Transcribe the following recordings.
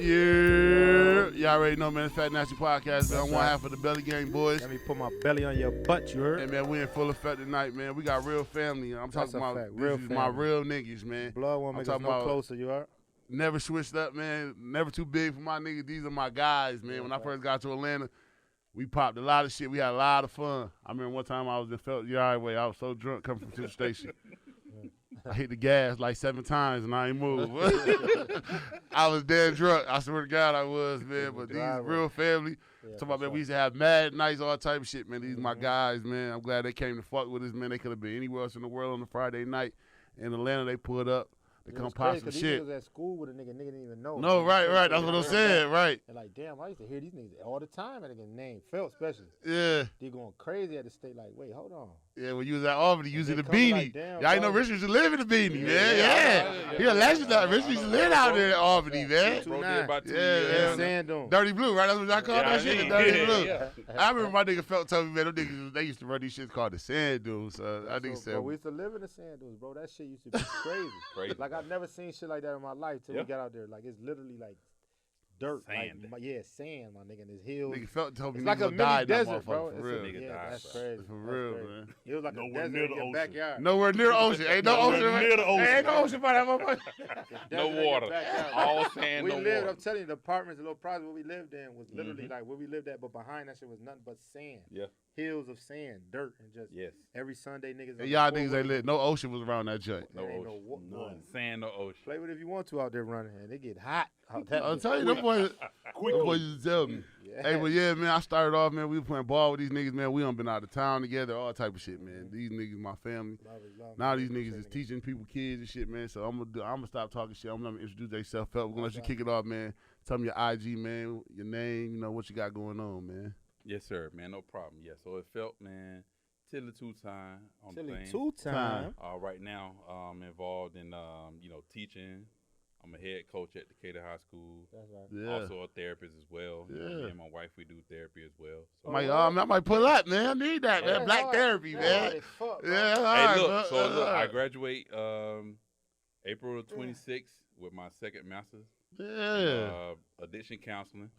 Yeah, y'all already know, man. It's Fat Nasty Podcast, man. I'm one half of the Belly Gang boys. Let me put my belly on your butt, you heard? And man, we in full effect tonight, man. We got real family. I'm talking about this is my real niggas, man. Blood won't make us no closer, you heard? Never switched up, man. Never too big for my niggas. These are my guys, man. When I first got to Atlanta, we popped a lot of shit. We had a lot of fun. I remember one time I was in Felt Yard way. I was so drunk coming from the station. I hit the gas like 7 times and I ain't moved. I was dead drunk. I swear to God I was, man. But these real family. Talking about, man, we used to have mad nights, all type of shit, man. These my guys, man. I'm glad they came to fuck with us, man. They could have been anywhere else in the world on a Friday night. In Atlanta, they pulled up. They come pop some shit. These niggas at school with a nigga didn't even know. No, right. That's what I'm saying, right. And like, damn, I used to hear these niggas all the time. And nigga name Phil, especially. Yeah. They going crazy at the state. Like, wait, hold on. Yeah, when you was at Albany, using the beanie. Like, damn, y'all know Rich used to live in the beanie, man. Yeah. He a legend out. Rich used to live out there in Albany, man. Sand dune. Dirty Blue, right? That's what y'all call that shit, Dirty Blue. I remember my nigga Felt told me, man, them niggas, they used to run these shit called the sand dunes. So I think bro, we used to live in the sand dunes, bro. That shit used to be crazy. Like, I've never seen shit like that in my life till we got out there. Like, it's literally like dirt. Sand. Like, sand, my nigga, and his hills. Nigga Felt told me it's like a mini desert, bro. For real. That's crazy. For real, man. It was like a desert in your backyard. Nowhere near the ocean. Ain't no ocean. Near the ocean. Ain't no ocean by that motherfucker. No water. All sand, we no lived, water. I'm telling you, the apartments, the little project where we lived in was literally like where we lived at, but behind that shit was nothing but sand. Yeah. Hills of sand, dirt, and just every Sunday niggas. And y'all niggas ain't lit. No ocean was around that joint. No ocean. None. Sand, no ocean. Play with it if you want to out there running, and they get hot. I'll tell you, them boys used to tell me. Hey, but yeah, man, I started off, man, we were playing ball with these niggas, man. We done been out of town together, all type of shit, man. These niggas my family. Now these niggas is teaching people kids and shit, man. So I'm gonna stop talking shit. I'm gonna introduce themselves. We're gonna let you kick it off, man. Tell me your IG, man, your name, you know, what you got going on, man. Yes, sir, man, no problem. Yeah, so it felt, man, Tilly2Time on the thing. Tilly2Time. Right now, I'm involved in, teaching. I'm a head coach at Decatur High School. That's right. Yeah. Also a therapist as well. Yeah. Me and my wife, we do therapy as well. So I might pull up, man. I need that, man. Black therapy, man. Yeah, look, I graduate April 26th with my second master's. Yeah. Addiction counseling.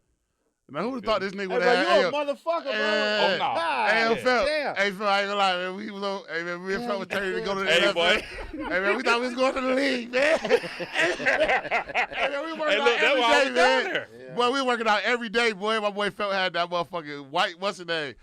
Now, who thought this nigga would have? Hey, you a motherfucker, bro. Oh, no. Hey, Phil. Hey, Phil, I ain't gonna lie, man. We was on, hey, man, we and Phil was turning to go to the NFL. Boy. Hey, man, we thought we was going to the league, man. Hey, man, we working out every day, man. Yeah. Boy, we working out every day, boy. My boy Phil had that motherfucking white, what's his name?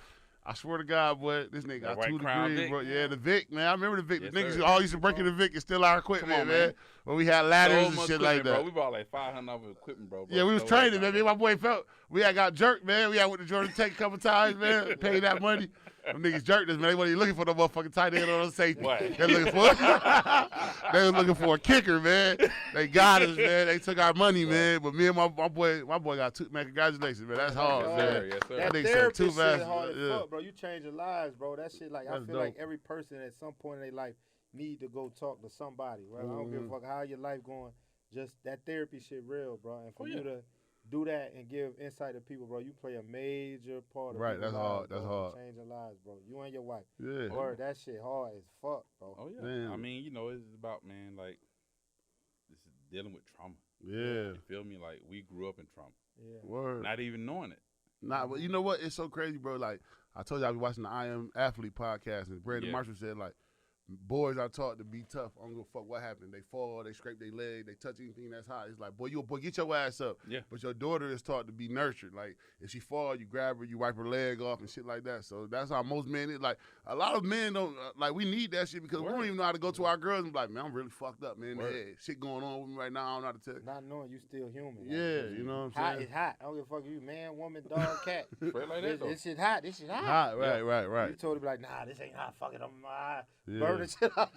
I swear to God, boy, this nigga got 2 degrees, bro. Yeah, the Vic, man. I remember the Vic. Yes, the niggas sir. all used to break in the Vic and steal our equipment, man. When we had ladders and shit like that. Bro. We bought like $500 of equipment, bro. Yeah, we was training, man. Me and my boy Felt. We had got jerked, man. We had went to Jordan Tech a couple times, man. Paid that money. Them niggas jerked us, man. They wasn't even looking for no motherfucking tight end on the safety. They was looking for a kicker, man. They got us, man. They took our money, man. But me and my boy got 2, man. Congratulations, man. That's hard, man. Yes, sir. That nigga therapy said 2 shit hard as fuck, bro. You changing lives, bro. That shit, like, I feel like every person at some point in their life need to go talk to somebody, right? I don't give a fuck how your life going. Just that therapy shit real, bro. And for you to do that and give insight to people, bro, you play a major part of Right, that's lives, hard. bro. That's hard. Changing lives, bro. You and your wife. Yeah. Word, that shit hard as fuck, bro. Oh, yeah. Damn. I mean, it's about, man, like, this is dealing with trauma. Yeah. You feel me? Like, we grew up in trauma. Yeah. Word. Not even knowing it. Nah, but you know what? It's so crazy, bro. Like, I told you I was watching the I Am Athlete podcast, and Brandon Marshall said, like, boys are taught to be tough. I don't give a fuck what happened. They fall, they scrape their leg, they touch anything that's hot. It's like, boy, get your ass up. Yeah. But your daughter is taught to be nurtured. Like, if she fall, you grab her, you wipe her leg off and shit like that. So that's how most men is. Like, a lot of men don't, like, we need that shit because we don't even know how to go to our girls and be like, man, I'm really fucked up, man. Hey, shit going on with me right now. I don't know how to tell you. Not knowing you still human. Yeah, you know what I'm hot saying? is hot. I don't give a fuck if you man, woman, dog, cat. Straight like that, though. This shit hot. This shit hot. Hot, right. You told her, be like, nah, this ain't hot. Fuck it. I'm burning shit out.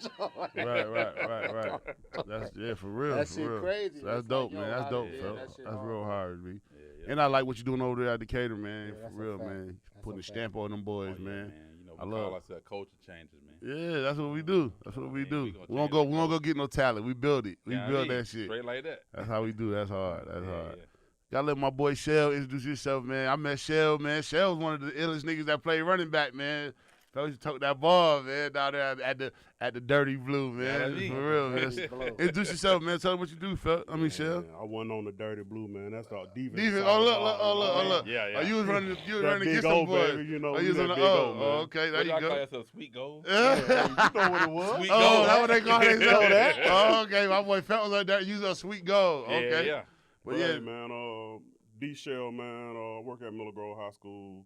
Right. That's for real. That for shit real. crazy. So that's dope, man. That's dope, yeah, fella. that That's hard. real hard, B. Yeah. And I like what you're doing over there at Decatur, man. Yeah, for real, man. Putting a stamp on them boys, man. We call ourselves culture changers, man. Yeah, that's what we do. That's what we do. We won't gonna go get no talent. We build it. We build that shit. Straight like that. That's how we do. That's hard. That's hard. Yeah. Gotta let my boy Shell introduce yourself, man. I met Shell, man. Shell's one of the illest niggas that play running back, man. Fellas used to tote that ball, man, down there at the Dirty Blue, man. Yeah, that's me. For real, man. Introduce yourself, man. Tell them what you do, Fel. I mean, Shell. I wasn't on the Dirty Blue, man. That's the defense. Defense. side Oh, of the look. ball. Yeah. Oh, you was running That against big them O, boys. baby, you know, Oh, we you was that on the big O, O. man. Oh, okay. There What you y'all go. call that a sweet goal? You know what it was? Sweet Oh, goal. that's what they call it. know that? Oh, okay. My boy Fel was like that. Use a sweet goal. Okay. Yeah. But But yeah, hey, man, D Shell, man, work at Miller Grove High School.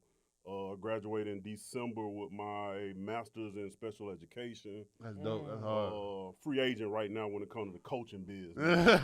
Graduated in December with my master's in special education. that's dope. That's hard. Free agent right now when it comes to the coaching business.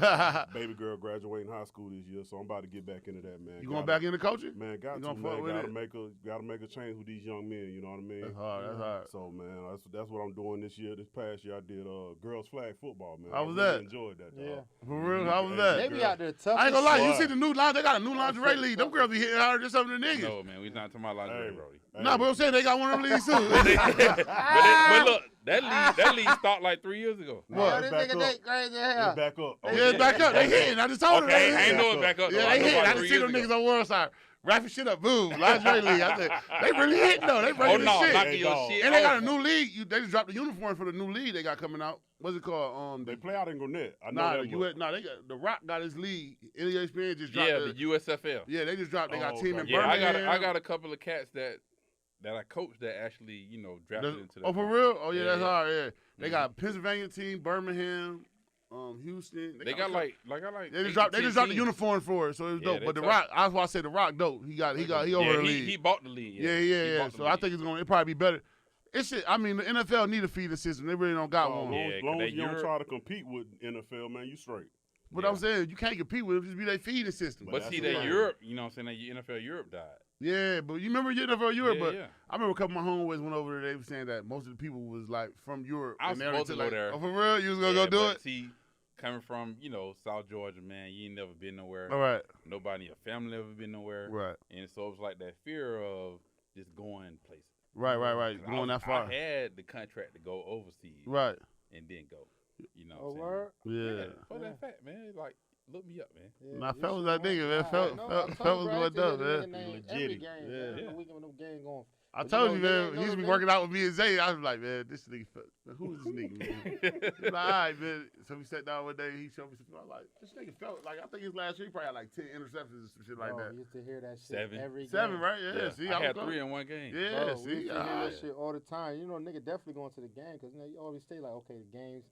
Baby girl graduating high school this year, so I'm about to get back into that, man. You going back into coaching? Man, You got to, gonna fuck man. with Gotta make a change with these young men. You know what I mean? That's hard. That's hard. So man, that's what I'm doing this year. This past year, I did girls flag football, man. How was I really that? Enjoyed that. Dog. Yeah. For real? How was that? They be out there tough. I ain't gonna lie. You What? see the new line? They got a new lingerie league. Them girls be hitting harder than some of the niggas. No, man, we not talking about lingerie, Hey. Brody. Nah, but I'm saying they got one of them leagues too. But look, that league started like 3 years ago. What? This Back nigga up. Nate crazy as hell. It's back up. Yeah, back up. They hitting. I just told them. Okay, They I ain't hitting. know it back up. though. Yeah, I they know hitting. about I just 3 see them years niggas ago. on World Side wrapping shit up. Boom, lingerie league. I said they really hitting though. They Oh breaking no, this shit. knocking your dog. shit And they got a off. new league. They just dropped the uniform for the new league they got coming out. What's it called? They play out in Gwinnett. I know Nah, that the much. US, nah, they got the Rock got his league. ESPN just dropped. Yeah, the USFL. Yeah, they just dropped. They got Oh, a team in okay. Yeah, Birmingham. I got a couple of cats that I coached that actually, drafted into that. Oh, for real? Oh, yeah, Yeah, that's yeah. hard. Yeah, they Mhm. got Pennsylvania team, Birmingham, Houston. They got like I They just dropped the teams. uniform for it, so it was Yeah, dope. they But the tough. Rock, that's why I said the Rock dope. He over the league. He bought the league. Yeah. He bought the So I league. think it'll probably be better. It's shit. I mean, the NFL need a feeder system. They really don't got one. Yeah, As long 'cause as you they don't Europe- try to compete with NFL, man, you straight. But Yeah. I'm saying you can't compete with them. Just be their feeder system. But that's see, the that thing. Europe, you know what I'm saying, that NFL Europe died. Yeah, but you remember NFL Europe? Yeah, but yeah. I remember a couple of my homeboys went over there. They were saying that most of the people was like from Europe. I was and they were supposed to go like, there. Oh, for real? You was gonna Yeah, go do but it? See, coming from, South Georgia, man, you ain't never been nowhere. All right. Nobody in your family ever been nowhere. Right. And so it was like that fear of just going places. Right. 'Cause Going that far. I had the contract to go overseas. Right. And didn't go. You know Oh, what I'm word? saying? Yeah. For that fact, man. Like, look me up, man. Yeah, Nah, you Fel was should that nigga, man. want- Fel I know, was I told you, bro, I going used to dope, hear man. the nigga name Legit. every game, Yeah. man. The weekend when them games going. I But told you you, know, man. you He used to be know working out with me and Zay. I was like, man, this nigga, who's this nigga, man? He's like, all right, man. So we sat down one day. He showed me some. I was like, this nigga felt like I think his last year he probably had like 10 interceptions or some shit like Bro, that. you used to hear that shit 7. every game. 7, right? Yeah. See, I was had close. 3 in one game. Yeah. Bro, we See, used to hear alright. that shit all the time. You know, nigga definitely going to the game because you always stay like, okay, the game's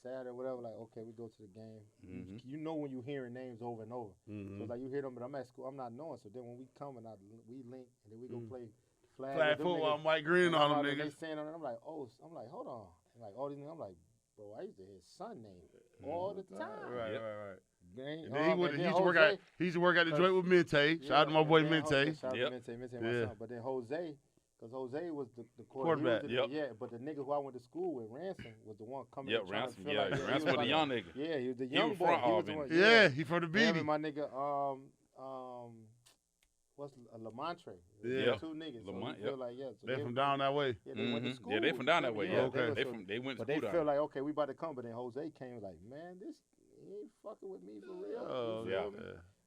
Saturday, whatever. Like, okay, we go to the game. Mhm. You know when you hearing names over and over. So like you hear them, but I'm at school, I'm not knowing. So then when we come and we link and then we go play flag Flag with them football, niggas, Mike Green, and all I'm them like, they niggas. saying on it, I'm like, hold on. And like all these niggas, I'm like, bro, I used to hear his son name all the time. Right. Yep. Gang, And then he and used to work at the joint with Mente. Shout out to my boy Mente. Shout out Yep. to Mente, my Yeah. son. But then Jose, because Jose was the Quarterback. he was Yep. Yeah, but the nigga who I went to school with, Ransom, was the one coming. Yep, and trying to Ransom. feel Yeah, like, he Ransom was was the like- young nigga. Yeah, he was the He young was boy. from He was the Albany. one, Yeah, he from the Him BB. and my nigga, what's Lamontre? Yeah. Two niggas. Lamont, so we feel yep. like, yeah. So They from down that way. Yeah, they went to Mhm. school. Yeah, they from down that way. Yeah, Okay. They went to But they school down feel there. like, okay, we about to come. But then Jose came and was like, man, this he ain't fucking with me for real. Oh, You yeah. feel me?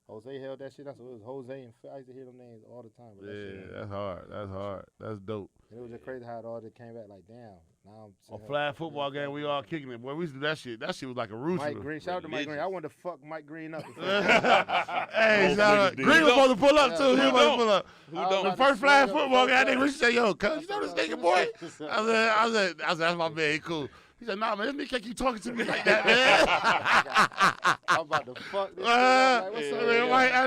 Jose held that shit out. So it was Jose and Phil. I used to hear them names all the time. But that shit, Yeah, that's hard. That's dope. and it was just crazy how it all just came back like, damn. Now I'm On flag football game, we all kicking it. Boy, we used to do that shit. That shit was like a rooster. Mike Green. Shout out to Mike Green. I wanted to fuck Mike Green up. Hey, Most shout out. niggas did. Green was supposed to pull up Yeah. too. He was supposed to pull up. Who I don't? The was first flag about to football fuck game, I think up. Rich said, "Yo, cuz you know this nigga, boy." I said, that's my man. He cool. He said, "Nah, man, this nigga can't keep talking to me like that, man." I'm about to fuck this. I What's up?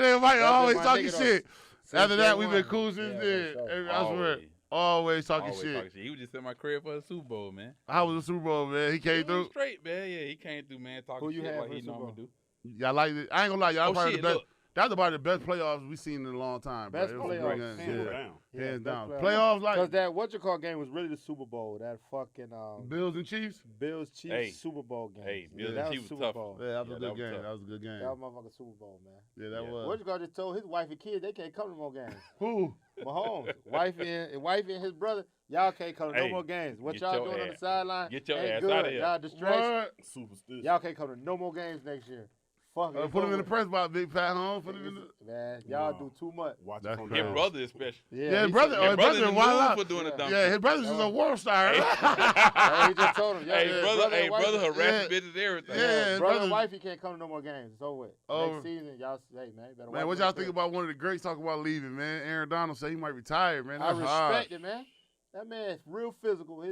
think Mike always my talking nigga, though. shit. Since After that, day we've been one. cool since Yeah, then. for sure. I swear, always talking Always shit. He was just in my crib for the Super Bowl, man. How was the Super Bowl, man? He came He was through. straight, man. Yeah, he came through, man, talking Who you shit had like for he the Super normally Bowl? do. Y'all like it? I ain't gonna lie, y'all Oh, probably shit, the best. look. That's about the best playoffs we've seen in a long time. Best bro. It was playoffs, good. Hands Yeah. down. Hands best down. playoff. Playoffs like Because that what you call game was really the Super Bowl. That fucking Bills and Chiefs. Bills Chiefs Hey. Super Bowl game. Hey, yeah, Bills that and was Chiefs was Super tough. Bowl. Yeah, that was Yeah, a that good was game. tough. That was a good game. That was motherfucking Super Bowl, man. Yeah, that Yeah. was. What you got just told his wife and kids they can't come to more games. Who? Mahomes, wife and his brother, y'all can't come to no Hey, more games. What get y'all your doing on the ass- sideline? get your ain't ass good. outta here. Y'all distraction. What? Superstition. Y'all can't come to no more games next year. Fuck it. Put him in the press box, big fat home. Put him in the. Man, y'all do too much. Watch That's it from crazy. His down. brother especially. Yeah, his brother. His His brother in brother the wild mood out. for doing the dumb Yeah, shit. his brother's just a world star. He just told him, Hey, brother, and wife, brother harassing Yeah. bitches and everything. Yeah. brother brother- and wife, he can't come to no more games. It's over with. Over. Next season, y'all say, man, better Man, what y'all think about one of the greats talking about leaving, man? Aaron Donald said he might retire, man. I That's respect it, man. That man's real physical.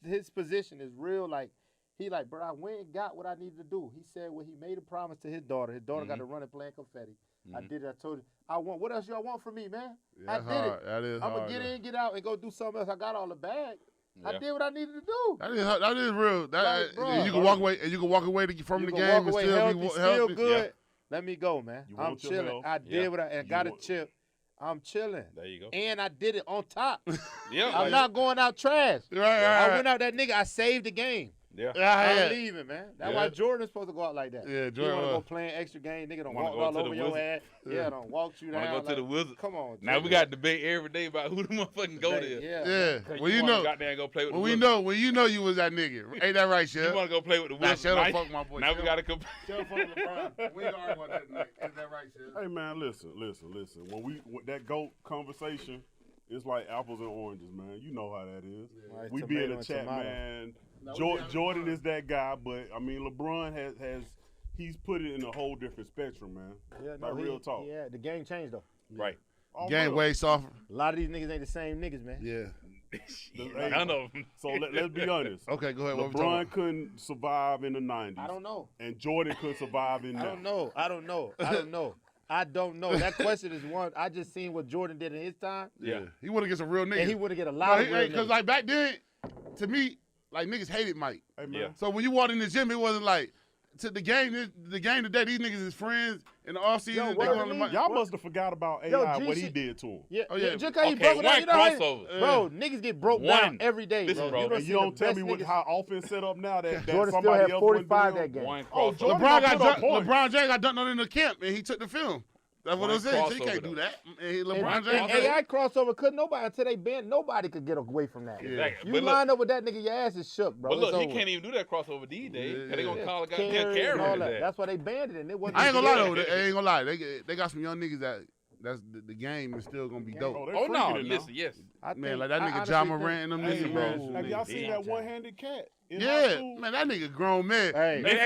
His position is real. Like he like, bro, I went and got what I needed to do. He said when he made a promise to his daughter. His daughter got to run and playing confetti. I did it. I told you, I want. What else y'all want from me, man? Yeah, I that's did hard. it. That is I'm hard. gonna get though. in, get out, and go do something else. I got all the bag. I Yeah. did what I needed to do. That is real. That Like, bro. and you can walk away and you can walk away from You the can game walk away and still healthy, be still healthy. good. Yeah. Let me go, man. You I'm want your chilling. health. I did Yeah. what I You got a want- chip. I'm chilling. There you go. And I did it on top. Yeah. I'm not going out trash. Right, I went out that nigga. I saved the game. Yeah. I'm leaving, man. That's Yeah. why Jordan's supposed to go out like that. Yeah, He Jordan want to go was. playing extra game. Nigga don't Wanna walk go all to the over your Wizards. ass. Yeah, don't walk you down. Want to go to the Wizards. Come on. Now we got debate every day about who the motherfucking go there. Yeah. Yeah. Cause Well, you wanna know, go out there and go play with when the we Wizards. know, when you know you was that nigga. Ain't that right, You Chef? want to go play with the Nah, Wizards. shut up, Now- fuck my boy. Now we Chef. got to compare. Chef, fuck LeBron. We ain't gonna argue about that tonight. Ain't that right, Chef? Hey man, listen. When that GOAT conversation, it's like apples and oranges, man. You know how that is. Like We be in tomato the and chat, tomato. man. No, we be having Jordan fun. is that guy, but I mean LeBron has he's put it in a whole different spectrum, man. Yeah, Like real talk. Yeah, the game changed though. Right. All Game real. way softer. A lot of these niggas ain't the same niggas, man. Yeah. Shit, none of them. So let's be honest. Okay, go ahead. What we talking LeBron about? couldn't survive in the 90s. I don't know. And Jordan couldn't survive in I now. don't know. I don't know. That question is one. I just seen what Jordan did in his time, Yeah. He want to get some real niggas. and he would have get a lot of real Because niggas. like back then, to me, like niggas hated Mike. Hey man. Yeah. So when you walked in the gym, it wasn't like to the game today. These niggas is friends in the off season. Yo, They what going I to mean? Mike. Y'all must have forgot about AI, Yo, G what he shit- did to him. Yeah, Oh, yeah. just 'cause he Okay, broke it one down, you know how crossover. bro, niggas get broke One. down every day, Listen, bro. You And you see don't the tell best me what, niggas- how offense set up now that Jordan still somebody had else 45 wouldn't that do. game. One Oh, crossover. Jordan LeBron got got put up dunked. points. LeBron James got dunked on in the camp, and he took the film. That's what One I'm saying. So you crossover, can't do though. that. And And, LeBron James. and AI crossover couldn't nobody until they banned. Nobody could get away from that. Exactly. You But look, line up with that nigga, your ass is shook, bro. but look, It's he over. can't even do that crossover these days. Yeah. They gonna Yeah, call a goddamn carry carry and all his that. ass. That's why they banned it, and it wasn't. I ain't gonna lie good. though. I ain't gonna lie. They got some young niggas that's the game is still gonna be dope. Oh, they Oh no, freaking it now. listen, yes. I Man, think- like that I nigga honestly John think- Morant and them Hey, niggas, man, man. have y'all Big seen that time. one-handed cat in high Yeah, school? man, that nigga grown man. Hey, Man, hey,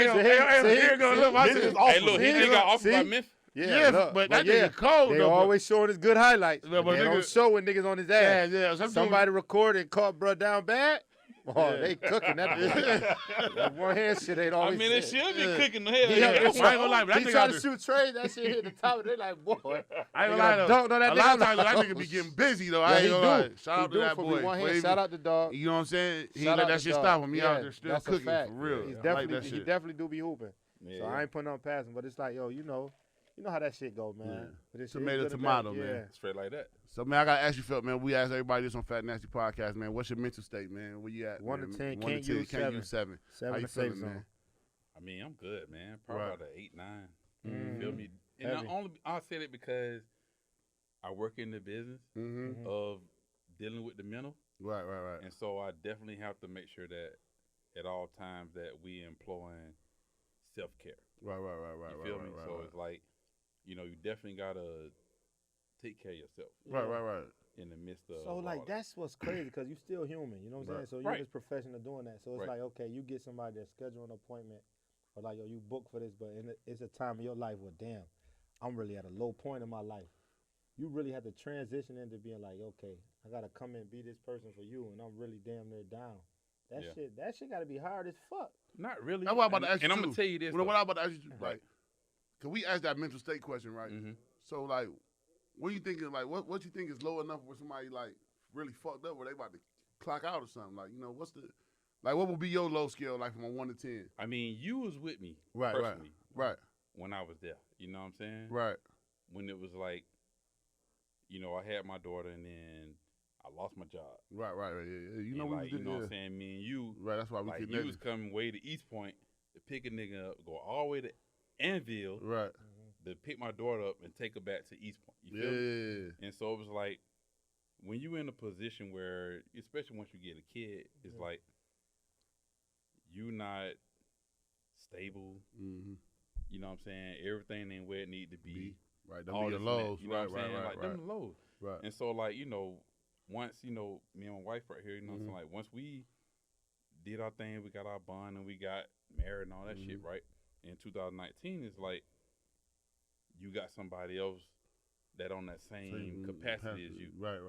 here go. Look, I this said- is awesome. Hey, look, he See? just got offered by See? Memphis. Yeah, look, but that yeah, nigga cold they though. but- always showing his good highlights. Yeah, but they don't nigga- show when niggas on his Yeah, ass. yeah. Somebody recorded and caught bro down bad. Oh, Yeah. they cooking that. That one hand shit ain't I always. mean, it said. should be Yeah. cooking the hell. He, Yeah, I ain't gonna lie, but that he nigga tried out to there- shoot trade. That shit hit the top. They like, boy. I ain't Nigga gonna lie though. dunked on that A nigga. lot of I'm times like, that oh, nigga be getting busy though. Yeah, I ain't he gonna do. lie. Shout He out to do that for me boy. one hand. Wavy. Shout out the dog. You know what I'm saying? He Shout ain't let out that the shit dog. stop him. He Yeah, out there still that's a cooking fact. for real. He's I like definitely, that he shit. definitely do be hooping. Yeah. So I ain't putting on passing, but it's like, yo, you know how that shit go, man. Yeah. But this shit Tomato, is good or tomato, bad. man. Yeah. Straight like that. So man, I gotta ask you, Phil, man. We ask everybody this on Fat Nasty Podcast, man. What's your mental state, man? Where you at? 1 to man? 10, 1 can't to 10, use can't 7. use 7. 7 How you to safe feeling, zone. man? I mean, I'm good, man. Probably Right. about an 8, 9. Mm. Feel me? And Heavy. I said it because I work in the business Mm-hmm. of dealing with the mental, Right, right, right. and so I definitely have to make sure that at all times that we employing self care. Right, right, right, right, You right, feel right, me? right, So right. it's like, you definitely gotta take care of yourself Right, right, right. in the midst of. So all like that. that's what's crazy because you still human, you know what I'm Right. saying? So you're Right. in this profession of doing that. So it's Right. like, okay, you get somebody to schedule an appointment, or like, yo, you book for this, but it's a time in your life where, damn, I'm really at a low point in my life. You really have to transition into being like, okay, I gotta come and be this person for you, and I'm really damn near down. Yeah. That shit gotta be hard as fuck. Not really. That's what I'm about to And- ask you And I'm too. gonna tell you this. What though. I'm about to ask you, Right. like, can we ask that mental state question, right? Mhm. So like, what you thinking? Like, what you think is low enough where somebody like really fucked up, where they about to clock out or something? Like, you know, what's the like? What would be your low scale, like from a 1 to 10? I mean, you was with me Right, personally right, when I was there. You know what I'm saying? right, When it was like, you know, I had my daughter and then I lost my job. right, right. Yeah, yeah. You know, And we like, was you know what yeah. I'm saying? Me and you, Right, that's why we like could you was coming way to East Point to pick a nigga up, go all the way to Anvil Right. to pick my daughter up and take her back to East Point. You Yeah, feel me? yeah, yeah. And so it was like, when you in a position where, especially once you get a kid, it's like you not stable. Mm-hmm. You know what I'm saying? Everything ain't where it need to be. Right, them All be your this and that, lows. you know Right, what I'm saying? right, Like them the lows. right. And so like, you know, once, you know, me and my wife right here, you know what I'm saying? Like once we did our thing, we got our bond and we got married and all that shit, right? In 2019, it's like you got somebody else that on that same capacity as you. Right.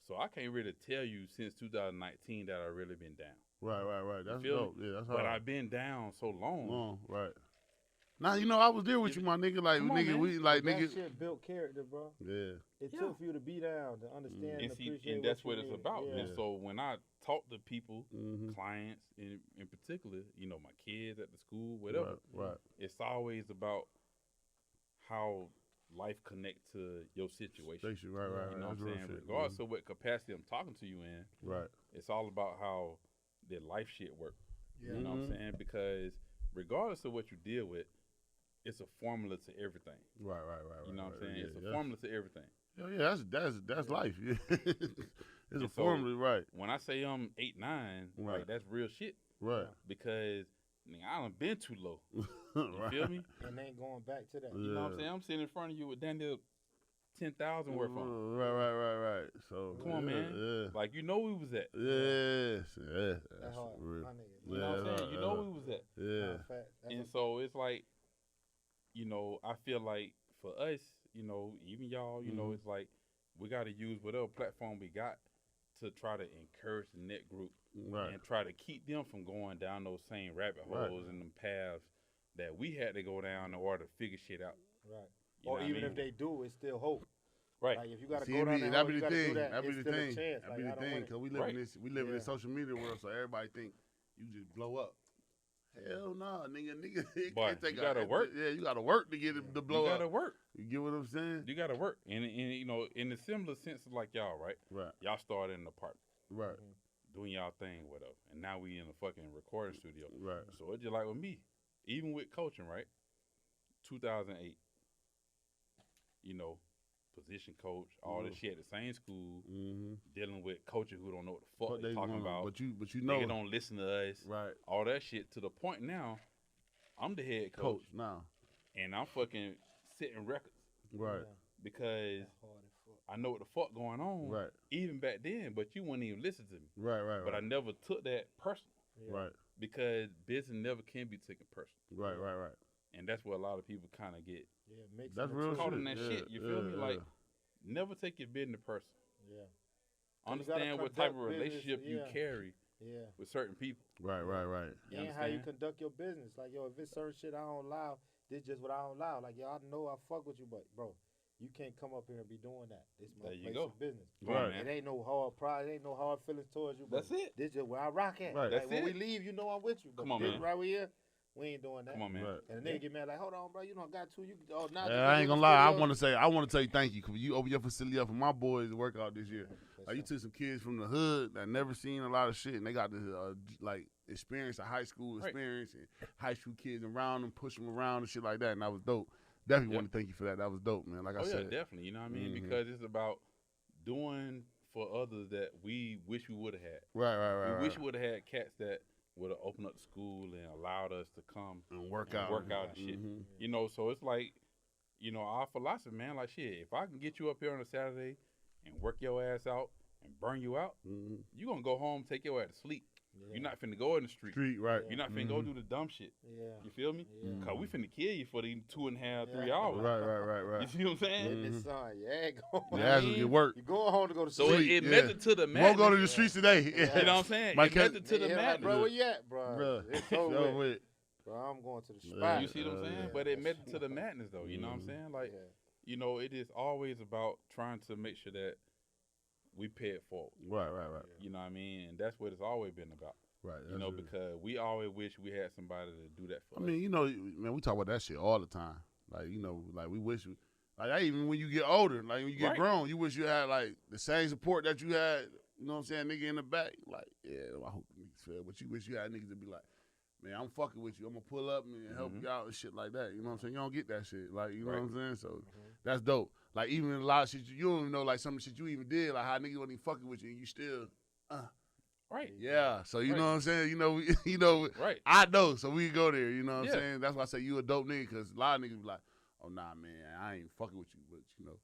So I can't really tell you since 2019 that I really been down. Right. That's feel me? dope. Yeah, that's hard. But I've been down so long. Right. Now you know I was there with you, my nigga. Like Come on, nigga, man. we like That nigga. shit built character, bro. Yeah. It took for you to be down, to understand and appreciate And that's what what you it's did. about. Yeah. And so when I talk to people, clients in particular, you know, my kids at the school, whatever, Right. it's always about how life connect to your situation. Right. You know what That's I'm real saying? shit. Regardless of what capacity I'm talking to you in, Right. it's all about how their life shit work. Yeah. You know what I'm saying? Because regardless of what you deal with, it's a formula to everything. Right. You know what I'm saying? Yeah, It's a formula to everything. Yeah, that's life. Yeah. It's a so formula, right? When I say I'm 8'9", Right. like that's real shit. Right. Because nigga, I done been too low. You Right. feel me? And ain't going back to that. You know what I'm saying? I'm sitting in front of you with damn near 10,000 worth on. Right. So Come on, man. Yeah. Like you know we was at. Yes. Yeah. That's That's hard, real. my nigga. You know what I'm saying? You know we was at. Yeah. Nah, fact. That's And so it's like, you know, I feel like for us, you know, even y'all, you know, it's like we got to use whatever platform we got to try to encourage the net group Right. and try to keep them from going down those same rabbit Right. holes and them paths that we had to go down in order to figure shit out. right. You Or know what I even mean? if they do, it's still hope. Right. Like if you gotta See, go down that that hole, be you the gotta do thing. that. That be It's the still thing. a chance. That Like, be I the don't thing. want it. Cause we live Right. in this. We live in Yeah. this social media world, so everybody think you just blow up. Hell no, nigga. It Boy, can't take you gotta a- work. Yeah, you gotta work to get it to blow You up. gotta work. You get what I'm saying? You gotta work. And you know, in a similar sense of like y'all, right? Right. Y'all started in the apartment, Right. doing y'all thing, whatever. And now we in a fucking recording studio. Right. So it's just like with me. Even with coaching, right? 2008. You know, position coach, all this shit at the same school, dealing with coaches who don't know what the fuck What they talking want, about. but you know, They don't listen to us. right? All that shit to the point now, I'm the head Coach coach, now, and I'm fucking setting records right? because That's hard as fuck. I know what the fuck going on. Right. Even back then, but you wouldn't even listen to me. Right. But I never took that personal Right. because business never can be taken personal. Right. And that's where a lot of people kind of get Yeah, mix That's and real match. caught shit. in that Yeah, shit. You feel me? yeah, Like, yeah. never take your business personal. Yeah. You Understand gotta what type of conduct business, relationship you yeah. carry Yeah. with certain people. Right. You And how you understand? conduct your business. Like, yo, if it's certain shit I don't allow, this just what I don't allow. Like, yo, I know I fuck with you, but, bro, you can't come up here and be doing that. This my There you place go. of business. Come on, Right. man. It ain't no hard pride. It ain't no hard feelings towards you. But That's it. This just where I rock at. Right. Like, That's when we it. leave, you know I'm with you. But Come on, this man. right here, we ain't doing that. Come on, man. Right. And the nigga get mad like, hold on, bro, you don't got to. You now. Yeah, I ain't gonna lie. I want to say thank you because you opened your facility up for my boys to work out this year. Like you took some kids from the hood that never seen a lot of shit, and they got this like experience, a high school Right. experience, and high school kids around them, push them around and shit like that, and that was dope. Definitely want to thank you for that. That was dope, man. Like I Oh, yeah, said, definitely. You know what I mean? Mhm. Because it's about doing for others that we wish we would have had. right. We wish we would have had cats that would have opened up the school and allowed us to come and work and out, work out and shit. Mhm. You know, so it's like, you know, our philosophy, man, like shit, if I can get you up here on a Saturday and work your ass out and burn you out, Mhm. you gonna go home, take your ass to sleep. Yeah. You're not finna go in the street. Street, right? You're not finna go do the dumb shit. Yeah. You feel me? Yeah. Cause we finna kill you for the 2.5, 3 Yeah. hours. Right. You see what I'm saying? Hit this son. Yeah, go. Your ass will mean, get work. You going home to go to So sleep. it yeah. measured to the Won't madness. go to the streets today. Yeah. You know what I'm saying? My It cat- measured to the Nigga, like, madness. bro, where you at, bro? Bruh. It's over Yo, with. wait. Bro, I'm going to the Yeah. spot. You see what I'm saying? Yeah. But it measured to the madness, though. You know what I'm saying? Like, Yeah. you know, it is always about trying to make sure that we pay it forward. Right. You know what I mean? And that's what it's always been about. Right. You know, that's it. because we always wish we had somebody to do that for I us. mean, you know, man, we talk about that shit all the time. Like, you know, like we wish, like even when you get older, like when you get Right. grown, you wish you had like the same support that you had. You know what I'm saying, nigga in the back. Like, yeah, I hope the niggas feel, but you wish you had niggas to be like, man, I'm fucking with you. I'm gonna pull up and help you out and shit like that. You know what I'm saying? You don't get that shit. Like, you know Right. what I'm saying? So that's dope. Like even a lot of shit you don't even know, like some of the shit you even did, like how niggas wasn't even fucking with you and you still, Right. Yeah, so you Right. know what I'm saying? Right. I know, so we can go there, you know what Yeah. I'm saying? That's why I say you a dope nigga, because a lot of niggas be like, oh, nah, man, I ain't fucking with you, but,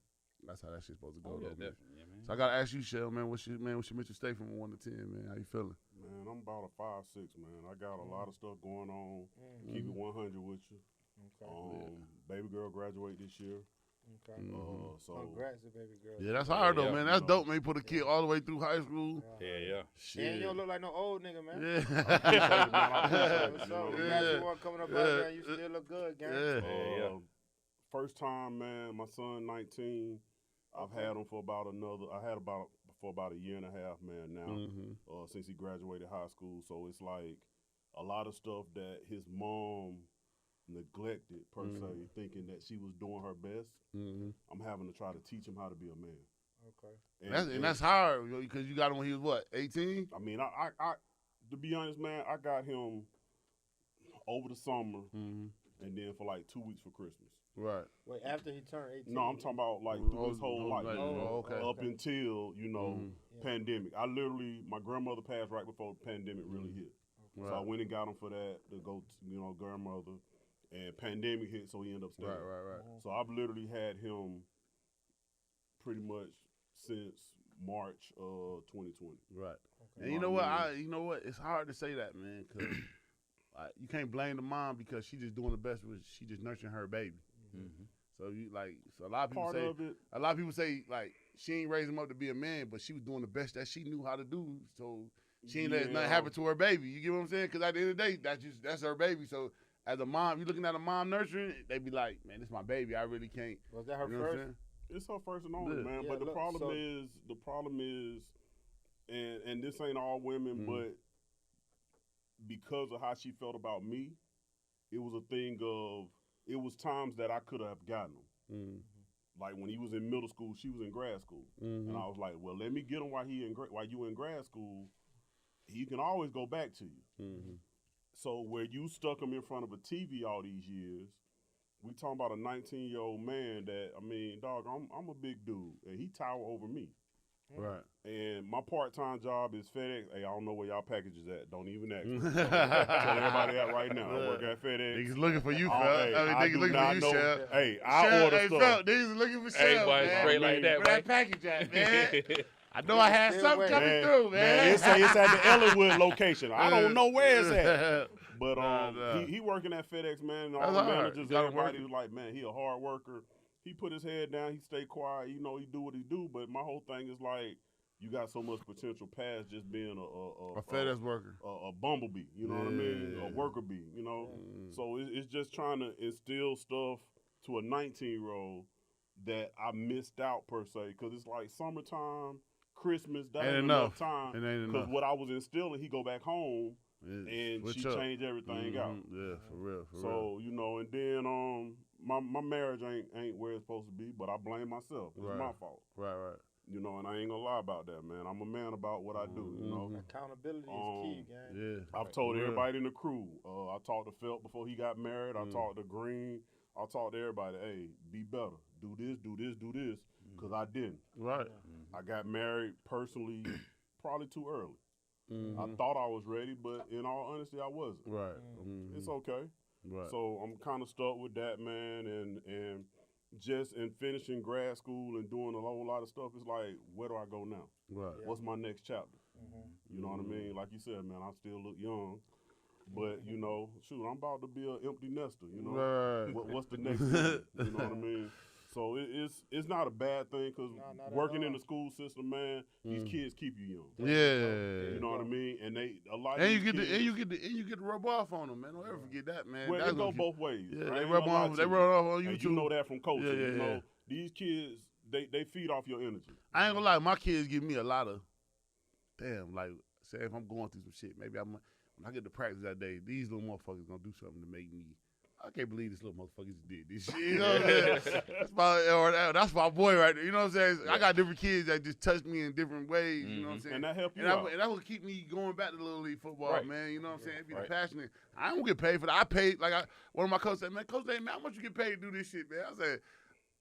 that's how that shit's supposed to go, Oh, yeah, though, man. definitely, yeah, man. So I got to ask you, Shell, man, what's your mental state from 1 to 10, man? How you feeling? Man, I'm about a 5'6", man. I got a lot of stuff going on. Keep it 100 with you. Okay. Baby girl graduate this year. Okay. So Congrats to baby girl. Yeah, that's hard, though, Yeah, man. That's you know. dope, man. You put a kid all the way through high school. Yeah. Shit. And you don't look like no old nigga, man. Yeah. What's up? We Yeah. got you one coming up out there. You still look good, gang. Yeah. First time, man. My son, 19. I've had him for about a year and a half, man. Now, since he graduated high school, so it's like a lot of stuff that his mom neglected per se, thinking that she was doing her best. I'm having to try to teach him how to be a man. Okay. And that's hard because you got him when he was what, 18? I mean, I to be honest, man, I got him over the summer, and then for like 2 weeks for Christmas. Right. Wait, after he turned 18? No, I'm talking about like through his whole life. Okay. Up until, pandemic. My grandmother passed right before the pandemic really hit. Right. So I went and got him for that to go, grandmother. And pandemic hit, so he ended up staying. Right. So I've literally had him pretty much since March of 2020. Right. Okay. And you know what? It's hard to say that, man, because you can't blame the mom because she just doing the best with she just nurturing her baby. So a lot of people say like she ain't raised him up to be a man, but she was doing the best that she knew how to do. So she ain't let nothing happen to her baby. You get what I'm saying? Because at the end of the day, that's her baby. So as a mom, you looking at a mom nurturing, they be like, man, this is my baby. I really can't. Was that her you know first? It's her first and only, man. Yeah, But the problem is, and this ain't all women, but because of how she felt about me, it was a thing of, it was times that I could have gotten him. Like when he was in middle school, she was in grad school, and I was like, well, let me get him while you in grad school. He can always go back to you. So where you stuck him in front of a TV all these years, we talking about a 19-year-old man that, I mean, dog, I'm a big dude, and he tower over me. Right. And my part-time job is FedEx. Hey, I don't know where y'all packages at. Don't even ask me. Tell everybody that right now. I work at FedEx. Niggas looking for you, fam. Niggas looking for you, Chef. Hey, I order stuff. Niggas looking for Chef, Hey, boy, man. straight like that, Where man. that package at, man? I know I had something coming through, man. Man, it's at the Ellenwood location. I don't know where it's at. But he working at FedEx, man. And all the managers, everybody was like, man, he a hard worker. He put his head down. He stay quiet. He do what he do. But my whole thing is like, you got so much potential past just being a FedEx worker, a bumblebee. You know what I mean? A worker bee. So it's just trying to instill stuff to a 19-year-old that I missed out per se, because it's like summertime, Christmas, that ain't enough time. Because what I was instilling, he go back home. And she changed everything out. Yeah, for real. So, and then my marriage ain't where it's supposed to be, but I blame myself. It's my fault. Right. And I ain't gonna lie about that, man. I'm a man about what I do, Accountability is key, gang. Yeah. I've told everybody in the crew. I talked to Phelps before he got married. I talked to Green. I talked to everybody, hey, be better. Do this, because I didn't. Right. I got married personally probably too early. I thought I was ready, but in all honesty, I wasn't. Right. It's okay. Right. So I'm kind of stuck with that, man, and just in finishing grad school and doing a whole lot of stuff, it's like, where do I go now? Right. What's my next chapter? You know what I mean? Like you said, man, I still look young, but shoot, I'm about to be an empty nester. Right. What's the next thing? You know what I mean? So it's not a bad thing, because working in the school system, man, these kids keep you young. Yeah. You know what I mean? And you get to rub off on them, man. Don't ever forget that, man. Well, it go both ways. Yeah, they rub off on you and too. You know that from coaching. Yeah. These kids, they feed off your energy. I ain't gonna lie, my kids give me a lot of, like, say if I'm going through some shit, maybe when I get to practice that day, these little motherfuckers gonna do something to make me. I can't believe this little motherfucker just did this shit. You know what I'm saying? That's my boy right there. You know what I'm saying? Yeah. I got different kids that just touch me in different ways. You know what I'm saying? And that help you out. And that will keep me going back to Little League football, Right. man. You know what I'm saying? It be the passionate. I don't get paid for that. I paid, one of my coaches said, man, Coach, man, how much you get paid to do this shit, man? I said,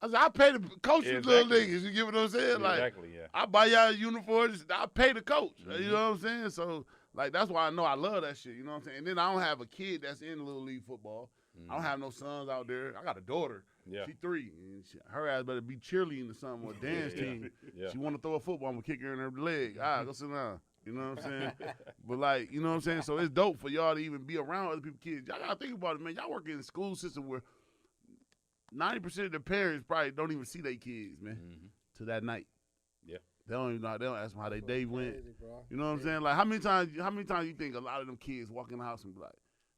I said, I pay the coach you little Exactly. niggas. You get what I'm saying? Like, Exactly, yeah. I buy y'all uniforms. I pay the coach. You know what I'm saying? So, like, that's why I know I love that shit. You know what I'm saying? And then I don't have a kid that's in Little League football. I don't have no sons out there. I got a daughter. Yeah. She 3. And her ass better be cheerleading or something or dance team. Yeah. She want to throw a football, I'm going to kick her in her leg. All right, go sit down. You know what I'm saying? But, like, you know what I'm saying? So it's dope for y'all to even be around other people's kids. Y'all got to think about it, man. Y'all work in a school system where 90% of the parents probably don't even see their kids, man, to that night. Yeah. They don't even know. They don't ask them how their day went. Crazy, bro. You know what I'm saying? Like, how many times you think a lot of them kids walk in the house and be like,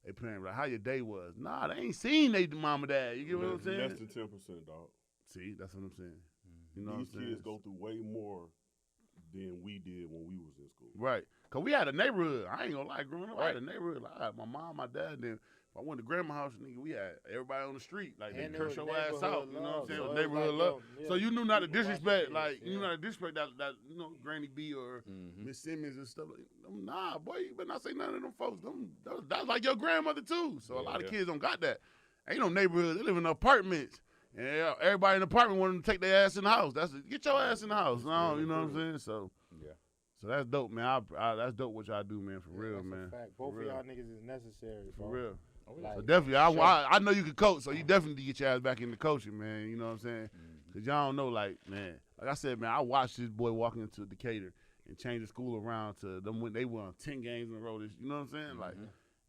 they parents be like, how your day was? Nah, they ain't seen they mom and dad. You get what I'm saying? Less than 10%, dog. See, that's what I'm saying. You know These what I'm saying? kids go through way more than we did when we was in school. Right. Because we had a neighborhood. I ain't going to lie. Growing up, I had a neighborhood. Like, I had my mom, my dad, then if I went to grandma's house, nigga, we had everybody on the street. Like, they curse your ass out. You know what I'm saying? So Neighborhood like, love. yeah, So you knew not to people watching disrespect, kids, like, you knew not to disrespect that you know, Granny B or Miss Simmons and stuff. Like, nah, boy, you better not say none of them folks. That's like your grandmother, too. So a lot of kids don't got that. Ain't no neighborhood. They live in apartments. And everybody in the apartment want them to take their ass in the house. Get your ass in the house. No, you know what I'm saying? So that's dope, man. That's dope what y'all do, man, for real, that's man. A fact. Both of y'all niggas is necessary, bro. For real. Like, So definitely, I know you can coach, so you definitely get your ass back into coaching, man. You know what I'm saying? Because y'all don't know, like, man, like I said, man, I watched this boy walk into Decatur and change the school around to them when they won 10 games in a row. You know what I'm saying? Like,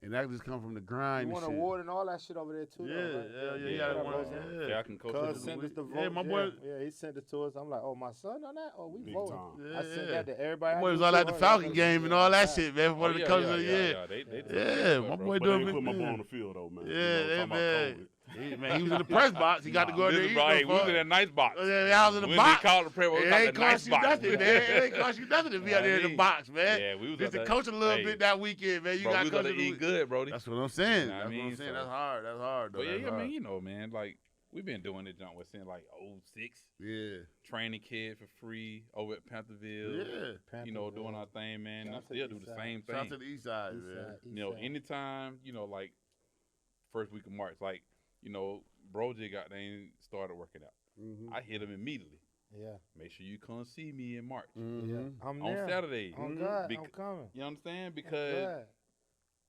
and that just come from the grind. You won an award and all that shit over there, too. Yeah. I can coach Cuz sent us the vote. Yeah, my boy. Yeah, he sent it to us. I'm like, oh, my son on that? Oh, we Big voted. time. I sent that to everybody. My boy was all at the Falcon game and all that shit, man. For one of the coaches of the year. Yeah, My boy But doing they put my big boy thing. on the field, though, man. Yeah, talking man. about COVID. Man, he was in the press box. He got to go in there. Listen, bro, hey, we was in that nice box. Yeah, I was in the When box. they called the press, we It got ain't the nice cost you box. nothing, man. It ain't cost you nothing to be out there in the box, man. Yeah, we was just to out coach a little hey, bit that weekend, man. You bro, got we to gotta eat good, bro. That's what I'm saying. You know what I mean? saying. That's hard. That's hard, though. But That's yeah, I hard. mean, you know, man, like, we've been doing this junk since like 06. Yeah. Training kids for free over at Pantherville. Yeah. You know, doing our thing, man. I still do the same Shout out to thing. the east side, man. You know, anytime, you know, like, first week of March, like, you know, Bro J got there started working out. I hit him immediately. Yeah. Make sure you come see me in March. Yeah. I'm On there. Saturday. Oh, God. I'm coming. You understand? I'm Because glad.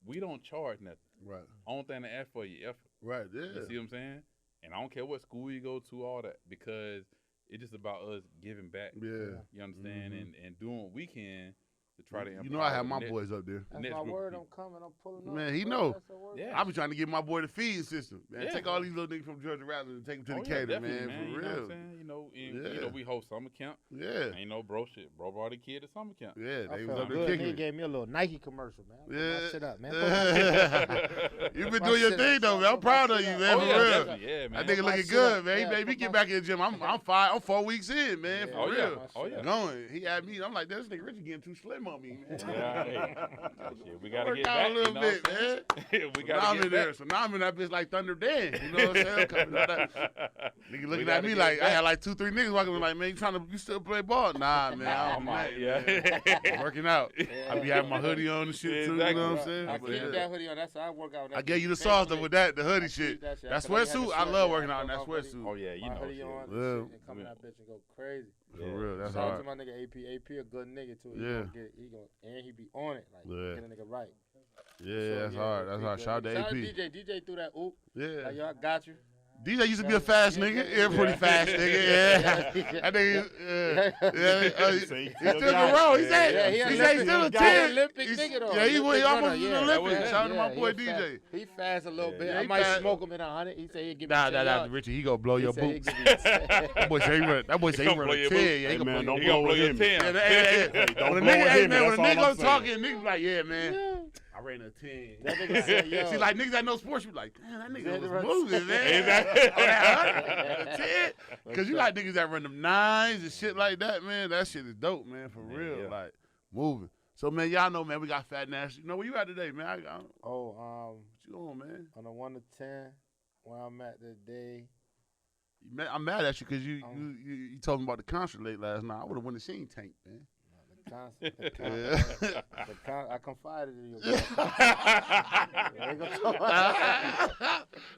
we don't charge nothing. Right. Only thing to ask for is your effort. Right, yeah. You see what I'm saying? And I don't care what school you go to, all that, because it's just about us giving back. Yeah. You understand? And doing what we can to try to You know I have empower my the boys up there. That's next my group word. of I'm coming. I'm pulling up. Man, he bro. know. That's the word. Yeah. I be trying to get my boy the feeding system, man. Yeah. Take all these little niggas from Georgia Rapids and take them to Oh, Decatur, yeah, definitely, man, for You know what real. I'm saying? You know, and, Yeah. you know, we host summer camp. Yeah. And, you know, bro brought a kid to summer camp. Yeah, I they was felt up there good. kicking He it. gave me a little Nike commercial, man. Yeah. Shut up, man. You been My doing your shit thing up, though, man. I'm my proud of shit you, up. man, Oh, for yeah, real. definitely. Yeah, man. That nigga my looking shit good, up. man. Yeah, He made me put get my back in the gym. I'm 4 weeks in, man, for Oh, yeah. real. Oh, yeah. Going. He had me. I'm like, this nigga Richie getting too slim on me, man. Yeah, hey. Shit, we got to Work get out back. a little you know bit, what I'm saying? So We now got I'm to in get there. back. So now I'm in that bitch like Thunder Dan. You know what I'm saying? Coming out that, nigga We looking gotta at me get like I back. had like 2-3 niggas walking me like, man, you still play ball? Nah, man. I don't do that, man. Yeah. Working out. I be having my hoodie on and shit too. You know what I'm saying? I But keep yeah. that hoodie on. That's how I work out. I gave you the sauce though with that, the hoodie shit. That That shit. I had the sweatsuit, I sweat, love yeah. working I out in that put my hoodie- sweatsuit. Oh, yeah, you my know. hoodie shit. on Yeah. and come in that bitch and go crazy. For real, that's Shout out hard. to my nigga AP. AP a good nigga too. Yeah. And he be on it. Like Yeah. get a nigga right. Yeah, that's hard. That's hard. Shout out to Shout out AP. to DJ. DJ threw that oop. Yeah. Like, yo, I got you. DJ used to be a fast nigga. Yeah, pretty fast nigga. Yeah. That nigga, yeah. He still can roll. He said he he's still a 10. Olympic nigga though. Yeah, he Olympic almost runner, was yeah. an Olympic. Yeah, Shout out to my boy he DJ. He fast a little bit. Yeah, I he might fast. smoke him in 100. He said he'd give me Nah, 10 yards. Richie, he gonna blow your He said boots. he'd give me 10. That boy say he run. That boy say he gonna run blow a your 10. boots. Yeah, he Hey, gonna man, blow don't your He gonna blow with your him. 10. Don't When a blow nigga, with hey him, man, when a that's all nigga I'm saying. talking, nigga be like, yeah, man, I ran a 10. That nigga said, yo. See, like niggas that know sports, you be like, damn, that nigga was run- moving, man. Exactly. On that 100, 10. Because you got niggas that run them 9s and shit like that, man. That shit is dope, man, for real. yeah. Like, moving. So, man, y'all know, man, we got Fat Nasty. You know where you at today, man? Oh, What you on, man? on a 1 to 10, where I'm at today. I'm mad at you because you told me about the concert late last night. I would have went and seen Tank, man. The I confided in you.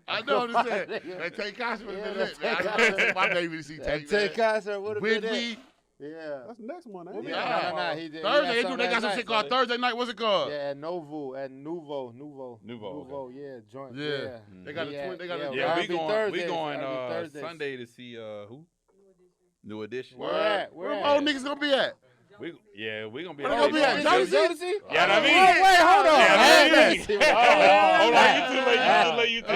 I know what I'm saying. That Tay Concert would have been lit, man. I take my baby to see Tay. Tay Concert would have been With it. me. Yeah. That's next month, ain't it? Yeah. Nah, he did. Thursday, they got some shit called Thursday night. What's it called? Yeah, at Nouveau. Okay. Yeah, joint. Yeah. Yeah. They got a twin. They got a Yeah, R&B we Thursdays, going R&B Thursdays. Sunday to see who? New Edition. Where at? Where old niggas gonna be at? We gonna be. Where they gonna be at? Jodeci? Yeah, I mean. Wait, hold on. Hold on, you too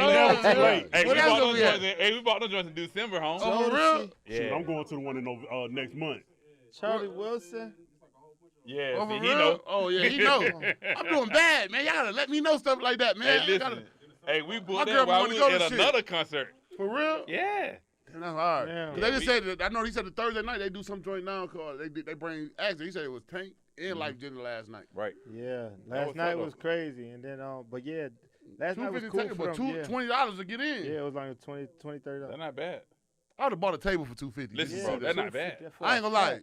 late. Hey, Where that's gonna be at? we bought those joints in December, home. Oh, for real? Shit, Yeah. I'm going to the one in next month. Charlie Wilson. Yeah, Oh, see, for he real? know. Oh, yeah, he know. I'm doing bad, man. Y'all gotta let me know stuff like that, man. Hey, You gotta- listen. Hey, we My booked girl that while wanna we go was to at shit. another concert. For real? Yeah. Damn, that's hard. Yeah. 'Cause they just said that. I know he said the Thursday night they do some joint now called they bring actors. He said it was Tank and Life Jenny last night. Right. Yeah, That last was night tough, was crazy, and then but yeah, last night was $250 cool ticket, for but them. Yeah. $20 to get in. Yeah, it was like $20, $30. That's not bad. I would have bought a table for $250. Listen, Yeah, bro, that's not $250 bad. for I a ain't gonna flat.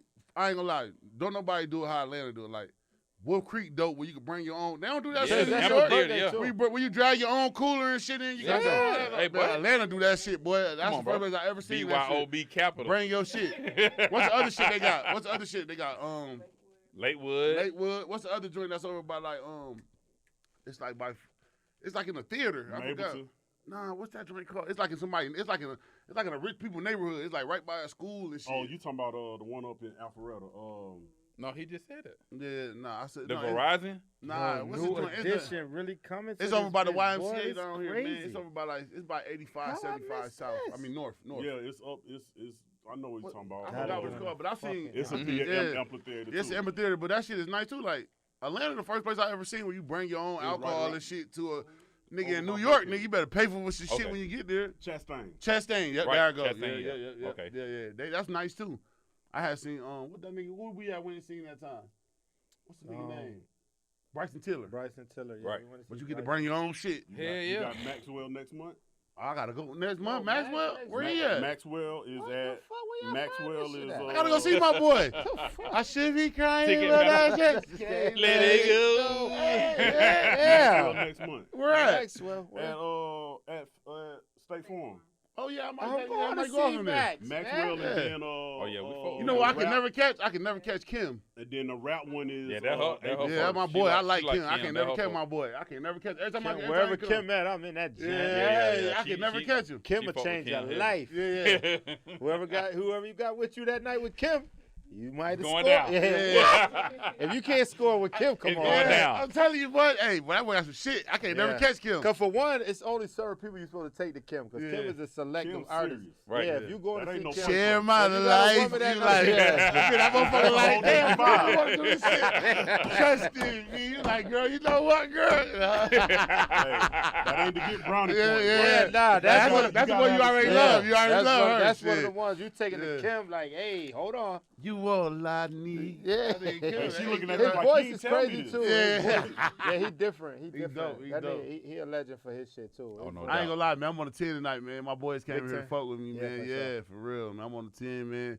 lie. Don't nobody do it how Atlanta do it. Like Wolf Creek dope where you can bring your own. They don't do that Yeah, shit in that's New your York. birthday, yeah. too. Where you drag your own cooler and shit in. You got Yeah. your Hey, boy. Atlanta do that shit, boy. That's Come the on, first bro. place I ever seen that shit. BYOB Capital. Bring your shit. What's the other shit they got? What's the other shit they got? Lakewood. Lakewood. What's the other joint that's over by like it's like in a theater. I forgot. Mapleton. Nah, what's that joint called? It's like in a rich people neighborhood. It's like right by a school and shit. Oh, you talking about the one up in Alpharetta? No, he just said it. Yeah, nah. I said The no, Verizon. Nah, what's New the joint? edition really coming. To It's over this by the bitch, boy. YMCA It's down here, man. crazy. It's over by it's by 85, How I 75 missed south. this? I mean north. Yeah, it's up. It's. I know what you're talking about. I forgot what it's called, but I seen It's a Mhm. big Yeah. amphitheater. it's too. an amphitheater, but that shit is nice too. Like Atlanta, the first place I ever seen where you bring your own right, alcohol right. and shit to a nigga Oh, in New my York, goodness. nigga. You better pay for some shit Okay. when you get there. Chastain. Chastain, yep, Right, there I go. Chastain, yeah, yeah. yeah. Okay. Yeah. That's nice too. I had seen what that nigga who we at when seen that time? What's the nigga name? Bryson Tiller. Bryson Tiller. Yeah, Right. we wanna see But you get to Bryson. bring your own shit. Hell You yeah. got Maxwell next month. I gotta go next month. Oh, Maxwell, Max- where he at? Maxwell is What the at. fuck? Where y'all Maxwell find this is. shit at? I gotta go see my boy. I should be crying, Ticket but I now. just can't Let it go. Maxwell Yeah. next month. Where at? Maxwell. At State Farm. Oh yeah, I I'm might going to go see from there. Max. Maxwell man. and then yeah, we fuck with You know what? I the can rap- never catch Kim. And then the rap one is. Yeah, that her- that her April Oh, Yeah, that's my she boy. like- I she like like Kim. I Kim. can That never her catch fault. my boy. I can never catch. Every time Kim, I wherever Kim Kim at, I'm in that Yeah, jam. yeah. I She- can never she- catch him. Kim She will fuck with change Kim your heavy. life. Yeah. Whoever you got with you that night with Kim, you might have Going scored. down. Yeah. If you can't score with Kim, come It's on. going Yeah, down. I'm telling you what. Hey, but that boy got some shit. I can't never Yeah. catch Kim. Because for one, it's only certain people you're supposed to take to Kim. Because Yeah. Kim is a selective Kim's artist. serious. Right. Yeah, Yeah. if you go That to ain't see no Kim, fun. Share my if you got a life. woman that You knows- like, Yeah. that motherfucker like, On damn, that bro, I vibe. want to do this shit. Trust in me. You like, girl, you know what, girl? Hey, that ain't to get brownie Yeah, points. yeah. bro. Nah, That's what- what. That's you the one you gotta already understand. love. You already love her. That's one of shit. the ones you taking Yeah. to Kim. Like, hey, hold on. You all I need. Yeah. That nigga Kim, And she that looking nigga at His me like, voice you is ain't tell me crazy this. too. Yeah. His voice- yeah, he different. He different. dope, he That dope. nigga, he a legend for his shit too. Oh, no I doubt. ain't gonna lie, man. I'm on the 10 tonight, man. My boys came Big here to time. fuck with me, Yeah, man. for Yeah, sure. for real, man. I'm on the 10, man.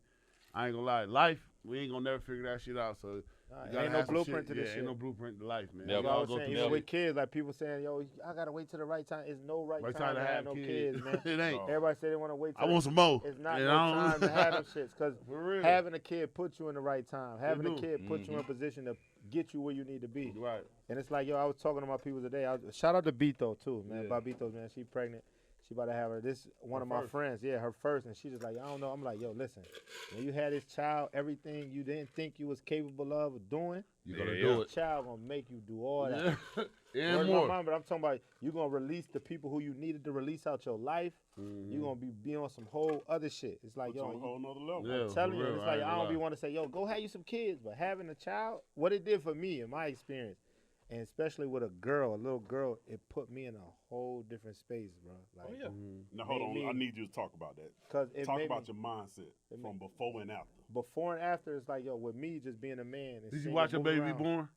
I ain't gonna lie. Life, we ain't gonna never figure that shit out. So you gotta ain't no have some blueprint shit. to this Yeah, shit. ain't no blueprint to life, man. Never. We Like I all was go saying, through even shit. with kids, like people saying, "Yo, I gotta wait till the right time." It's no right time to have no kids, man. It ain't. Everybody say they want to wait. I Till want some more. It's not You no know? time to have them shits because For real. having a kid puts you in the right time. Having a do. kid puts you in a position to get you where you need to be. Right. And it's like, yo, I was talking to my people today. Shout out to Bito too, man. Yeah. Bobito, man, she pregnant. She about to have her. This one Her of my first. friends, yeah, her first, and she just like, I don't know. I'm like, yo, listen, when you had this child, everything you didn't think you was capable of doing, You gonna Yeah, do yeah. it. this child gonna make you do all that. Yeah. Word And to my more. mom, but I'm talking about you gonna release the people who you needed to release out your life. Mm-hmm. You gonna be on some whole other shit. It's like, It's on a yo, whole nother level. Yeah. I'm telling for you, real, it's like ain't I gonna don't be lie. want to say, yo, go have you some kids, but having a child, what it did for me in my experience, and especially with a little girl, it put me in a whole different space, bro. Like, Oh, yeah. Now hold on, Made me- I need you to talk about that. cause it Talk made about me, your mindset it from before and after. before and after. It's like, yo, with me just being a man. And Did you seeing watch her your move baby around. born?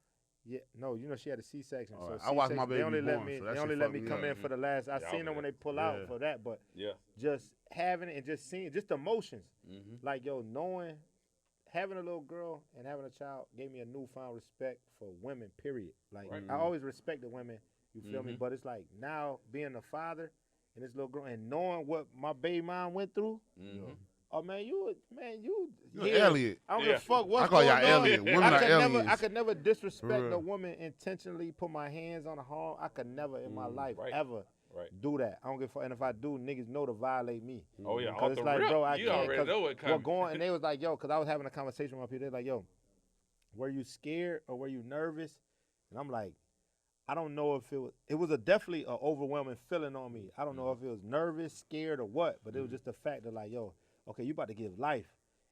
Yeah, no, you know she had a C-section. All So right. I watched my C-section, baby they only let born, me, so that they shit only let fucked me me come up. in for the last. I Yeah, seen I them when they pull Yeah. out for that, but Yeah. just having it and just seeing, just emotions. Mm-hmm. Like, yo, knowing, having a little girl and having a child gave me a newfound respect for women, period. Like, Right. I always respected women, you feel me? But it's like now being a father and this little girl and knowing what my baby mom went through, oh, man, you Elliot. I don't give a fuck what's I call y'all going on. Elliot. Women are aliens. I could never disrespect For a real. woman intentionally, put my hands on a harm. I could never in my life Right. ever Right. do that. I don't give a fuck. And if I do, niggas know to violate me. Oh yeah, Because off it's the like, rip, bro, I you can't. already 'Cause know what coming. what going, and they was like, yo, because I was having a conversation with my people. They're like, yo, were you scared or were you nervous? And I'm like, I don't know if it was definitely an overwhelming feeling on me. I don't know if it was nervous, scared, or what, but it was just the fact that like, yo, okay, you about to give life.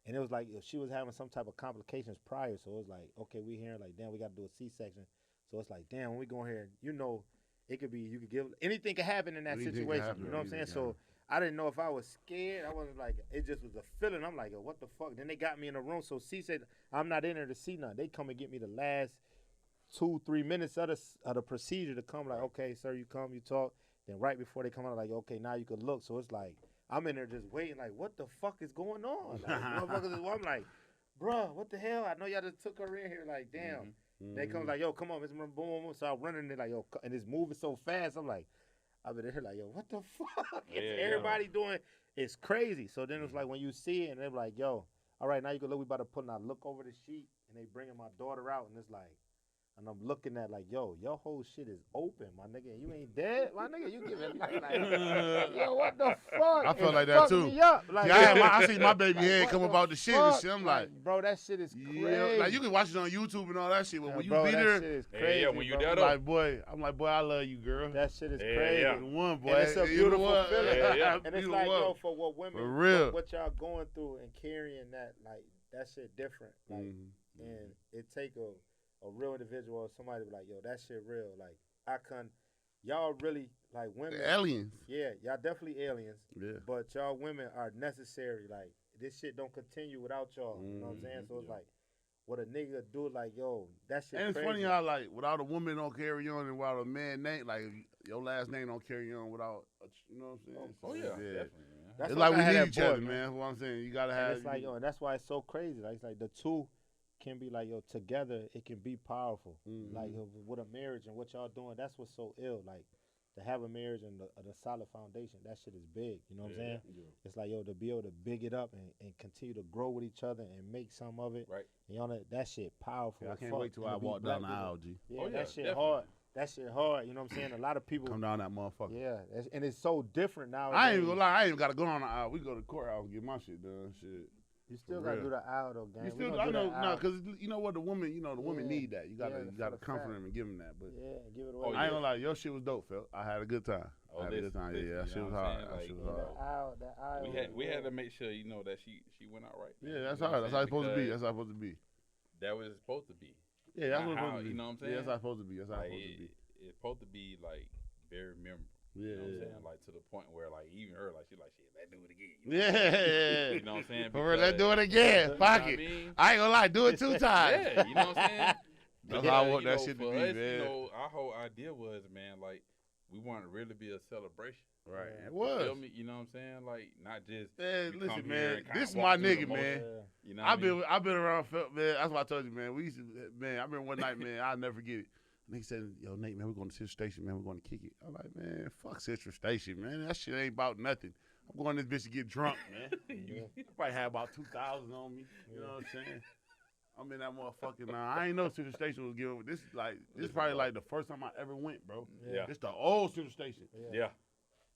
And it was like she was having some type of complications prior, so it was like, okay, we hearing like, damn, we got to do a C-section. So it's like, damn, when we go in here, you know, it could be, you could give, anything could happen in that Anything could situation. happen, You know what I'm saying? anything So I didn't know if I was scared. I wasn't like, it just was a feeling. I'm like, yo, what the fuck? Then they got me in a room. So C-section, I'm not in there to see nothing. They come and get me the last 2-3 minutes of the procedure to come. Like, okay, sir, you come, you talk. Then right before they come out, like, okay, now you can look. So it's like, I'm in there just waiting, like, what the fuck is going on? Like, motherfuckers is, I'm like, bruh, what the hell? I know y'all just took her in here, like, damn. They come like, yo, come on, Mr. Boom, boom, boom. So I'm running there, like, yo, and it's moving so fast. I'm like, I've been there, like, yo, what the fuck? Everybody doing, it's crazy. So then it was like, when you see it, and they're like, yo, all right, now you can look, we about to put, and I look over the sheet, and they bringing my daughter out, and it's like, and I'm looking at like, yo, your whole shit is open, my nigga. You ain't dead, my nigga. You giving like, yo, what the fuck? I feel It like that fucked too. me up. Like, I see my baby like, head what come the about the shit and fuck? shit. I'm like, like, bro, that shit is crazy. yeah, like you can watch it on YouTube and all that shit, but Yeah, when you bro, be that there, shit is crazy, yeah, when you bro. there I'm though. like, boy, I love you, girl. That shit is Yeah, crazy. yeah. The one, boy. And it's a You beautiful know what? feeling. Yeah. And it's Beautiful like, one. yo, for what women, For real. what y'all going through and carrying that, like, that shit different. Like, and it take a real individual or somebody to be like, yo, that shit real. Like, y'all really, like, women. The aliens. Yeah, y'all definitely aliens. Yeah. But y'all women are necessary. Like, this shit don't continue without y'all. You know what I'm saying? So it's like, what a nigga do, like, yo, that shit And it's crazy. funny how, like, without a woman don't carry on and without a man name, like, your last name don't carry on without, you know what I'm saying? Oh So, yeah, definitely, man. That's It's why like I we had need that each boy, other, man. That's what I'm saying. You gotta have. And it's like, yo, and that's why it's so crazy. Like, it's like the two can be like, yo, together it can be powerful. Like with a marriage and what y'all doing, that's what's so ill. Like to have a marriage and a solid foundation, that shit is big. You know what I'm saying? Yeah. It's like, yo, to be able to big it up and continue to grow with each other and make some of it. Right. And y'all know, that shit powerful. I as can't fuck. wait till And I to be walk black down the people- aisle, G. Yeah, Oh, yeah, that shit definitely. hard. That shit hard. You know what I'm saying? A lot of people. Come down that motherfucker. Yeah, and it's so different now. I ain't even gonna lie. I ain't even gotta go on the aisle. We go to the courthouse and get my shit done. Shit. You still For gotta real. do the aisle though, gang. You We still, gonna I do know, that no, aisle. because you know what, the women Yeah. need that. You gotta, Yeah, you for gotta the comfort fact. them and give them that. But Yeah, give it away. Oh, I ain't gonna lie, your shit was dope, Phil. I had a good time. Oh, I had a good listen, time. listen, Yeah, you that shit know was what I'm hard. saying? That Like, shit was you hard. know, That aisle. we had to make sure, you know, that she went out right. Yeah, that's You know how what it's I'm supposed to be. saying? That's how it's supposed to be. That was supposed to be. Yeah, that's Not what it's how- supposed to be. you know what I'm Yeah, saying? that's how it's supposed to be. That's how it's Like, supposed to be. it's supposed to be like very memorable. Yeah, You know what I'm yeah. saying? Like to the point where like even her, like she like shit, let's do it again. You know? Yeah. You know what I'm saying? For real, let's do it Because- again. You know Fuck what I it. mean? I ain't gonna lie, do it 2 times. Yeah, you know what I'm saying? That's how I want you that know, shit to for be, us, man. You know, our whole idea was, man, like we wanted to really be a celebration. Right. It You was. feel me? You know what I'm saying? Like not just Man, we listen, come here man. and kinda This is walk my through the nigga, motions. man. You know what I mean? I've been around, man. That's what I told you, man. We used to, man. I remember one night, man. I'll never forget it. Nigga said, "Yo, Nate, man, we're going to Central Station, man. We're going to kick it." I'm like, man, fuck Central Station, man. That shit ain't about nothing. I'm going to this bitch to get drunk, man. You probably had about 2,000 on me. You know what I'm saying? I'm in that motherfucking. I ain't know Central Station was giving. This is probably like the first time I ever went, bro. Yeah. This the old Central Station. Yeah.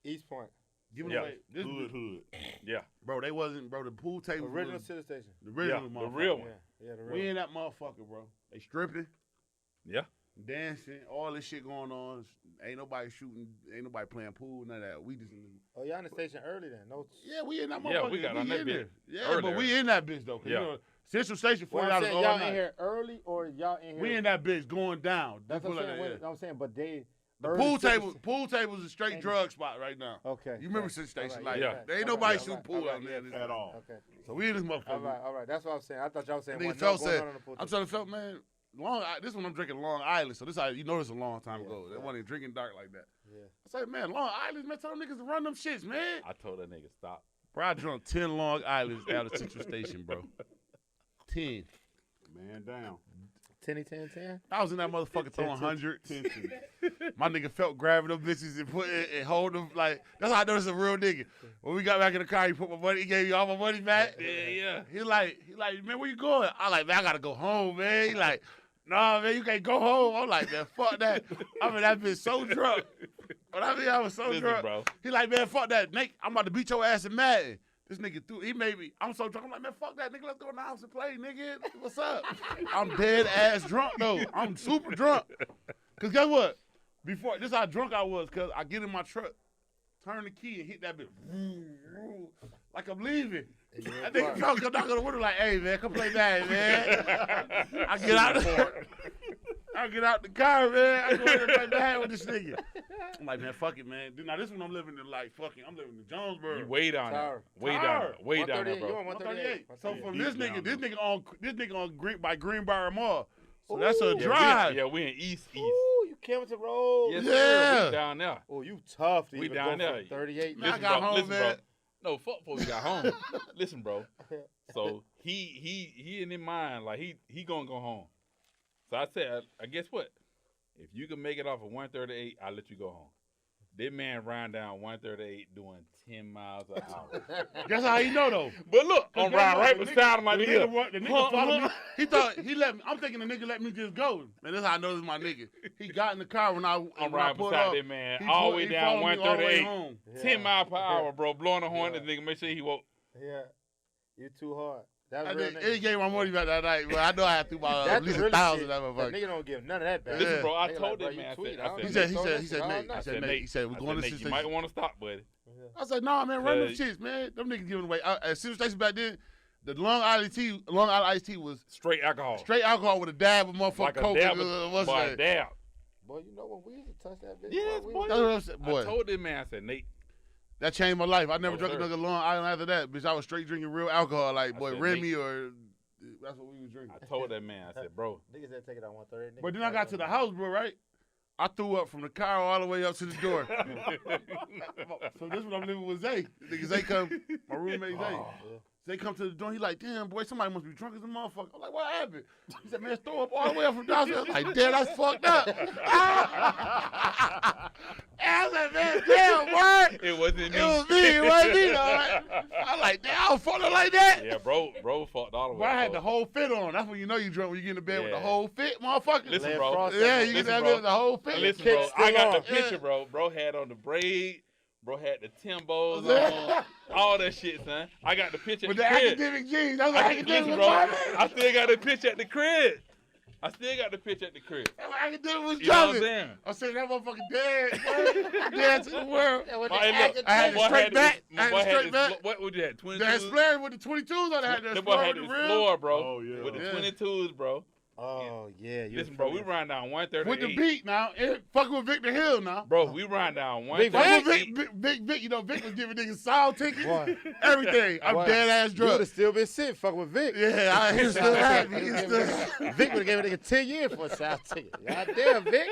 East Point. Giving Yeah. away this, Hood. Yeah. bro. They wasn't, bro. The pool table Original was City Station. the original, Yeah, the motherfucker. real one. Yeah, the We real. in that motherfucker, bro. They stripping, Yeah. dancing, all this shit going on. Ain't nobody shooting, ain't nobody playing pool, none of that. We just in the, Oh, y'all in the station early then? No. yeah, we in that motherfucker. Yeah, we got on that in bitch there. Yeah, earlier. but we in that bitch though. 'Cause, Yeah. you know, Central Station, Well, $40 I'm saying all y'all night. in here early or y'all in here? We in that bitch going down. That's Just what I'm put it saying. like Wait, that. I'm saying, but they. The early pool Central table's a straight And- drug spot right now. Okay. You remember okay. Central Station? All Like, yeah. there ain't All nobody right, shooting all pool right, out there. yeah. At all. Okay. So we in this motherfucker. All right. That's what I'm saying. I thought y'all was saying. Nigga wasn't Felt no going said, on in the pool I'm table. telling Felt, man, this one I'm drinking Long Island, so this how you know this a long time Yeah, ago. They yeah. wasn't even drinking dark like that. Yeah. I said, man, Long Island, man, tell them niggas to run them shits, man. I told that nigga stop. Bro, I drunk 10 Long Islands out of Central Station, bro. 10. Man down. 10. I was in that motherfucker throwing hundreds. Tension. My nigga felt grabbing them bitches and put it and hold them like that's how I know it's a real nigga. When we got back in the car, he put my money, he gave me all my money back. Yeah. He like, man, where you going? I like, man, I gotta go home, man. He like, nah, man, you can't go home. I'm like, man, fuck that. I mean, that bitch so drunk. But I mean, I was so Listen, drunk. bro. He like, man, fuck that. Nate, I'm about to beat your ass in Madden. This nigga threw, he made me, I'm so drunk. I'm like, man, fuck that, nigga. Let's go in the house and play, nigga. What's up? I'm dead ass drunk, though. I'm super drunk. Because guess what? Before, this how drunk I was, because I get in my truck, turn the key, and hit that bitch. Like I'm leaving. That nigga come knock on the window like, hey, man, come play Madden, man. I get out the car, man. I go in and play Madden with this nigga. I'm like, man, fuck it, man. Now this one I'm living in like fucking. I'm living in Jonesboro. You way down there. Way down there, bro. 138. So from He's this down nigga on Greenbrier Mall. So that's a drive. We in East. Ooh, you Camden Road. Yes, Yeah. sir. We down there. Oh, you tough to We even down go there. from 38. Man, I got home, man. bro. No, fuck before we got home. Listen, bro. So he in his mind like he gonna go home. So I said, I guess what? If you can make it off of 138, I'll let you go home. That man ran down 138 doing 10 miles an hour. That's how he know though. But look, I'm riding right The beside him like the this. nigga followed me. He thought he let me. I'm thinking the nigga let me just go. Man, that's how I know this is my nigga. He got in the car when I I'm when I riding pulled beside up. that man, He all the pulled- way he down followed me all the way 138, home. 10 miles per hour, Yeah. bro. Blowing the horn. Yeah. This nigga make sure he woke. Yeah. You too hard. That's I real think nigga. he gave my money back that night, but I know I had to buy That's at least the real 1,000 shit. that That motherfucker. nigga don't give none of that back. Listen, bro, I Nigga told like, that bro, man, you tweet. I I don't said, He think said, so. Nate. I He said, said, Nate, He said, we're going to Nate, the you might want to stop, buddy. I said, nah, man, run them Cause- shits, man. Them niggas giving away. At City Station back then, the Long Island iced tea was Straight alcohol. straight alcohol with a dab of motherfucking Like a coke. dab, What's boy, that? dab. Boy, you know when we used to touch that bitch. Yes, we boy. That's what I'm saying. I Boy, told that man, I said, Nate, that changed my life. I never No, drank sir. another Long Island after that. Bitch, I was straight drinking real alcohol, like I boy said, Remy or that's what we was drinking. I told that man, I said, bro, Niggas that take it on 138. But then I got to the house, bro, right? I threw up from the car all the way up to the door. So this one I'm living with Zay. Nigga Zay come, my roommate Zay. Zay come to the door. He like, damn, boy, somebody must be drunk as a motherfucker. I'm like, what happened? He said, man, throw up all the way up from downstairs. I'm like, damn, that's fucked up. And I was like, man, damn, boy. it wasn't me. It was me. It wasn't me, though. I'm like, damn, I was fucked up like that. Yeah, bro fucked all the way. Boy, I had bro. the whole fit on. That's when you know you drunk when you get in the bed with the Yeah. whole fit, motherfucker. Listen, Lance bro. Frost, Yeah, you Listen, get that bro. bit with the whole fit. Listen, Kick bro, still I got on. the picture, Yeah. bro. Bro had on the braid. Bro had the Timbos Yeah. on. All that shit, son. I got the picture at With the the crib. academic jeans. That's what academic Listen, was bro. driving. I still got the picture at the crib. That's what Academic was You know what I'm driving. saying? I said that motherfucker dead. Boy. Dead to the world. My, look, I had my the boy straight had back. this- my I had boy the had straight this- back. What would you have? The 22s? Explorer with the 22s on it. Had the The boy Explorer had with the the rim. floor, bro. Oh, yeah. With the Yeah. 22s, bro. Oh, yeah. You Listen, bro, we run down 138. With the beat now. Fucking with Victor Hill now. Bro, we run down Big Fucking 138. with Vic, you know, Vic was giving niggas sound tickets. Boy. Everything. I'm Boy, dead ass You would drunk. have still been sick fucking with Vic. Yeah, he was still happy. He was still Vic would have gave a nigga 10 years for a sound ticket. God damn, Vic.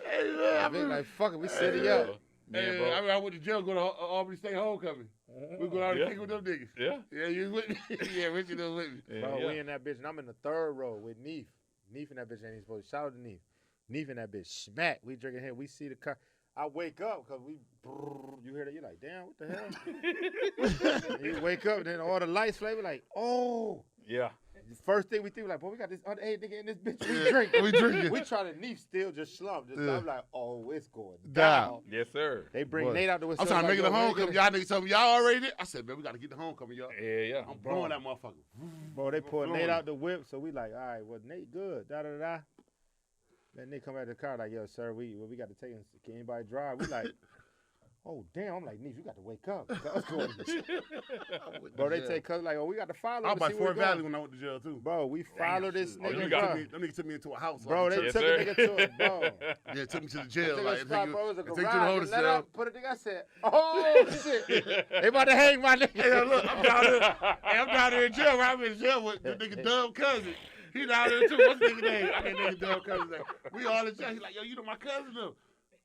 Hey, man, I Vic mean, like, fuck it, we set it Yeah, up. man, hey, bro. I mean, I went to jail, go to Albany State Homecoming. We go out and Yeah. kick with them niggas. Yeah. Yeah, you was with me? Yeah, Richard was with me. Yeah, Bro, yeah. we in that bitch, and I'm in the third row with Neef. Neef in that bitch ain't even supposed to. Shout out to Neef. Neef in that bitch. Smack. We drinking here. We see the car. I wake up because you hear that. You're like, damn, what the hell? You wake up, and then all the lights flame. We're like, oh. Yeah. The first thing we think, like, boy, we got this underage nigga in this bitch. We Yeah, drinking. we drinking. We try to Neef still just slump. Just Yeah. I'm like, oh, it's going Down. down. Yes, sir. They bring Boy. Nate out the window. I'm trying to make it a like, yo, homecoming. Y'all niggas told me y'all already did. I said, man, we got to get the homecoming, y'all. Yeah, yeah. I'm blowing that motherfucker. Bro, they pulled Blowing Nate it. out the whip, so we like, all right, well, Nate good, da-da-da. Then Nate come out of the car like, yo, sir, we got to take him. Can anybody drive? We like, oh, damn. I'm like, Neef, you got to wake up. That's going Bro, they take us like, oh, we got to follow I him was by to see where Fort he Valley going. when I went to jail, too. Bro, we follow this Oh, you nigga, got bro. me. Them niggas took me into a house. Bro, they Yes, took sir. a nigga to it, bro. Yeah, took me to the They jail. took Like, a spot, bro. It was a they took you to the garage. holding Let cell. up, put a nigga. I said, oh, shit. They about to hang my nigga. Hey, look, I'm down there. Hey, I'm down there in jail. I'm in jail with the nigga Dub cousin. He down there too. What's the nigga name? I can't nigga Dub cousin name. We all in jail. He like, yo, you know my cousin though.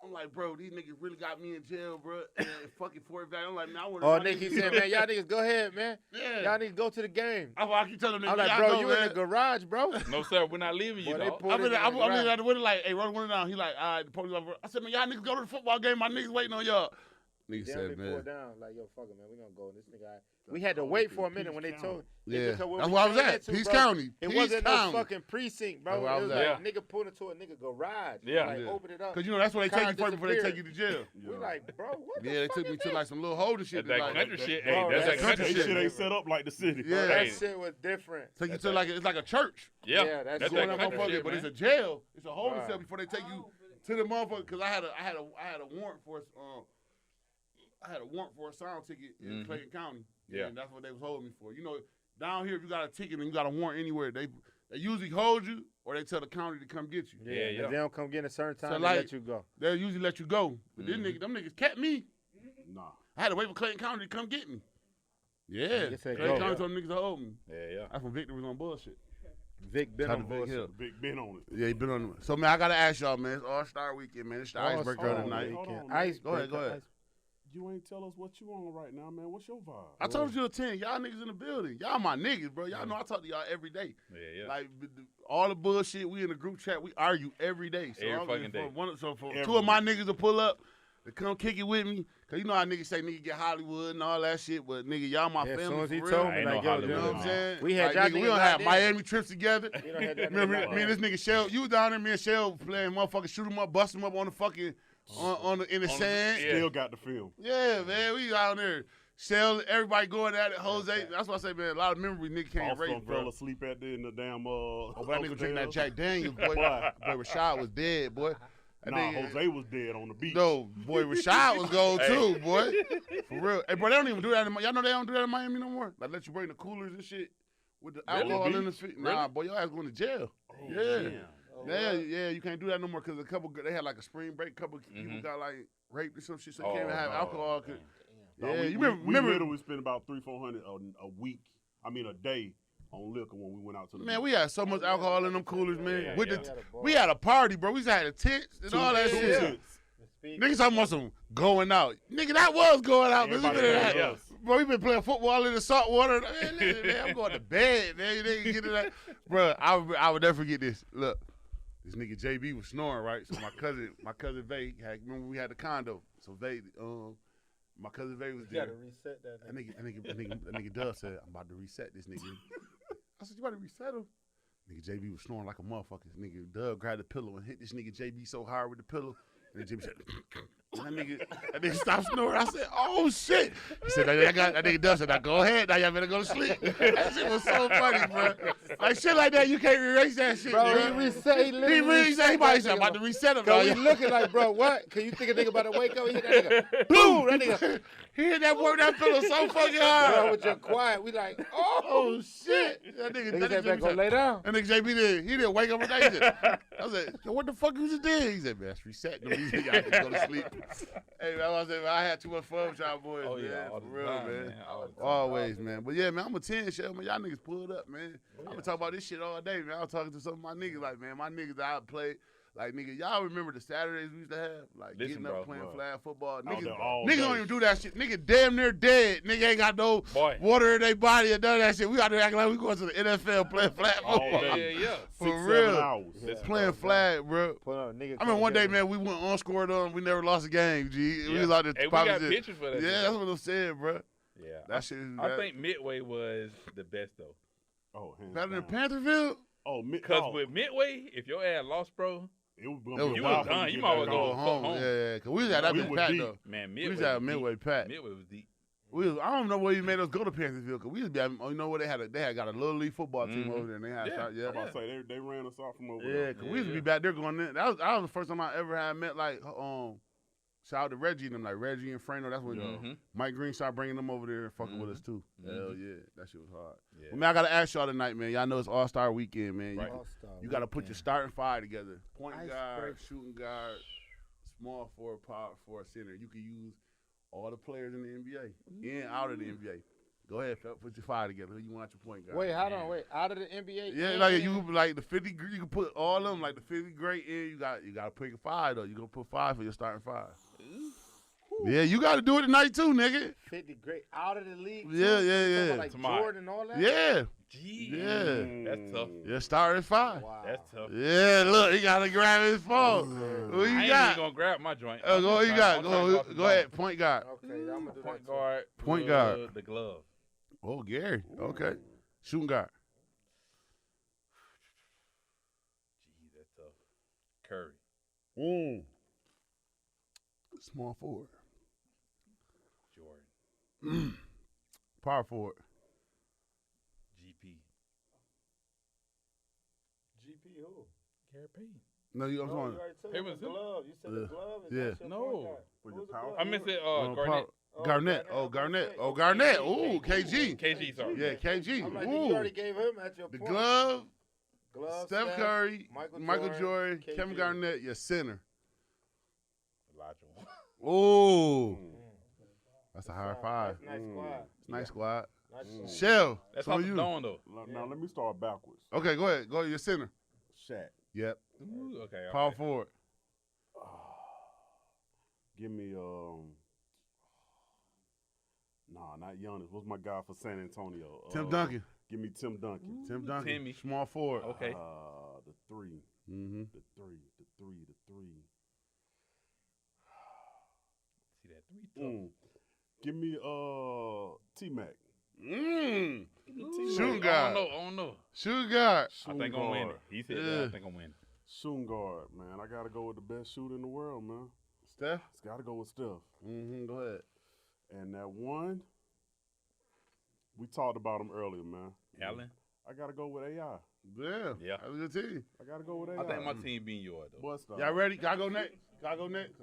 I'm like, bro, these niggas really got me in jail, bro. And fucking Fort Valley. I'm like, man, I want Oh, Nick, he said, man, y'all niggas go ahead, man. Yeah. Y'all niggas go to the game. I keep telling them, I'm like, bro, you in the garage, bro. No, sir, we're not leaving you, Boy, they dog. pulled I'm it in the in garage. at the window like, hey, run the window down. He like, all right, the police officer. I said, man, y'all niggas go to the football game. My niggas waiting on y'all. Nigga Damn, said, they man. pulled down. Like, yo, fuck it, man. We gonna go. This nigga, we had to wait for a minute when they told. Yeah, because where that's we where I was ran at. into, Peace bro, County. It Peace wasn't County. no fucking precinct, bro. That's where I It was was at. like a nigga pulled into a nigga garage. Yeah. Like, Yeah. open it up. Because, you know, that's where they take Car you first before they take you disappeared. to jail. We like, bro, what the Yeah, they fuck took me is to this? like some little holder shit. That like, country shit. Bro, Hey, that's that's that country They shit. shit ain't set up like the city. Yeah. That Hey. shit was different. Take you to like it's like a church. Yeah, Yeah, that's that's Going that up country motherfucker, shit, but man. it's a jail. It's a holding Right. cell before they take you to the motherfucker. Because I had a warrant for a sound ticket in Clayton County. Yeah. And that's what they was holding me for. You know, down here if you got a ticket and you got a warrant anywhere, they usually hold you or they tell the county to come get you. Yeah, yeah. If they don't come get in a certain time, So, they like, let you go. They usually let you go. But them niggas kept me. Nah. I had to wait for Clayton County to come get me. Yeah. Yes, they Clayton go. County told them niggas to hold me. Yeah. That's when Victor was on bullshit. Vic been Shout on out to Vic bullshit. Hill. Big Ben on it. Yeah, he been on. So man, I gotta ask y'all, man. It's All-Star Weekend, man. It's the icebreaker All-Star tonight. Hold on, man. Icebreaker. Go ahead. You ain't tell us what you on right now, man. What's your vibe? I told you to 10. Y'all niggas in the building. Y'all my niggas, bro. Y'all know I talk to y'all every day. Yeah. Like all the bullshit, we in the group chat, we argue every day. So Every I'm fucking day. For Every two of my niggas to pull up, to come kick it with me. Cause you know how niggas say nigga get Hollywood and all that shit, but nigga, y'all my Yeah, as family. soon as he for told real. me, Ain't like, no yo, Hollywood, You know what I'm dude, saying? we had like, y'all nigga, we niggas don't out have there. Miami trips together. You don't have that Remember nigga me and like this nigga Shell, you was down there, me and Shell playing motherfucker, shoot him up, bust him up on the fucking in the sand. yeah. Still got the film. Yeah, man, we out there. Shell, everybody going at it. Jose, that's why I say, man, a lot of memories nigga can't Also erase, fell bro. asleep at in the damn Oh, but that nigga was drinking that upstairs. Jack Daniels, boy. Boy, Rashad was dead, boy. That Nah, nigga- Jose was dead on the beach. No, boy, Rashad was gone Hey. too, boy. For real. Hey, bro, they don't even do that in y'all know they don't do that in Miami no more? Like, let you bring the coolers and shit with the Really? alcohol in the Beach? feet. Nah, boy, your ass going to jail. Yeah. Yeah, you can't do that no more because they had like a spring break. A couple people got like raped or some shit, so you can't even have alcohol. No, Yeah, we, you we remember literally spent about $300-400 a week. I mean, a day on liquor when we went out to the Man, beach. we had so much alcohol in them coolers, man. Yeah, With yeah. we had a party, bro. We had a tent and all that Two shit. tents. Niggas talking about some going out. Nigga, that was going out. Man. We Everybody been in knows that- us. Bro, we been playing football in the salt water. Man, I'm going to bed, man. You nigga get in that. Bro, I would never forget this. Look, this nigga JB was snoring, right? So my cousin Vay remember we had the condo. So Vay, my cousin Vay was You there. gotta reset that. That nigga Doug said, I'm about to reset this nigga. I said, you about to reset him? Nigga JB was snoring like a motherfucker. Nigga Doug grabbed the pillow and hit this nigga JB so hard with the pillow. And then JB said, and that nigga stopped snoring. I said, oh shit. He said, that nigga Doug said, now go ahead. Now y'all better go to sleep. That shit was so funny, bro. Like shit like that, you can't erase that shit, Bro, bro. he reset. He He literally really said, he reset might that say, I'm nigga, about to bro. reset him. Cause we dog. looking like, bro, what? Can you think a nigga about to wake up? He hit that nigga. Boom! That nigga. He hit that pillow so fucking Bro, hard. with your quiet, we like, oh. Oh shit. That Nigga nigga said, JB go lay down. And nigga JB he didn't wake up with that. He said, I said, so what the fuck you just did? He said, man, that's reset. No, he said, y'all can go to sleep. Hey, man, I said, man, I had too much fun with y'all boys, Oh, man. yeah, all For the real, time, man. man. All the time. Always, man. But yeah, man, I'm a 10 shell, man. Y'all niggas pulled up, man. I'm gonna talk about this shit all day, man. I was talking to some of my niggas, like, man, my niggas that I played. Like, nigga, y'all remember the Saturdays we used to have? Like, Listen, getting up bro, playing bro. flag football. Out there Niggas, all niggas day. don't even do that shit. Nigga damn near dead. Nigga ain't got no Boy. water in their body or none of that shit. We out there acting like we going to the NFL playing flag All football. day. Yeah. For 6-7 real. hours. Yeah. Playing flag, bro. Put on, nigga. I remember one day, man, we went unscored on. We never lost a game, G. We Yeah. was out there. Hey, we popping got shit. pictures for that. Yeah, shit. that's what I'm saying, bro. Yeah. That shit is I think Midway was the best though. Oh, hands better than down. Pantherville. Oh, Cause with Midway, if your ass lost, bro, it was It gonna was be a you while was for done. to You get might back as well Go go home. home. Yeah. Cause we was at that We bitch were packed deep. though. man, We Midway was at was Midway deep. packed. Midway was deep. I don't know where you made us go to Pantherville, cause we used to be. You know what they had got a little league football team over there, and they had Yeah. yeah. I'm about to say they ran us off from over Yeah, there. cause we used to be back there going in. That was the first time I ever had met like shout out to Reggie and them, like Reggie and Frano. That's when Mike Green started bringing them over there and fucking with us too. Hell yeah, that shit was hard. Yeah. Well, man, I gotta ask y'all tonight, man. Y'all know it's All-Star Weekend, man. Right. You gotta put your starting five together: point Ice guard, break. shooting guard, small forward, power forward, center. You can use all the players in the NBA, in and out of the NBA. Go ahead, Phelps, put your 5 together. Who you want your point guard? Wait, hold on, wait. Out of the NBA? Yeah, like you like the 50. You can put all of them like the 50 great in. You got to pick a 5 though. You gonna put 5 for your starting 5. Yeah, you got to do it tonight too, nigga. 50 great out of the league. Yeah, too? yeah. Like Jordan and all that. Yeah. Gee, Yeah. That's tough. Yeah, starting 5. Wow. That's tough. Yeah, look, he got to grab his phone. Who I you ain't got? even gonna grab my joint. Go, you got. Go ahead. Point guard. Okay, I'm gonna do Point that. guard. Point guard. The glove. Oh, Gary. Okay. Shooting guard. Gee, that's tough. Curry. Small forward. Jordan. Power forward. GP. GP who? Gary Payton. No, I'm No, you talking. already told Hey, me was the it? glove. You said the glove. Is Yeah. that your No. point guard? For Who's your the power glove? I missed it. Garnett. Garnett. Garnett. I Oh, was Garnett. gonna Oh, say, Garnett. KG. Ooh, KG. KG, sorry. Yeah, KG. I'm like, you Ooh. already gave him at your The point. glove, Glove, Steph Curry, Michael Michael Jordan, KG. Kevin Garnett, your center. Elijah. Ooh. That's a high five. Nice squad. Nice squad. Nice squad. Shell. That's on off the you. dome, though. Now let me start backwards. Okay, go ahead. Go to your center. Shaq. Yep. Ooh, okay. all Power right. forward. Give me nah, not Giannis. What's my guy for San Antonio? Tim Duncan. Give me Tim Duncan. Tim Duncan. Timmy. Small forward. Okay. The 3. Mm-hmm. The 3. See that 3 tough. Give me T-Mac. Shooting I guard. don't know. Shooting guard. I think I'm winning. He said that. I think I'm winning. Shooting guard, man. I got to go with the best shooter in the world, man. Steph. It's got to go with Steph. Mm-hmm. Go ahead. And that one, we talked about him earlier, man. Allen. I got to go with AI. Yeah. That's a good team. I got to go with AI. I think my team being yours, though. Bust out. Y'all ready? Can I go next? I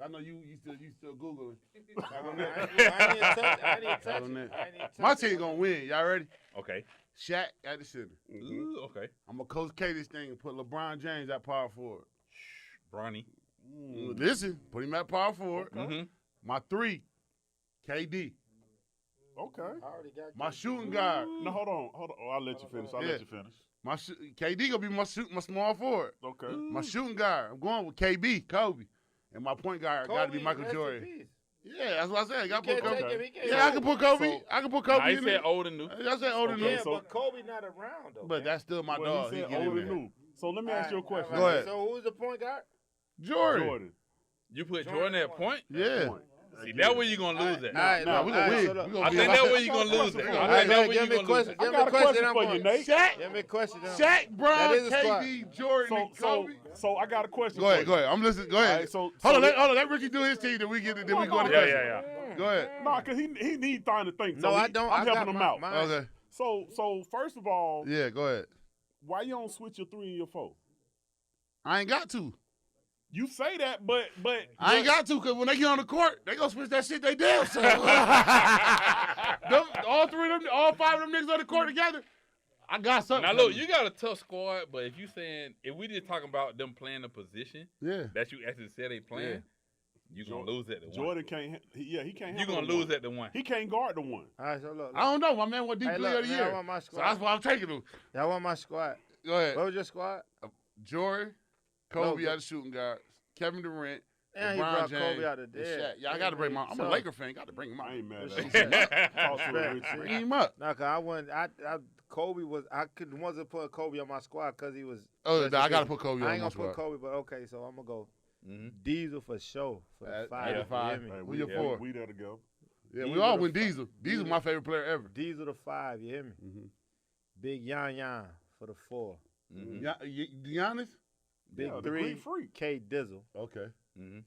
know you still Googling. Can I go next? I didn't touch I don't know. My team gonna win. Y'all ready? Okay. Shaq at the center. Ooh, okay. I'm gonna Coach K this thing and put LeBron James at power forward. Bronny. Listen, put him at power forward. Mm-hmm. My 3, KD. Okay. I already got My shooting guard. No, hold on. Oh, I'll let you finish. I'll Yeah. let you finish. KD gonna be my small forward. Okay. My shooting guard. I'm going with KB, Kobe. And my point guard got to be Michael Jordan. Yeah, that's what I said. I got to put Kobe. Yeah, I can put Kobe. I can put Kobe I in there. said old and new. I said old and new. Yeah, but Kobe not around though. But that's still my Well, dog. he He said get in old and there. new. So let me ask you a question. Go ahead. So who's the point guard? Jordan. You put Jordan at point? Yeah. See, that's where you're going to lose at. Nah, we gonna win. I think that's where you're going to lose at. All I right, think that's where give you're me a going to lose question. at. I Give me got a a question. question I'm for going. you, Nate. Give me a question. Shaq, That Bron, is a squad. KD, Jordan, and Kobe. So I got a question. Go ahead. I'm listening. Go ahead. All right, so hold on. Let Richie do his team. Then we get it. Then we go to Yeah, question. Go ahead. Nah, cause he need time to think. No, So I don't. I'm I got helping him out. mine. Okay. So first of all, Yeah. Go ahead. why you don't switch your 3 and your 4? I ain't got to. You say that, but I ain't got to, because when they get on the court, they gonna switch that shit they damn self. All 5 of them niggas on the court together, I got something. Now, look, you got a tough squad, but if you saying, if we just talking about them playing the position Yeah. that you actually said they playing, you're going to lose at the one. Jordan can't. He can't. You're going to lose at the one. He can't guard the one. All right, so look. I don't know. My man went deep Hey, player look, of the man, I year. want my So squad. that's why I'm taking him. Y'all want my squad? Go ahead. What was your squad? Jordan, Kobe No, out of shooting guard, Kevin Durant, And he LeBron brought James, Kobe out of and there. Shaq. Yeah, I got to bring him out. I'm a So- Laker fan. Got to bring him out. I ain't mad What at she him. said? Talk to him, Respect. Richie. Bring him up. Nah, cause I went. Kobe was. I wasn't put Kobe on my squad because he was. Oh, I got to put Kobe I on ain't my gonna put squad. Kobe, but okay. So I'm gonna go Mm-hmm. Diesel for sure for the At 5. the you 5. hear me? Hey, Who your 4? We there to go. Yeah, we Diesel all the win fi- Diesel. Diesel my favorite player ever. Diesel the 5. You hear me? Mm-hmm. Big Yan for the 4. Mm-hmm. Giannis? Big Yeah, the 3. Greek freak. K Dizzle. Okay. Mm-hmm.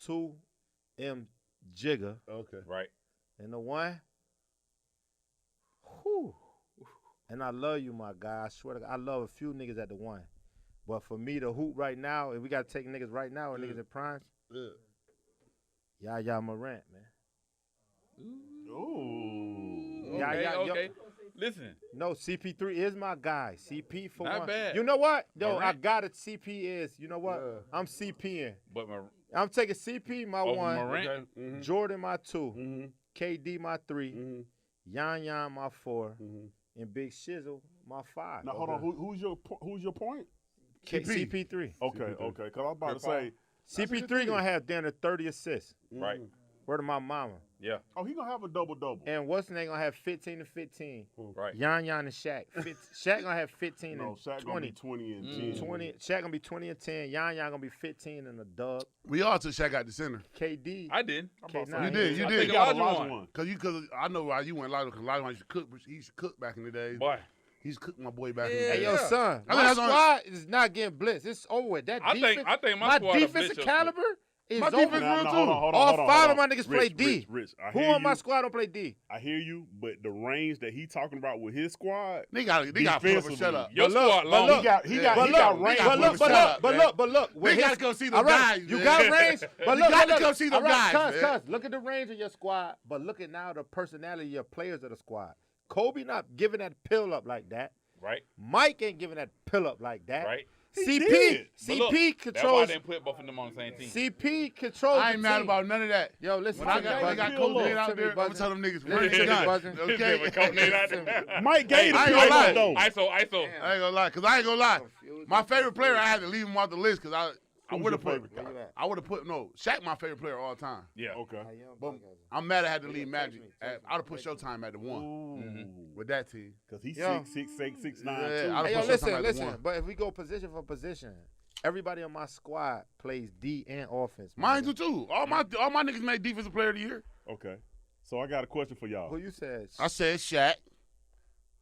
2. M Jigger. Okay. Right. And the 1. Whew. And I love you, my guy. I swear to God, I love a few niggas at the 1. But for me to hoop right now, if we gotta take niggas right now or niggas in primes, Yaya Morant, man. Ooh. Yeah, Okay, yeah, yo- okay. Listen, No, CP3 is my guy. CP for Not 1. bad. You know what? Yo, I Morant. got it. CP is. You know what? Yeah. I'm CPing. but I'm taking CP my over 1. Morant, Okay. Mm-hmm. Jordan my 2. Mm-hmm. KD my 3. Mm-hmm. Yan Yan my 4, and Big Shizzle my 5. Now hold on. Who's your point? CP3. Okay. Because I was about to say. CP3 gonna have down to 30 assists. Right. Word of my mama. Yeah. Oh, he gonna have a double. And What's name gonna have 15 to 15. Right. Yan Yan and Shaq. Shaq gonna have 15 No, and Shaq 20. gonna be 20 and 10. 20. Shaq gonna be 20 and 10. Yan Yan gonna be 15 and a dub. We all took Shaq out the center. KD. I did. You did. I You think did. Elijah Elijah won. won. Cause I know why you went Elijah. Cause Elijah used to cook. He used to cook back in the day. Boy. He's cooked my boy back in the Yeah. day. Hey, yo, son. I My think that's squad is not getting blitzed. It's over with. That I defense, think my squad a defensive blitz caliber is My over. defense Now, real now, too. hold on, All hold on, five hold of my on. niggas play D. Rich, I Who hear on my you. squad don't play D? I hear you, but the range that he talking about with his squad, They got to put up a Defensively. shut up. Your squad long. he got range. But look. They got to go see them All right, guys. you man. got range. But look, got to look, go see them all right, guys, man. Cuz, look at the range of your squad, but look at now the personality of your players of the squad. Kobe not giving that pill up like that. Right. Mike ain't giving that pill up like that. Right. He CP did. But look, CP that's why controls. they put both of them on the same team. CP controls. I ain't the mad team. about none of that. Yo, listen. When I to me, got, Buzzin'. Kobe Listen out to me, there, I'm going to Buzzin'. tell them niggas, Listen run to your me, gun. Buzzin'. Okay? Mike gave the I ain't pill gonna lie. up though. ISO. I ain't gonna lie, cause I ain't gonna lie. My favorite player, I had to leave him off the list, cause I Who's would have your put. favorite guy? I would have put Shaq my favorite player all time. Yeah. Okay. But I'm mad I had to leave Magic. I'd have put Showtime at the 1 with that team. Because he's Yo. 6'9", Yeah, too. I- Hey, yo, put Showtime at the listen. 1. But if we go position for position, everybody on my squad plays D and offense. Mine too. All my niggas made defensive player of the year. Okay. So I got a question for y'all. Who you said? I said Shaq,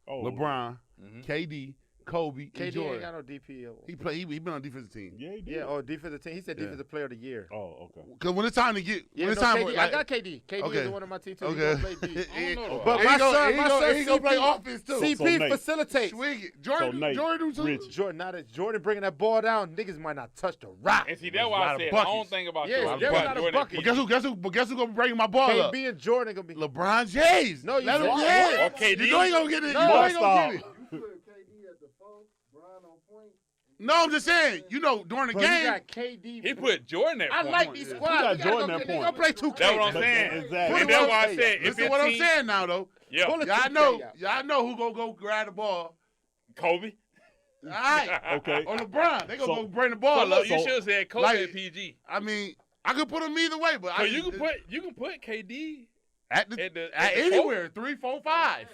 Oh, LeBron, KD, Kobe, and KD ain't Jordan. got no DP. He been on defensive team. Yeah, he did. Yeah, defensive team. He said Yeah. defensive player of the year. Oh, okay. Cause when it's time to get, Yeah, when it's no, time, KD, like, I got KD. KD Okay. is one of my team too. He okay. gonna play D. I don't know. But He my gonna- son, he my gonna- son, he gonna play CP offense too. CP Nate, facilitates. Swing it. Jordan, Nate, Jordan do too. Rich. Jordan, now that Jordan bringing that ball down, niggas might not touch the rock. And see, that's why lot I of said I buckets. don't think about Yeah, Jordan. there was a lot of Jordan buckets. But guess who gonna bring my ball up? KB and Jordan gonna be. LeBron James. No, you Let him what? get it. Or KD. You know he gonna get it. No. You know he Stop. gonna get it. No, I'm just saying. You know, during the Bro, you game, got KD. He put Jordan at I point. like these Yeah. squads. You got We gotta Jordan go at get- they point. gonna play 2K. That's what I'm saying. Exactly. And that's why I said, if listen your what I'm team- saying now, though. Yeah. Pull it. Y'all know who gonna go grab the ball. Kobe. All right. Okay. Or LeBron. They gonna So- go bring the So ball look, up. you should have said Kobe like- at PG. I mean, I could put him either way, but So you can put KD at at the anywhere 3, 4, 5.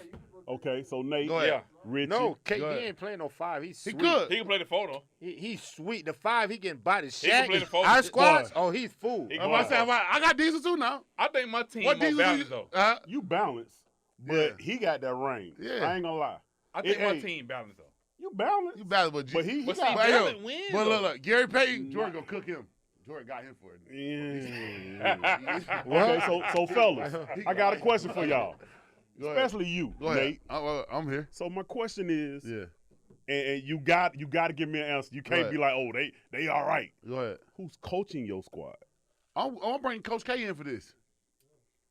Okay, so Nate, Go ahead. Yeah. Richie. No, Go KD ahead. ain't playing no 5. He's He sweet. could. He can play the photo. He's sweet. The 5, he getting bodied. He can Shaq, play the four. our squads. Boy. Oh, he's fool. He I'm about to say, I got diesel too now. I think my team What more diesel do balanced you? though. You balance, but Yeah. he got that range. Yeah. I ain't gonna lie. I think my Hey, team balanced though. You balance, You better, but but he But see, got. But, yo, balance wins. but though. look, Gary Payton, Jordan gonna cook him. Jordan got him for it. Yeah. Okay, so fellas, I got a question for y'all, Go ahead. especially you, Go ahead. Nate. I'm here. So my question is, Yeah. and you got to give me an answer. You can't Go be like, oh, they all right. Go ahead. Who's coaching your squad? I'm bringing Coach K in for this.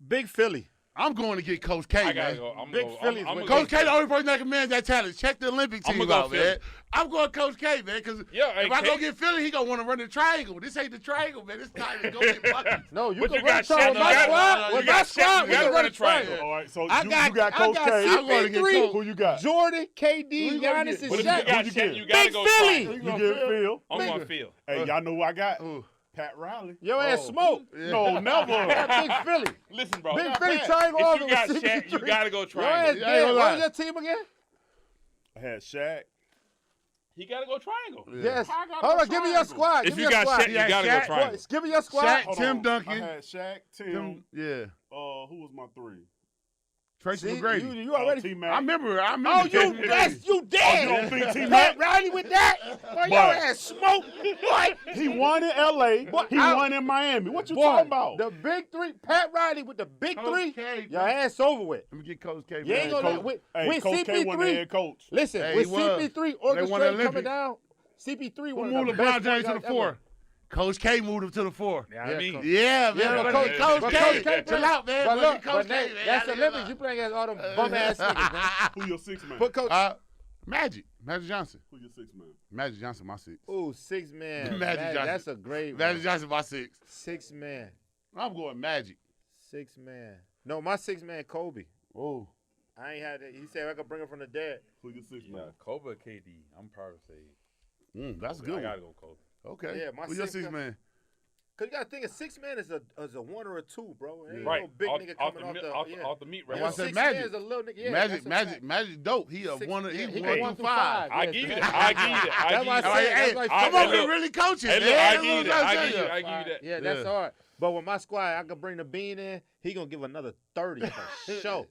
Big Philly. I'm going to get Coach K, I gotta man. go. I'm Big gonna Phillies I'm with gonna Coach go K, the only person that commands that talent. Check the Olympic I'ma team go out, Philly. man. I'm going Coach K, man, because Yeah, hey, if I K- go get Philly, he gonna want to run the triangle. This ain't the triangle, man. This time to go get buckets. No, you But can you run got triangle. Shaq, With my you got- squad, you with got my Shaq, squad, you we gotta can run run a a triangle. triangle. All right, so I you got got Coach K. I'm going to get CP3, Coach. Who you got? Jordan, KD, you gonna Giannis, get? and But if you Shaq. got Who'd you Shaq, get? you gotta Big go Philly. triangle. You get Phil. I'm going Phil. Hey, y'all know who I got? Ooh. Pat Riley. Your ass smoke. No, never. Big Philly. Listen, bro. Big Philly triangle If over you got with Shaq, you CP3. gotta go Your ass triangle. Yeah, I ain't dead. gonna What lie. was your team again? I had Shaq. He gotta go triangle. Yes. I got Hold the on, give me your triangle. squad. If Give me you your got squad. Shaq, you gotta go Shaq, triangle. Boys, give me your squad. Shaq, Hold Tim on. Duncan. I had Shaq, Tim. Yeah. Who was my 3? Tracy See, McGrady. you already. T-Mac. I remember. Oh, Tracy you McGrady. that's you dead. Oh, you don't think Pat T-Mac? Riley with that? Boy, your Boy. ass smoke. Boy, He won in L.A. Boy, He I- won in Miami. What you boy, talking about? the big 3. Pat Riley with the big Coach 3. K, Your man. ass over with. Let me get Coach K. You ain't man. gonna Coach- with Hey, Coach K won the CP3. head coach. Listen, Hey, with he was. CP3 They won the orchestrating coming Olympics. down, CP3 Who one moved of the LeBron best James to point the guards 4? Coach K moved him to the 4. Yeah, I Yeah, mean, Coach- Yeah, man. Yeah, but but Coach but K. Coach K Chill out, man. But look, Coach but K, Nate, man. that's the I limit. You playing against all them bum ass niggas, man. Who your 6 man? Put Coach. Magic Johnson. Who your 6 man? Magic Johnson, my 6. Ooh, 6 man. Magic Johnson. That's a great Magic one. Johnson, my 6. 6 man. I'm going Magic. 6 man. No, my 6 man Kobe. Oh, I ain't had it. He said I could bring him from the dead. Who your six man? Yeah, Kobe or KD. I'm probably say. That's I good. gotta go Kobe. Okay. Yeah, my Who's your six six man? Cause you gotta think a 6 man is a 1 or a 2, bro. Ain't Right. no big nigga coming off the meat right Yeah, now. I said 6 Magic. man is a little nigga. Yeah, Magic dope. He a Six- one. yeah, He he one one through through five. I give you that. I give you that. I That's give why I you said- that. that's Hey, why I come said- on, Hey, we look. really coaching. Hey, look, man. I That's give you what that. I'm I saying. give you that. Yeah, that's Yeah. hard. But with my squad, I could bring the bean in. He gonna give another 30 for sure.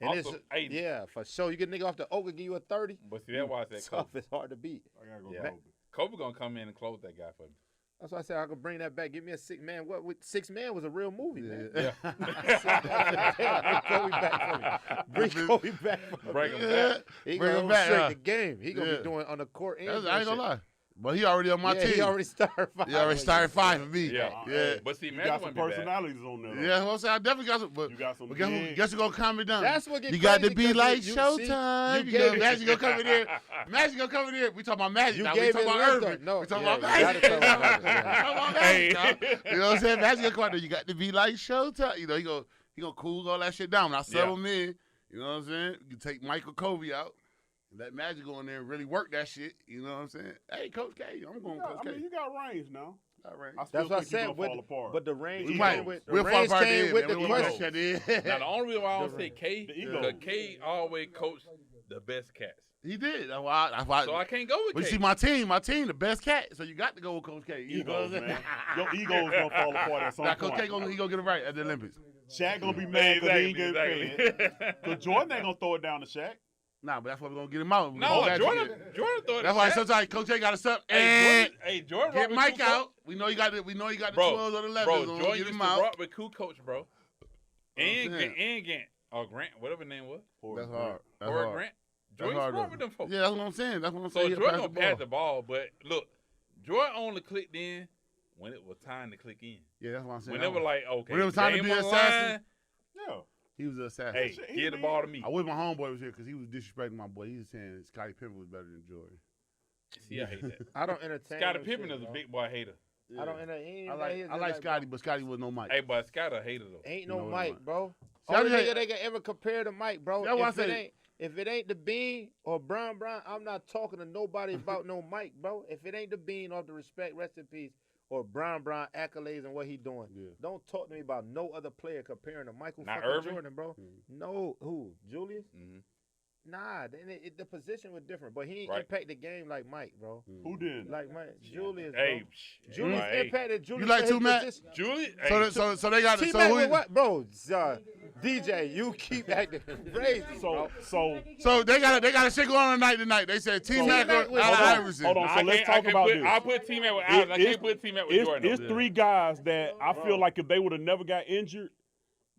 And Also, it's hey. yeah, for sure. You get a nigga off the oak and give you a 30. But see, that's why I said Tough, Kobe. it's hard to beat. I gotta go Yeah. Kobe. Kobe gonna come in and close that guy for me. That's why I said I could bring that back. Give me a 6 man. What with 6 man was a real movie, man. Yeah. Bring Kobe back for me. Bring Kobe back for me. Bring him Yeah. back. He Bring gonna him back, straight huh? the game. He gonna Yeah. be doing on the court and I ain't doing gonna shit. lie. But he already on my Yeah, team. he already started 5. He already started 5 for me. Yeah. Yeah. But see, You Magic got some wouldn't be bad. personalities on there. though. Yeah, well, I definitely got some. But You got some But guess big- who gonna calm me down? That's what get you got to crazy, be 'cause like you see, Showtime. you gave it- Magic gonna come in here. Magic gonna come in here. We talking about Magic. You now. We gave talking it about liquor. Irving. No, we talking yeah, about you Magic. gotta talk about Magic, We yeah. talking about Magic, dog. You know what I'm saying? Magic gonna come out there. You got to be like Showtime. You know, he gonna cool all that shit down. When I sub Yeah. him in, you know what I'm saying? You take Michael Covey out. And let Magic go in there and really work that shit. You know what I'm saying? Hey, Coach K, I'm going Coach K. I mean, you got range now. All right. I still That's what I think you're said. gonna fall apart. But the range We came might. with We'll the fall range apart came then, with man. the We won't question. shut Now in. the only reason why I don't say K, The ego. because K always coached the best cats. He did. That's why. So I can't go with But K. you see, my team, the best cat. So you got to go with Coach K. You know what I'm Egos, saying? man. Your ego's gonna fall apart at some Now, Coach K point. he gonna get it right at the Olympics. Shaq gonna be mad because he ain't getting Exactly. paid. Cause Jordan ain't gonna throw it down to Shaq. Nah, but that's why we're gonna get him out. No, That's Jordan thought That's why sometimes Coach K got to suck Hey, and Jordan get rock with Mike Ku out. We know you got the 12s or the 11s. Bro, so Jordan get used him to out. rock with Coach, bro. And saying. Grant, or Grant, whatever his name was, That's hard. That's or hard. Grant. That's Jordan used hard, to rock though. with them folks. Yeah, that's what I'm saying. That's what I'm So saying. Jordan gonna pass the ball, but look, Jordan only clicked in when it was time to click in. Yeah, that's what I'm saying. Whenever like, okay, when it was time to game be on an the assassin. line, Yeah. He was an assassin. hey, Shit, he give the be- ball to me. I wish my homeboy was here because he was disrespecting my boy. He was saying Scottie Pippen was better than Jordan. See, I hate that. I don't entertain. Scottie them Pippen shit, is a bro. big boy hater. I don't entertain. I like Scottie, but Scottie was no Mike. Hey, but Scottie a hater though. Ain't No, no it Mike, ain't. bro. Scottie Only ain't- nigga they can ever compare to Mike, bro. That's why I If it say- ain't the Bean or Brown, I'm not talking to nobody about no Mike, bro. If it ain't the Bean or the respect, rest in peace, or Brown accolades and what he doing. Yeah. Don't talk to me about no other player comparing to Michael Not fucking Irvin? Jordan, bro. Mm. No, who? Julius? Mhm. Nah, then the position was different, but he ain't Right. impact the game like Mike, bro. Who did? Like Mike, Julius, Hey, bro. Julius hey, impacted Julius. You like for his two, Matt? position. Julie. So they got it. T-Mac So with who? what, bro? DJ, you keep acting crazy, bro. So they got a shit going on tonight. They said T-Mac T-Mac or with- Allen Hold on, Iverson. hold on. So let's talk about this. I'll put T-Mac with Allen. I can't put T-Mac with Jordan. It's though. three guys that I feel like if they would have never got injured,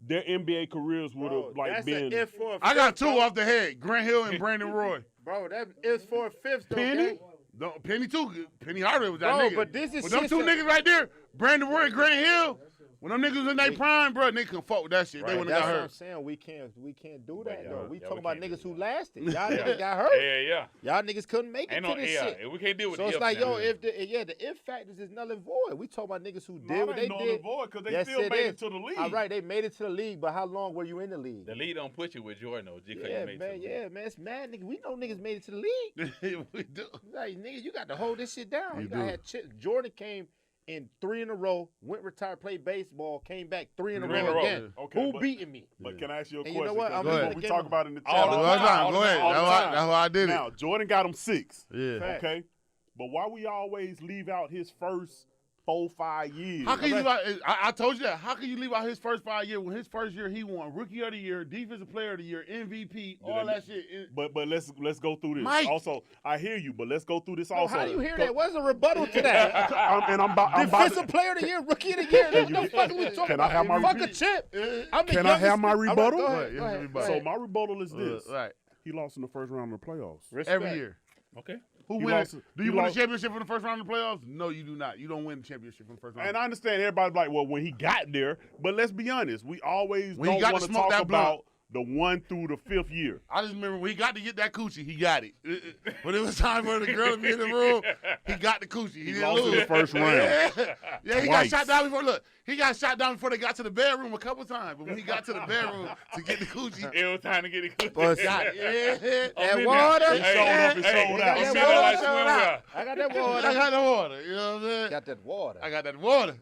their NBA careers would Bro, have like that's been. an if for a I got fifth, two bro. off the head: Grant Hill and Brandon Roy. Bro, that is for a fifth, though, Penny? okay? No, Penny too. Penny Hardaway was that Bro, nigga. but this is But them shit two that- niggas right there, Brandon Roy and Grant Hill, when them niggas was in their prime, bro, niggas couldn't fuck with that shit. They Right. wouldn't That's have what got I'm hurt. saying. We can't do that, Yeah, though. yeah, We we talking about can't niggas do who lasted. Y'all niggas got hurt. Yeah. Y'all niggas couldn't make it Ain't to no this shit. We can't deal with So the it's ifs like, now. yo, the if factors is null and void. We talk about niggas who did No, what they they null did. and void because they Yes, still it made is. it to the league. All right, they made it to the league, but how long were you in the league? The lead don't put you with Jordan though. Just 'cause Yeah, you made man, it to the yeah, man. It's mad, nigga. We know niggas made it to the league. we do. Like, nigga, you got to hold this shit down. You You got to do. have chips. Jordan came in 3 in a row, went retired, played baseball, came back 3 in a Three in a row row. again. Okay, Who but- beating me? But can I ask you a And question? you know what? 'Cause I'm this is gonna what we give talk him- about in the All chat. the All time. the time. Go ahead. all the That's time. how I did it. Now, Jordan got him 6. Yeah. Fact. Okay? But why we always leave out his first 4-5 years? How can you leave out? I told you that. How can you leave out his first 5 years when his first year he won Rookie of the Year, Defensive Player of the Year, MVP, all that shit. But let's go through this. Mike. Also, I hear you, but let's go through this Bro, also. how do you hear that? What's a rebuttal to that? I'm about to- Defensive player of the year, rookie of the year. What the fuck are we talking Can I about? have my Fuck a repeat? chip. I'm the Can I have youngest- my All right, rebuttal? Go Go ahead, ahead, go ahead, yes, go So ahead. my rebuttal is this. Right. He lost in the first round of the playoffs. Respect. Every year. Okay. Who You wins? lost- Do you you win lost- the championship in the first round of the playoffs? No, you do not. You don't win the championship in the first round. And I understand everybody's like, well, when he got there, but let's be honest, we always When he don't got to want to smoke talk that blunt. about the 1 through the 5th year. I just remember when he got to get that coochie, he got it. When it was time for the girl to be in the room, he got the coochie. He didn't lost lose. in the first round. Yeah, he Twice. got shot down before. Look, he got shot down before they got to the bedroom a couple times. But when he got to the bedroom to get the coochie, It was time to get it. But got it. Yeah. that water, It showed up. It showed out. that It showed like water. swimwear. I got that I water. got the water. You know what I'm saying? Got that water. I got that water.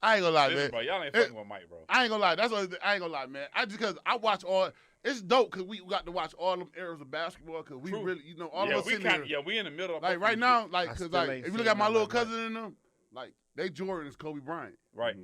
I ain't gonna lie, Listen, man. bro, y'all ain't fucking with Mike, bro. I ain't gonna lie. That's what I ain't gonna lie, man. Because I watch all. It's dope because we got to watch all them eras of basketball because we True. really, all Yeah, of us we sitting kind here. of, we in the middle of Like both right of now, them like I because still like ain't if you seen look at my nothing little like cousin in them, like they Jordan is Kobe Bryant. shit. Right.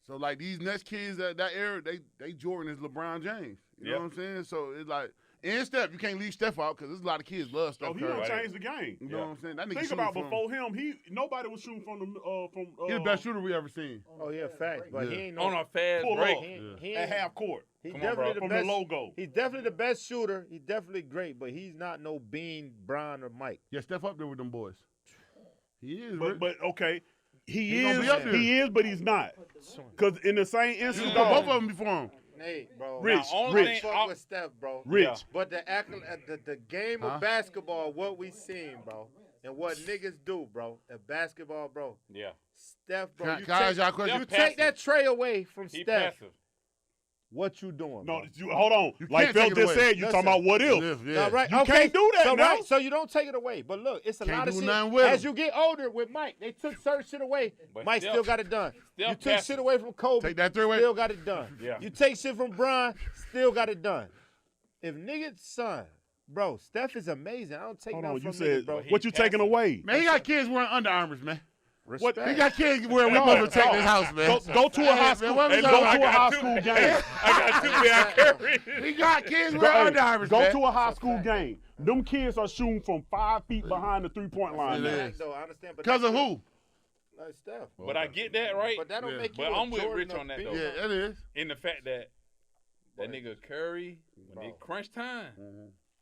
So like these next kids that era, they Jordan is LeBron James. You know what I'm saying? So it's like and Steph, you can't leave Steph out because there's a lot of kids love Steph Oh, he Curry. done Right. changed the game. You know what I'm saying? That nigga Think shooting about from- before him, nobody was shooting from the He the best shooter we ever seen. Oh yeah, fact. But Yeah. he ain't On no. a fast Pull break. up. He at ain't. half court He's Come on, definitely bro. the from best. the logo. He's definitely the best shooter. He's definitely great, but he's not no Bean, Bron, or Mike. Yeah, Steph up there with them boys. He is. But okay, He gonna be up there. he is, but he's not. Because in the same You instance, put both of them before him. Nate, bro. Rich, only Rich, thing- Fuck with Steph, bro. Rich. But the game Huh? of basketball, what we seen, bro, and what niggas do, bro, in basketball, bro. Yeah. Steph, bro, Can you I ask take, y'all a question? you Steph take that tray away from He Steph. passive. What you doing? No, bro? hold on. You Like can't Phil take it just away. said, you talking Listen. about what if. Live, yeah. No, right? You okay. can't do that so, now. Right, so you don't take it away. But look, it's a Can't lot of do shit. nothing with As him. you get older with Mike, they took certain shit away. But Mike Steph- still got it done. Steph You took passive. shit away from Kobe. Take that three away. Still got it done. Yeah. You take shit from Bron, still got it done. If niggas son, bro, Steph is amazing. I don't take Hold nothing on, you from said, niggas, bro. what you taking away? Man, he got kids wearing Under Armours, man. Respect. He got kids wearing we supposed to protect his house, man. Go to a high school. what we Go talking to a about? high school game. I got two man carry. He got kids Go, wearing Under Armours, go man. to a high school game. Them kids are shooting from 5 feet behind the 3-point line. It now. is. Though, I understand. But Because of that's who? Like Steph. But I get that, right? But that don't Yeah. make you But a I'm with Jordan Rich or on that, Bean. though. Yeah, it is. In the fact that nigga Curry, when they crunch time,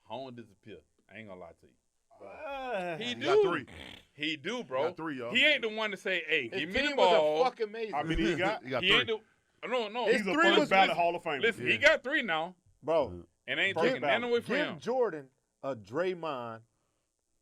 home disappear. I ain't gonna lie to you. He He do. got 3. He do, bro. Got 3, y'all. He ain't the one to say, hey, His give me the team was ball. a fucking amazing. How many he got? He got He 3. ain't the no. His He's a three first was- ballot listen, Hall of Famer. Listen, Yeah. he got 3 now, Bro, and ain't First taking ballot. nothing away from give him. Jordan a Draymond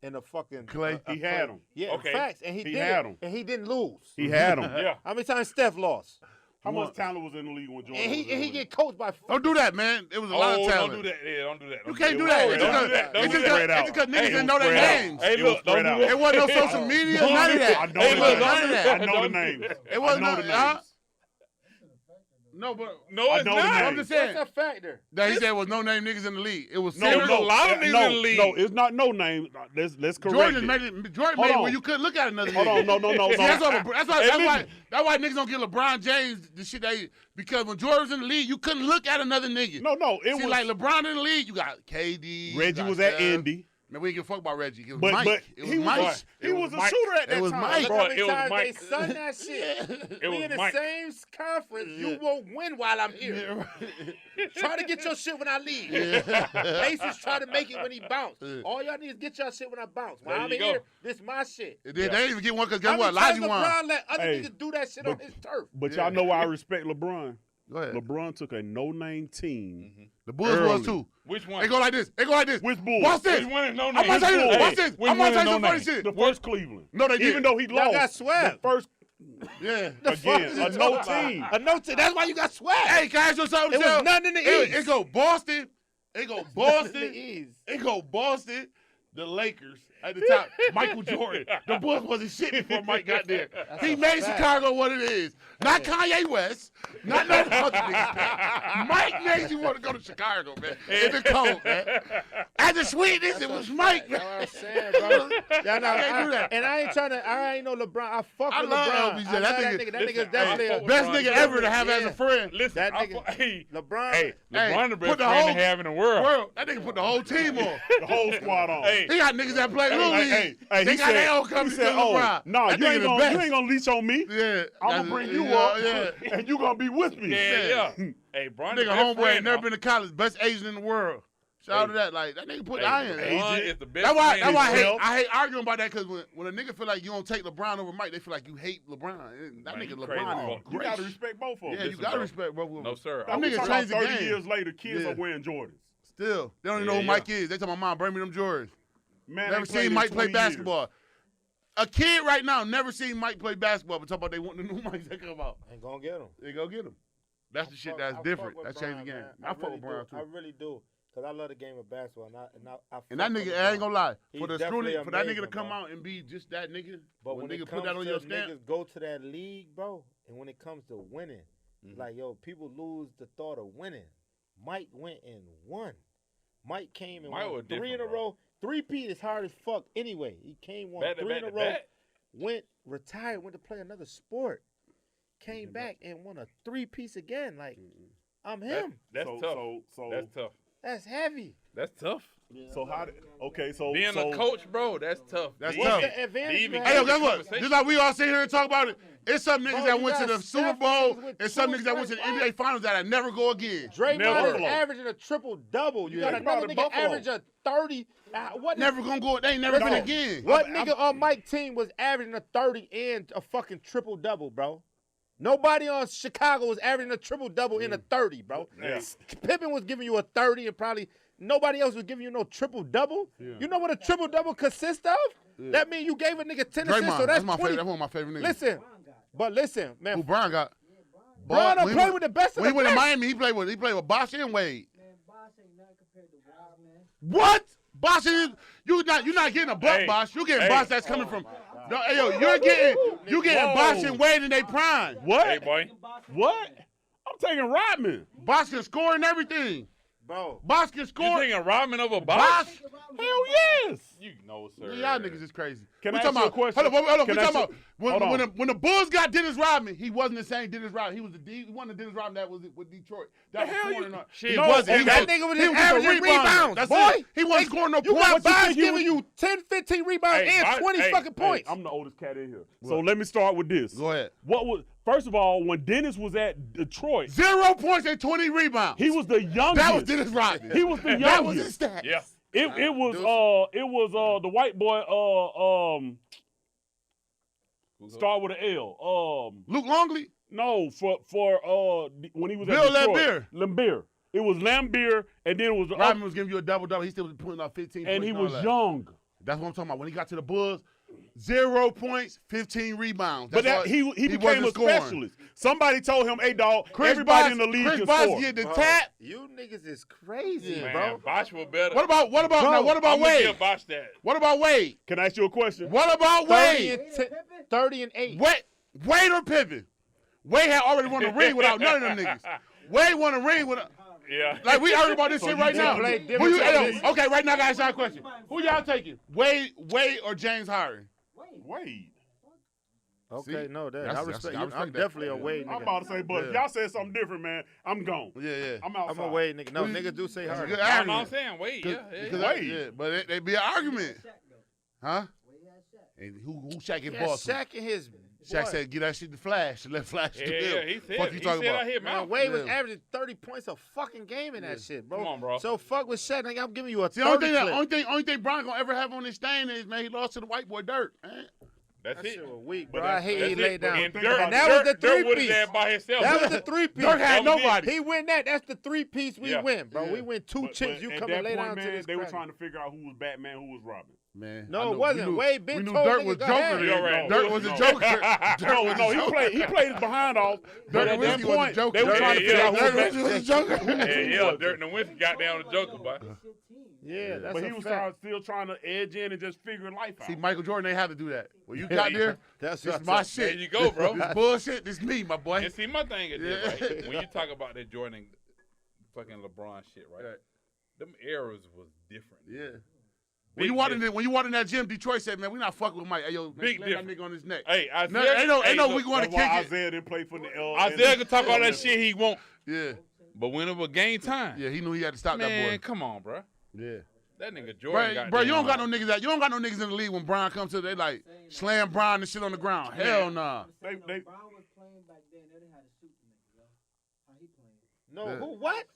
and a fucking Clay. a He had Clay. him. Yeah, Okay. facts, and He did had it, him. and he didn't lose. He had him. Yeah. How many times Steph lost? How much talent was in the league when Jordan And was in the he league? get coached by. Don't do that, man. It was a lot of Oh, talent. don't do that. Yeah, don't do that. You Don't can't do it. that. Don't It's do because that. Don't it's do because- that. spread out. it's because niggas Hey, didn't know their spread out. names. Hey, It was look, don't spread do out. that. It wasn't no social media, none of I that. know It the wasn't names. none of I that. know the names. It wasn't I know the names. No, but No, I it's know the not. name. I'm just saying What's that factor? that he said was no name niggas in the league. It was No, There was serious. a lot of niggas no, in the league. No, it's not no name. Let's correct Jordan it. made it. Jordan Hold made it on. where you couldn't look at another Hold nigga. on, no. See, that's why Hey, niggas don't give LeBron James the shit because when Jordan was in the league, you couldn't look at another nigga. No, it See, was like LeBron in the league, you got KD. you Reggie got was at Steph. Indy, Man, we ain't give a fuck about Reggie. It was but Mike. It was he Mike. was he was a Mike. shooter at that It was time. Mike. Look Bro, how many it was times Mike. they son that shit. It We was in the Mike. same conference. You won't win while I'm here. Try to get your shit when I leave. Basis try to make it when he bounce. All y'all need is get your shit when I bounce. When There I'm you in go. here, this my shit. They didn't even get one because guess How what? many times Lodgy won. LeBron let other Hey, niggas do that shit on his turf? But Yeah. y'all know why I respect LeBron. Go ahead. LeBron took a no-name team. The Bulls Early. was too. Which one? They go like this. They go like this. Which Bulls? Watch this. Which one is no I'm name? gonna tell you this. Hey, Watch this. which I'm gonna one tell is you some no funny name? shit. The first Cleveland. No, they Even didn't. though he Y'all lost. got swept. The first, Yeah. again, a no team. A no team. That's why you got swept. Hey, can I ask you something? It was nothing in the East. It go Boston. It go In the Boston. East. It go Boston. The Lakers at the top. Michael Jordan. The Bulls wasn't shit before Mike got there. He a made fact. Chicago what it is. Not Kanye West. Not none of the other niggas. Mike made you want to go to Chicago, man. In the cold, man. At the sweetness, it was Mike, That's man. what I'm saying, bro. Y'all know, I can't do that. And I ain't trying to. I ain't no LeBron. I fuck I with love LeBron. LBJ. I That love nigga- That listen, nigga's definitely I a fuck Best LeBron nigga ever to James. have as a friend. Listen, That I nigga- fu- hey, LeBron. hey, LeBron the put best the friend whole to have in the world. That nigga put the whole team on. The whole squad on. Hey, He got niggas that play Little League. Hey, They he got their own said, company he said, to LeBron. no, That you nigga ain't the gonna best. leech on me. Yeah. I'm gonna bring you yeah, up, Yeah. and you gonna be with me. yeah. Hey, Bron the Nigga, best homeboy friend ain't never now. been to college. Best Asian in the world. Shout out to that. Like, that nigga put iron. LeBron is the best. That's why man I hate arguing about that, because when a nigga feel like you don't take LeBron over Mike, they feel like you hate LeBron. That Man, nigga you LeBron crazy. is You great. gotta respect both of them. Yeah, you gotta respect both of them. No, sir. Them We niggas talking about changed the 30 game. years later, kids Yeah. are wearing Jordans. Still, they don't even know who Mike is. They tell my mom, bring me them Jordans. Man, Never they played seen in Mike play 20 years. basketball. A kid right now never seen Mike play basketball, but talk about they want the new Mike that come out. Ain't gonna get him. They go get him. That's the shit that's different. That changed the game. I fuck with Brown too. I really do. Because I love the game of basketball. I And that nigga, I ain't gonna lie, for He's that nigga definitely to come amazing, out and be just that nigga, But when when nigga it put comes that on to your stamp, niggas go to that league, bro, and when it comes to winning, like, yo, people lose the thought of winning. Mike went and won. Mike came and Mike won was 3 in a different, bro. row. 3-peat is hard as fuck anyway. He came, won Back to 3 in a back to row, back. went, retired, went to play another sport, came back and won a 3-piece again. Like, I'm him. That's So- tough. so- That's tough. That's heavy. That's tough. So how did, okay, so Being so, a coach, bro, that's tough. That's They tough. even- What's the advantage they even you get hey, yo, the guess what? conversation. Just like we all sit here and talk about it, it's some niggas Bro, that you went to got the Super Steph Bowl, with and some two niggas that went to the straight NBA Finals that never go again. Draymond Never. is averaging a triple-double. You Yeah. got another Think nigga about it, Buffalo. average a 30. What Never gonna go. They ain't never been No. again. What nigga on Mike's team was averaging a 30 and a fucking triple-double, bro? Nobody on Chicago was averaging a triple-double in a 30, bro. Yeah. Pippen was giving you a 30 and probably nobody else was giving you no triple-double. You know what a triple-double consists of? That means you gave a nigga 10 assists, Draymond, so that's my 20. favorite. That's one of my favorite niggas. Listen, but listen, man. Who Brian got? Bron When he played went- with the best of When the he went to best. Miami, he played with Bosh and Wade. Man, Bosh ain't nothing compared to Wild, man. What? Bosh is you're not getting a buck, Hey, Bosh. You're getting hey. Bosh that's coming from. No, hey, yo, you're getting Whoa. Bosh and Wade in their prime. what? Hey, boy. What? I'm taking Rodman. Bosh can score and everything. Bro. Bosh can You score. taking Rodman over Bosh. Bosh? Hell yes. You know, sir. Y'all niggas is crazy. Can we I talking ask you a about, question? Hold on. We Can I talking ask about you- hold on. when the Bulls got Dennis Rodman, he wasn't the same Dennis Rodman. He was he wasn't the Dennis Rodman that was with Detroit. That The was hell scoring. you- He No, wasn't. He that was- nigga was he just just a averaging rebounder. rebounds, That's boy. it. He wasn't scoring no You got points. what you Bosh think you giving was- you 10, 15 rebounds Hey, and Bosh- 20 hey, fucking points. I'm the oldest cat in here. So let me start with this. Go ahead. What was first of all, when Dennis was at Detroit, 0 points and 20 rebounds. he was the youngest. That was Dennis Rodman. He was the youngest. That was his stat. Yeah. It was the white boy start with an L. Luke Longley. No, for when he was Bill at Detroit. Laimbeer. Lambeer. It was Lambeer, and then it was Rodman was giving you a double. He still was putting up 15 and points. he all was that. young. That's what I'm talking about. When he got to the Bulls, 0 points, 15 rebounds. But That's that all- he became wasn't a scoring. specialist. Somebody told him, "Hey, dog, Chris everybody Bosh, in the league Chris can Bosh score." get the Bro, tap. You niggas is crazy, Man, bro. Bosh was better. What about Bro, now? What about I'm gonna Wade? give Bosh that. What about Wade? Can I ask you a question? What about 30 Wade? and 10, 30 and 8. Wade or Pippen? Wade had already won a ring without none of them niggas. Wade won a ring with. Yeah. Like we arguing about this shit right you now. play Who different you, hey, positions. yo, okay, right now, guys, I got a question. Who y'all taking? Wade or James Harden? Wade. Okay, See? no, that That's- I respect. I you. respect I'm that. definitely a Wade I'm nigga. about to say, but if Yeah. y'all said something different, man, I'm gone. Yeah. I'm outside. I'm a Wade nigga. No, Who you- niggas do say That's a hard. good No, I'm argument. saying, wait, yeah. Because yeah, but they be an argument, Shaq, though. huh? Where you at, Shaq? And who Shaq in Yeah, Boston? Shaq and his Shaq boy. said, "Get that shit to Flash. Let Flash Yeah, do it." he said, Fuck you talking about? out here, Man, man. Wade was Yeah. averaging 30 points a fucking game in that shit, bro. Come on, bro. So fuck with Shaq. Nigga, I'm giving you a See, the only 30 thing, clip. only thing Brian gonna ever have on his thing is, man, he lost to the white boy Dirk. Man. That's That it. shit was weak, But bro. I hate he laid down. And Think Dirk, about And that was the Dirk was three-piece. there by himself. That was the 3-piece. Dirk had That was it. nobody. He win that. That's the 3-piece we Yeah. win, bro. Yeah. We win two chips. You at come that and lay point, down man, to this they were crack. trying to figure out who was Batman, who was Robin. Man, No, I it know- wasn't. we knew- Wade been we knew told Dirk niggas, was go Joker. ahead. then. You're right. Dirk was a No. Joker. Dirk was No, a he Joker. played his behind off. But at that Nowitzki was a point, joker. they were trying to figure out who Dirk was Nowitzki was a Batman. joker. Yeah, Dirk Nowitzki got down the Joker, boy. It's your team. Yeah, that's But a he was fact. still trying to edge in and just figure life out. See, Michael Jordan ain't have to do that. When you got there, That's this what's my up. There shit. you go, bro. This bullshit. This me, my boy. And see, my thing is this, Yeah. right? When you talk about that Jordan fucking LeBron shit, right? Right. Them eras was different. Yeah. Big When you walked in that gym, Detroit said, "Man, we not fucking with Mike. Hey, yo, man, Big lay that difference. nigga on his neck." Hey, No, Isaiah, ain't no look, we going to That's why kick it. Isaiah didn't play for the Isaiah can talk all that shit he want, Yeah, but when it was game time, yeah, he knew he had to stop man, that boy. come on, bro. Yeah, That nigga Jordan got bro, you don't down. got no niggas you don't got no niggas in the league when Brian comes to they like slam Brian and shit on the ground. Hell nah. I'm saying, They- Brown was playing back then. They didn't have to shoot the nigga, yo. How he playing? No, Yeah. who? What?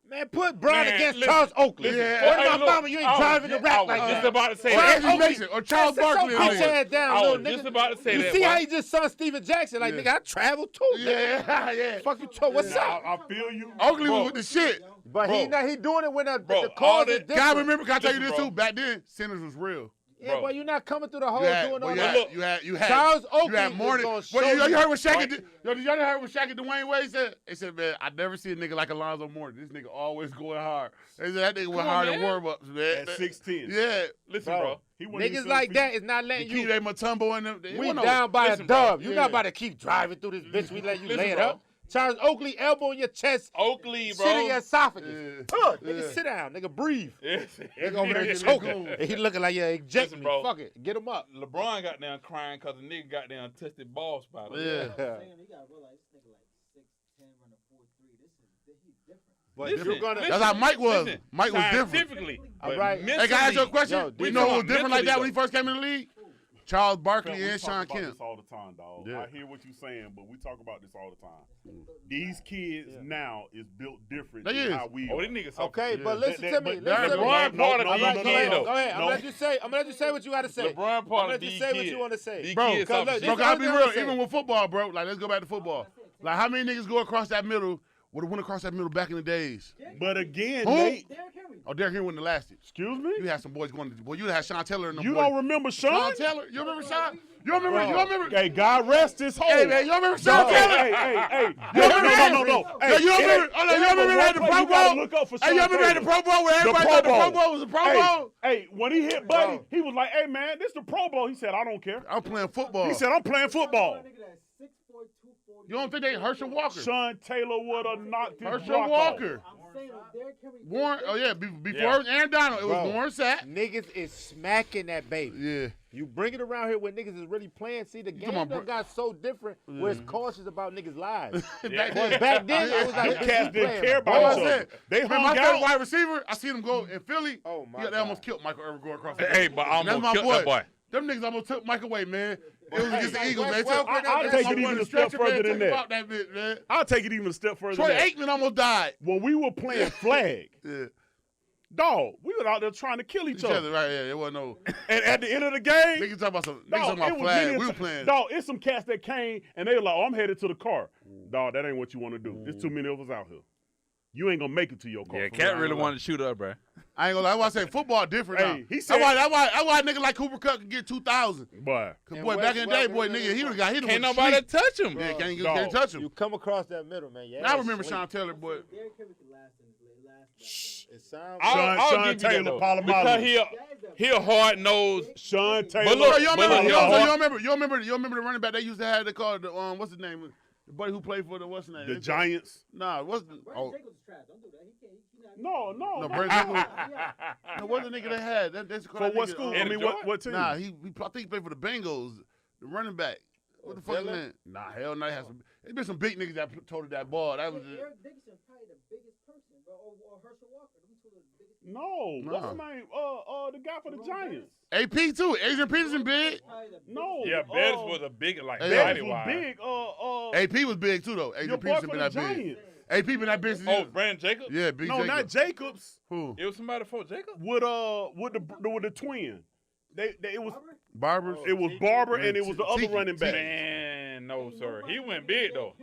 Man, put Brown Man, against listen, Charles Oakley. Yeah. What Hey, my look, mama, you ain't driving the I rap was like just that. about to say Or that. Anthony Mason or Charles Barkley. Sit your ass down, I little was nigga. just about to say You that. see boy. how he just son Steven Jackson? Like, nigga, I travel too. Nigga. Yeah, yeah. Fuck you, told. What's up? I feel you. Oakley Bro. was with the shit. But he doing it when the Bro, cause all is that- different. God, remember? Can I tell you Listen, this bro. too? Back then, Sinners was real. Yeah, Bro. boy, you're not coming through the hole You had, doing well, all you, that. had, you had Charles Oakley you had was morning. gonna Well, show you heard what Shaq Right. did? Did y'all heard what Shaq and Dwayne Wade said? They said, man, I never see a nigga like Alonzo Mourning. This nigga always going hard. They said that nigga went Come hard on, in man. warm-ups, man. At 6'10". Yeah. Listen, Bro. bro. He wasn't even Niggas like 7 that feet. is not The letting key you. they Mutombo and them. We down by Listen, a bro. dub. You're Yeah. not about to keep driving through this bitch. We let you Listen, lay it bro. up. Charles Oakley, elbow in your chest, Oakley, bro. shit in your esophagus. Yeah. Huh, nigga, Yeah. sit down. Nigga, breathe. Yes. Nigga over there Yeah. choking. And he looking like, yeah, eject Listen, me. bro. Fuck it. Get him up. LeBron got down crying because the nigga got down tested ball spot. Yeah. Saying, you gotta realize this nigga like 6'10", running 4'3". He's different. But Listen, you're gonna. listen. That's how Mike was. Listen, Mike was different. scientifically, All but right. Hey, can I ask you a mentally- question? Yo, You know who was talking different like that when he mentally, first came in the league? Charles Barkley We and talk Sean about Kemp. this all the time, dog. Yeah. I hear what you're saying, but we talk about this all the time. These kids now is built different They than is. how we Oh, are. these niggas. Okay, Yeah. but listen That- to me. but Listen to me. LeBron No, part of no, these no, All no, right, kids, go ahead. though. Go ahead. I'm No. gonna let you say. I'm gonna let you say what you gotta say. LeBron part I'm gonna of let you these say what kids. you want to say. These Bro, kids cause talking look, shit. Bro, can I be I'm real? gonna say- Even with football, bro. Like, let's go back to football. Like, how many niggas go across that middle would have went across that middle back in the days? But again, Who? Nate, Derrick Henry. Oh, Derrick Henry wouldn't have lasted. excuse You me? had some boys going to, boy, you'd have had Sean Taylor and them You boys. don't remember Sean? Sean Taylor? You remember Sean? You remember? You remember? Hey, God rest his soul. Hey, man, you remember No, Sean Taylor? hey. You remember that? No. Yo, Hey, you remember? Oh, no, you remember one at the play Pro you gotta Bowl? look up for Hey, you Sean remember at the Taylor. Pro Bowl where everybody Pro thought the Pro Bowl. Bowl was a Pro Hey, Bowl? hey, when he hit Buddy, Bro. he was like, hey, man, this the Pro Bowl. He said, I don't care. I'm playing football. He said, I'm playing football. Nigga that's 6'4", 240. You don't think they Herschel Walker? Sean Taylor would have knocked his Herschel block Walker. I'm saying Derrick Henry. Warren, oh yeah, before Yeah. Aaron Donald, it was Bro. Warren Sapp. Niggas is smacking that baby. Yeah. You bring it around here where niggas is really playing. See, the game Come on, done bro. got so different where it's cautious about niggas' lives. Back But then, back then, it was Them like, cats didn't care Boy, about I each other. said, They man, my hung favorite out. wide receiver, I seen him go in Philly. Oh, my They God. almost killed Michael Irvin going across. Hey, but I And that's almost my killed boy. that boy. Them niggas almost took Mike away, man. It was against the Hey, Eagles, Wes man. Welker, I'll that's take my it boy. even a The step stretcher, further man, than took that. about that bit, man. I'll take it even a step further Troy than that. Aikman almost died. When we were playing flag, Yeah. dog, we were out there trying to kill each Each other, other. right? Yeah, it wasn't no. And at the end of the game, Niggas talking about some. Niggas dog, talking about it was flag. many We a were ti- playing. Dog, it's some cats that came and they were like, oh, I'm headed to the car. Dog, that ain't what you want to do. There's too many of us out here. You ain't gonna make it to your car. Yeah, for Cat real. really wanted to shoot up, bro. I ain't gonna lie. That's why I say football different Hey, now. he That's said- why a nigga like Cooper Cup could get 2,000. Boy. Cause And boy, Wes back in the day, Welker boy, really nigga, he was- would got hit him Can't with nobody sleep. touch him. Yeah, Dog. can't touch him. You come across that middle, man. Yeah, Now I remember sleep. Sean Taylor, boy. Derrick Henry could last in his last. It sounds I'll Sean give you Taylor, that, though. Palomalu. Because he a hard nosed. Sean Taylor. But look, So you but remember? look, You yo, remember the running back they used to have? They called the what's his name? The buddy who played for the what's his name? the Giants. Nah, what's the Brandon Jacobs is trash. Don't do that. He can't. He No. no Brandon Jacobs. No, what's the nigga they had? That's For what school? I mean, what team? Nah, I think he played for the Bengals. The running back. What the fuck is that? Nah, hell no. There's been some big niggas that toted that ball. That was it. Eric Dickerson probably the biggest person, bro, or Herschel Walker. Them two are the biggest. No. Nah. What's his name? The guy for the Giants. AP too. Adrian Peterson big. Probably the biggest. No. Yeah, Bettis was a big, like, Hey, Bettis body was wise. big. AP was big too though. Your Adrian boy Peterson for been the that big. Giants. AP been that big. Oh, Brandon Jacobs? Yeah, big. No, Jacob. not Jacobs. Who? It was somebody before Jacob? With the twin. It was Barbers. it was Barber and it was the other Tiki. running back. Man, no, sir. He went big, though.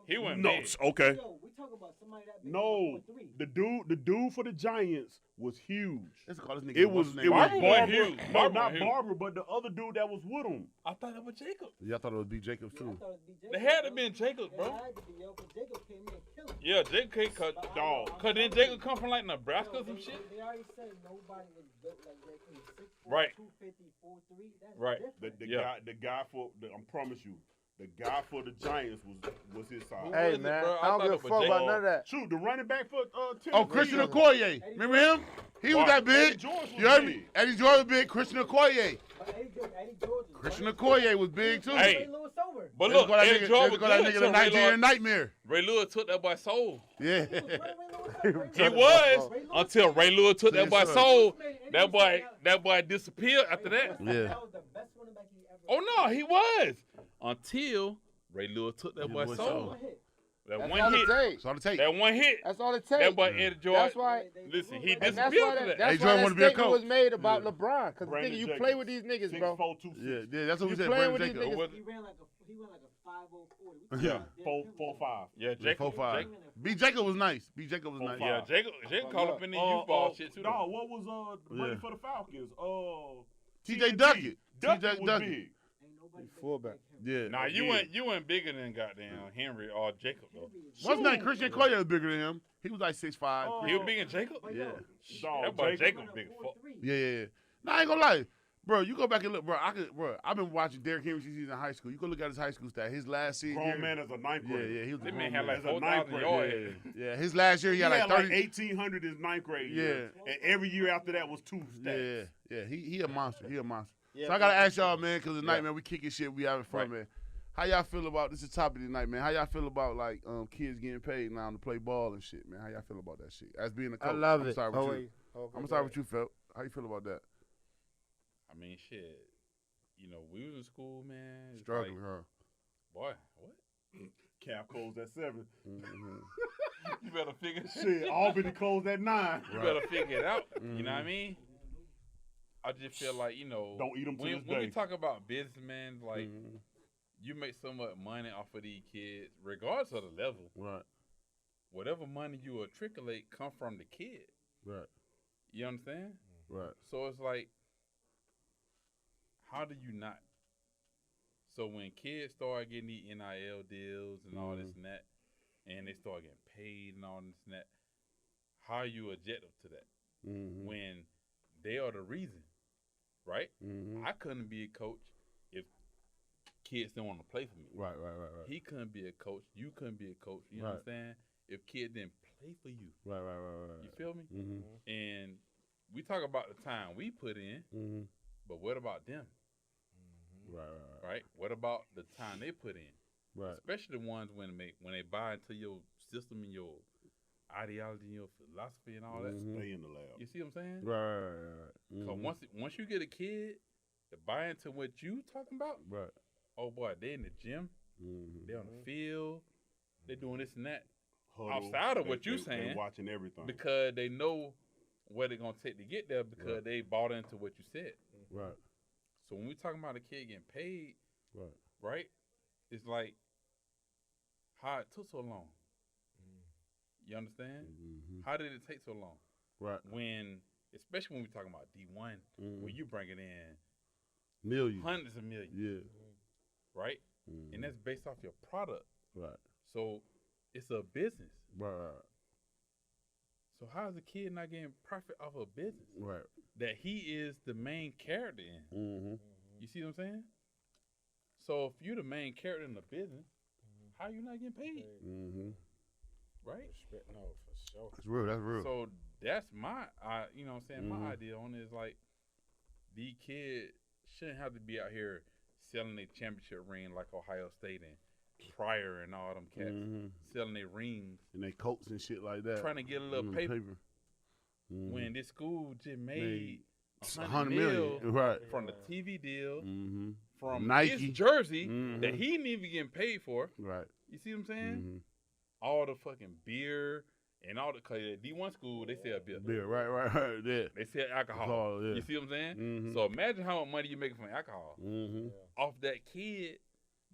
He went No, big. okay. Yo, we talking about somebody that big. No, 4'3". the dude for the Giants was huge. Let's call this nigga. It was what's his name? Barber Barber. was huge. No, Barber not was huge. Barber, but the other dude that was with him. I thought that was Jacob. Yeah, I thought it was B. Jacobs I too. thought it'd be Jacobs, They had to bro. have been Jacobs, They bro. had to be, yo, 'cause Jacob came in and killed him. Yeah, Jacob can't cut dog. Cause then Jacob come from like Nebraska or some shit. They already said nobody was built like Derrick Henry. 6'4", Right. 250, 4'3". That's Right. different. The guy for I promise you, the guy for the Giants was his size. Who Hey was it, man, bro? I I thought don't give a it was fuck about Jake. none of that. Shoot, the running back for Tennessee. Oh, Christian Okoye. Remember him? He was that Eddie big. George was You heard me? big. Eddie George was big. Christian Okoye. But Eddie George is Christian right. Okoye was big too. Hey. Ray Lewis over. But Let's look, call that Eddie nigga, George let's was call that good nigga till the Ray Nigerian Lewis, nightmare. Ray Lewis took that boy soul. Yeah. Ray Lewis He over. was until Ray Lewis took that boy Yes, sir. soul. That boy disappeared after that. Yeah. That was the best running back he ever. Oh no, he was until Ray Lewis took that boy Lewis soul. soul. Hit. That That's one all hit. it takes. That's all it takes. That one hit. That's all it That takes. boy Ed Jordan. That's why. Listen, he And that's disappeared why for that, that. that's Hey, why Jordan that wanna be a statement coach. was made about Yeah. LeBron. Because Brandon you Jacobs. play with these niggas, bro. 6'4", 260. Yeah, that's what we You said. playing Brandon with these Jacobs. niggas. Was He it? ran like a 5040. Yeah, 4'5". Yeah, Yeah, Jacob. 4-5. B. Jacob was nice. B. Jacob was nice. 4-5. Yeah, Jacob caught up in the youth ball shit too. No, what was the money Yeah. for the Falcons? T.J. Duckett. Duckett T.J. was Duckett. big. Ain't nobody Fullback. Yeah. Nah, you Yeah. went bigger than goddamn Henry or Jacob though. What's his name? Christian Collier was bigger than him. He was like 6'5". Oh. He was bigger than Jacob. Yeah. That boy Jacob big as fuck. Yeah. Nah, I ain't gonna lie. Bro, you go back and look, bro. I've been watching Derrick Henry since he's in high school. You go look at his high school stat. His last season. Grown man as a ninth grader. Yeah, he was. That a man grown had like As a ninth 4,000 grader. yards. Yeah. His last year he had like 30. 1,800 his ninth grade year. And every year after that was 2 stats. Yeah. He a monster. He a monster. Yeah, So I gotta but- ask y'all, man, because tonight, man, we kicking shit. We having fun, man. How y'all feel about this? Is the topic tonight, man. How y'all feel about like kids getting paid now to play ball and shit, man? How y'all feel about that shit? As being a coach, I love I'm it. Sorry with you. Okay, I'm gonna start with you, Phil. How you feel about that? I mean, shit. You know, we was in school, man. It's Struggling, like, huh? boy, what? Cap closed at 7. You better figure Shit, Albany closed at 9. You better figure it out. You know what I mean? I just feel like, you know, Don't eat 'em to when this we day. talk about businessmen, like you make so much money off of these kids, regardless of the level. Right, Whatever money you articulate come from the kid. right, You understand? right. So it's like, how do you not? So when kids start getting these NIL deals and all this and that, and they start getting paid and all this and that, how are you objective to that? When they are the reason, right? I couldn't be a coach if kids didn't want to play for me. Right. He couldn't be a coach. You couldn't be a coach. You Right. understand? If kids didn't play for you. Right. You feel me? Mm-hmm. And we talk about the time we put in, but what about them? Right? What about the time they put in? Right. Especially the ones when they buy into your system and your ideology and your philosophy and all that. Stay in the lab. You see what I'm saying? Right. So once you get a kid to buy into what you talking about, Right. oh boy, they in the gym, they on the field, they doing this and that. Huddle. Outside of what you They saying, watching everything. because they know what they're gonna take to get there because they bought into what you said. Right. So when we talking about a kid getting paid, Right. right? It's like how it took so long. You understand? How did it take so long? Right. When, especially when we talking about D1, when you bring it in Millions. hundreds of millions, Yeah. right? And that's based off your product. Right. So it's a business. Right. So how is a kid not getting profit off a business Right. that he is the main character in? You see what I'm saying? So if you're the main character in the business, how you not getting paid? Right? No, for sure. That's real. That's real. So that's my, you know what I'm saying, my idea on it is like, these kids shouldn't have to be out here selling their championship ring like Ohio State and Pryor and all them cats, selling their rings, and they coats and shit like that. trying to get a little paper. When this school just made $100 million Right. from the TV deal, from Nike. his jersey that he didn't even get paid for. Right. You see what I'm saying? All the fucking beer and all the, cause at D1 school they sell beer. Beer. Right. Yeah. They sell alcohol. Alcohol, yeah. You see what I'm saying? So imagine how much money you making from alcohol off that kid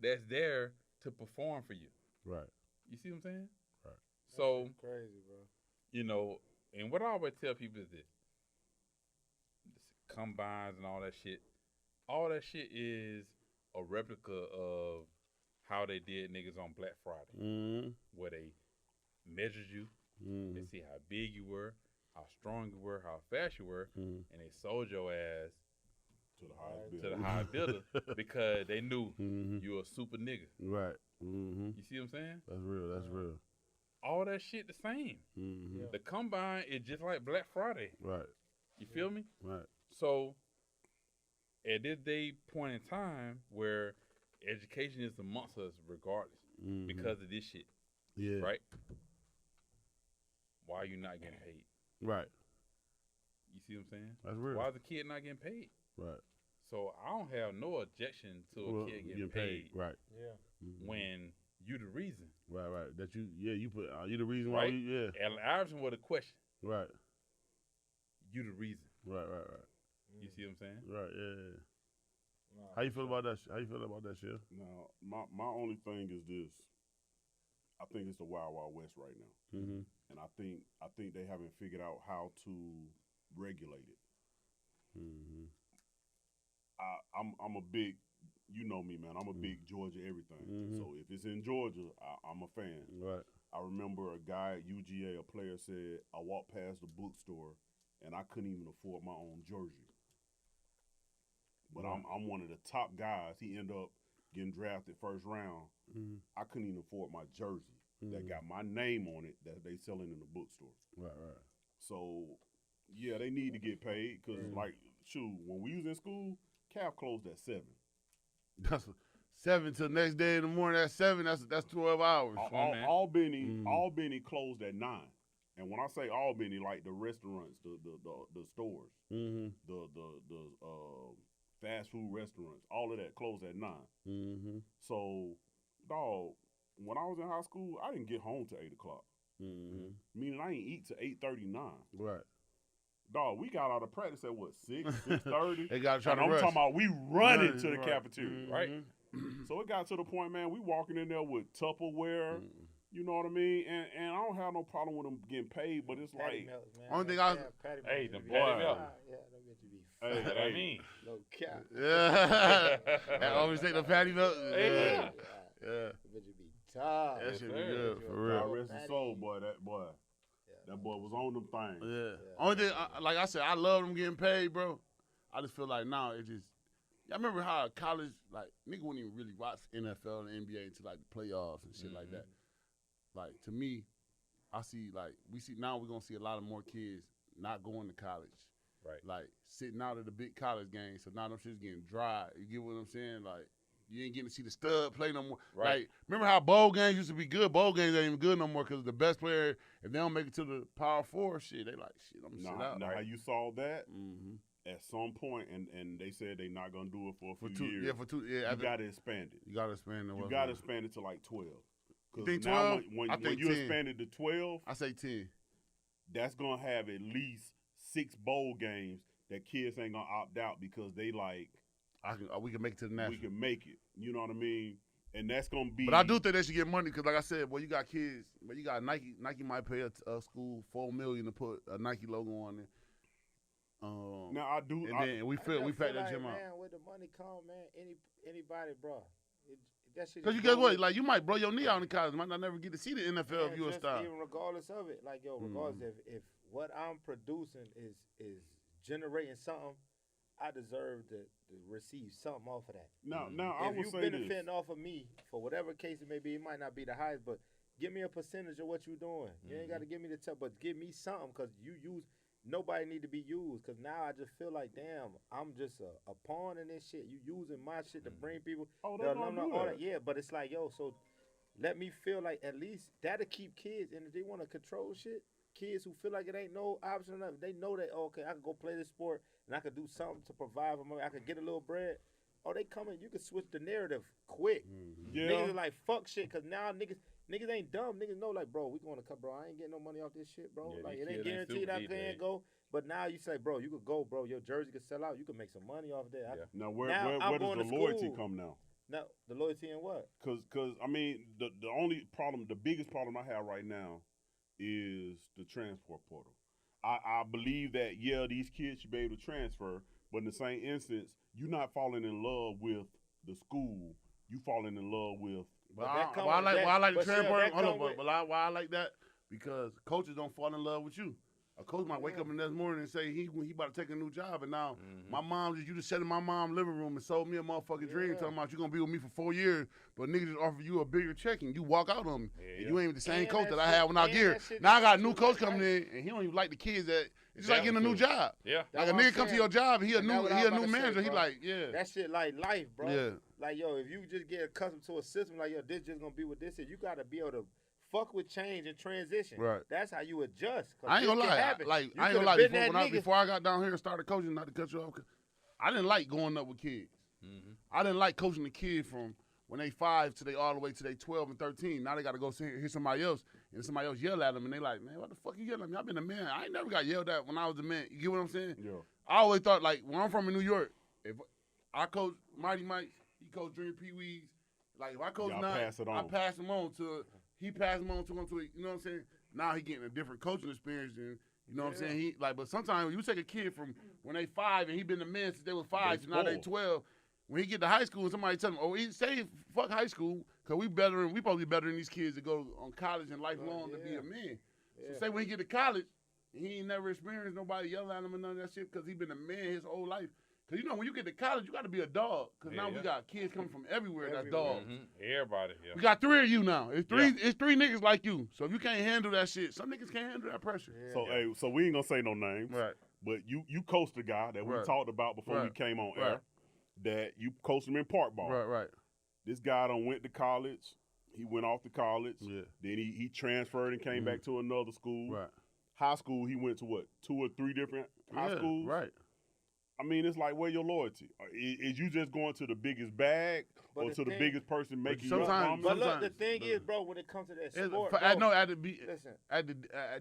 that's there to perform for you. Right. You see what I'm saying? Right. So Crazy, bro. you know, and what I always tell people is this: combines and all that shit. All that shit is a replica of how they did niggas on Black Friday, where they measured you, they see how big you were, how strong you were, how fast you were, and they sold your ass to the highest bidder. to the high bidder because they knew you a super nigga. Right. You see what I'm saying? That's real. That's real. All that shit the same. The combine is just like Black Friday. Right. You feel me? Right. So at this day point in time where education is amongst us regardless because of this shit, Yeah. right? Why are you not getting paid? Right. You see what I'm saying? That's real. Why is the kid not getting paid? Right. So I don't have no objection to a kid getting paid Right. Yeah. when You the reason. Right. That you put you the reason why Right. you Allen Iverson was a question. Right. You the reason. Right. You see what I'm saying? Right. Yeah. Nah, How you feel about that? How you feel about that shit? Now, my only thing is this. I think it's the Wild Wild West right now, Mm-hmm. and I think they haven't figured out how to regulate it. Mm-hmm. I'm a big, you know me, man. I'm a big Georgia everything. Mhm. So if it's in Georgia, I'm a fan. Right. I remember a guy at UGA, a player said, I walked past the bookstore and I couldn't even afford my own jersey. But Right. I'm one of the top guys. He ended up getting drafted first round. Mm-hmm. I couldn't even afford my jersey that Mhm. got my name on it that they selling in the bookstore. Right. So, yeah, they need to get paid because, like, shoot, when we was in school, Calf closed at 7. That's 7 till the next day in the morning. That's 7. That's 12 hours. Albany closed at 9. And when I say Albany, like the restaurants, the stores, Mm-hmm. the fast food restaurants, all of that closed at 9. Mm-hmm. So, dog, when I was in high school, I didn't get home till 8 o'clock. Mm-hmm. Meaning I ain't eat till 8:39. Right. Dog, we got out of practice at what, 6:30? They got to try And to I'm rush. talking about we running Right, to the right. cafeteria, right? Mhm. So it got to the point, man, we walking in there with Tupperware, Mm-hmm. you know what I mean? And I don't have no problem with them getting paid, but it's Patty like, melts, man. Only thing Yeah, I- patty Hey, melts the be boy. fire. Yeah, them bitches be Hey, That's what I mean. no cap. Yeah. I always take the patty milk. Hey, Yeah. yeah. Yeah. Them bitches be tough. That shit be sir. good for God real. rest his soul, boy. That boy was on them things. Yeah. Only thing, like I said, I love them getting paid, bro. I just feel like now it just. I remember how college, like, nigga wouldn't even really watch NFL and NBA until like the playoffs and shit like that. Like, to me, I see, like, now we're going to see a lot of more kids not going to college. Right. Like, sitting out of the big college games. So now them shit's getting dry. You get what I'm saying? Like, you ain't getting to see the stud play no more. Right. Like, remember how bowl games used to be good? Bowl games ain't even good no more because the best player, if they don't make it to the Power Four, shit, they like, shit, I'm going to sit out. Now, how you saw that? Mm-hmm. At some point, and they said they not gonna do it for a few 2 years. Yeah, for 2 yeah. you got to expand it. You got to expand it. You got to expand it to like 12. You think now 12? when I think you 10. expand it to 12, I say 10. that's gonna have at least 6 bowl games that kids ain't gonna opt out because they like We can make it to the national. we can make it. You know what I mean? And that's gonna be. But I do think they should get money because, like I said, well, you got kids. But you got Nike. Nike might pay a school $4 million to put a Nike logo on it. Now I do. And then we pack that gym out. Man, where the money come, man, anybody, bro. That shit. Because you guess what? Like, you might blow your knee out in college. Might not never get to see the NFL if you a just star. even regardless of it, like regardless if what I'm producing is generating something, I deserve to receive something off of that. Now I If will you say benefiting this. off of me for whatever case it may be, it might not be the highest, but give me a percentage of what you're doing. You ain't got to give me the top, but give me something because you use. Nobody need to be used because now I just feel like, damn, I'm just a pawn in this shit. You using my shit to bring people. Oh, they're gonna do that. Yeah, but it's like, yo, so let me feel like at least that'll keep kids. And if they want to control shit, kids who feel like it ain't no option enough, they know that, okay, I can go play this sport and I can do something to provide for me. I can get a little bread. Oh, they coming. You can switch the narrative quick. Yeah. Niggas are like, fuck shit because now niggas ain't dumb. Niggas know, like, bro, we going to cut, bro. I ain't getting no money off this shit, bro. Yeah, like, these it ain't kids ain't guaranteed I stupid can't either. go. But now you say, bro, you could go, bro. Your jersey could sell out. You can make some money off that. Yeah. Now where I'm does going the to loyalty school. come now? Now, the loyalty in what? Cause I mean the only problem, the biggest problem I have right now is the transport portal. I believe that these kids should be able to transfer, but in the same instance, you're not falling in love with the school. You falling in love with. But that come why I with like that- why I like the but still, transport. that Hold on, come with- but why I like that because coaches don't fall in love with you. A coach might wake up the next morning and say he about to take a new job, and now my mom you just sat in my mom's living room and sold me a motherfucking dream, talking about you gonna be with me for 4 years, but nigga just offer you a bigger check and you walk out on me, and you ain't the same And coach that that I shit- had when I and get here. that shit Now I is got a new true, coach like, coming in, and he don't even like the kids that. It's just like Yeah, getting a new true. job. Yeah. Like That's a what nigga I'm come to saying. your job, and he a And that's what I new was about to manager. say, He bro. like, yeah. That shit like life, bro. Yeah. Like, yo, if you just get accustomed to a system, like, yo, this just gonna be what this is, you gotta be able to fuck with change and transition. Right. That's how you adjust. I ain't gonna lie. I ain't gonna lie. Before I got down here and started coaching, not to cut you off, I didn't like going up with kids. I didn't like coaching the kid from when they 5 till they all the way to they 12 and 13. Now they got to go hear somebody else, and somebody else yell at them, and they like, man, what the fuck you yelling at me? I've been a man. I ain't never got yelled at when I was a man. You get what I'm saying? Yeah. I always thought, like, when I'm from in New York, if I coach Mighty Mike, he coach Junior Pee Wees. Like, if I coach Y'all nine, pass it on. I pass him on to, he pass him on to him, you know what I'm saying? Now he getting a different coaching experience than, you know what I'm saying? But sometimes you take a kid from when they 5 and he been the man since they was 5, so now they 12. When he get to high school and somebody tell him, oh, he say fuck high school, because we supposed to be better than these kids to go on college and lifelong to be a man. So say when he get to college, he ain't never experienced nobody yelling at him and none of that shit because he been a man his whole life. Because, you know, when you get to college, you got to be a dog. Because now we got kids coming from everywhere that's dogs. Everybody, We got 3 of you now. It's three niggas like you. So if you can't handle that shit, some niggas can't handle that pressure. So we ain't going to say no names. Right. But you coached the guy that we talked about before we came on air. That you coached him in park ball. Right. This guy done went to college. He went off to college. Yeah. Then he transferred and came back to another school. Right. High school, he went to what? 2 or 3 different high schools? Right. I mean, it's like, where your loyalty? Is you just going to the biggest bag or to the biggest person making your promise? But look, the thing is, bro, when it comes to that sport, bro,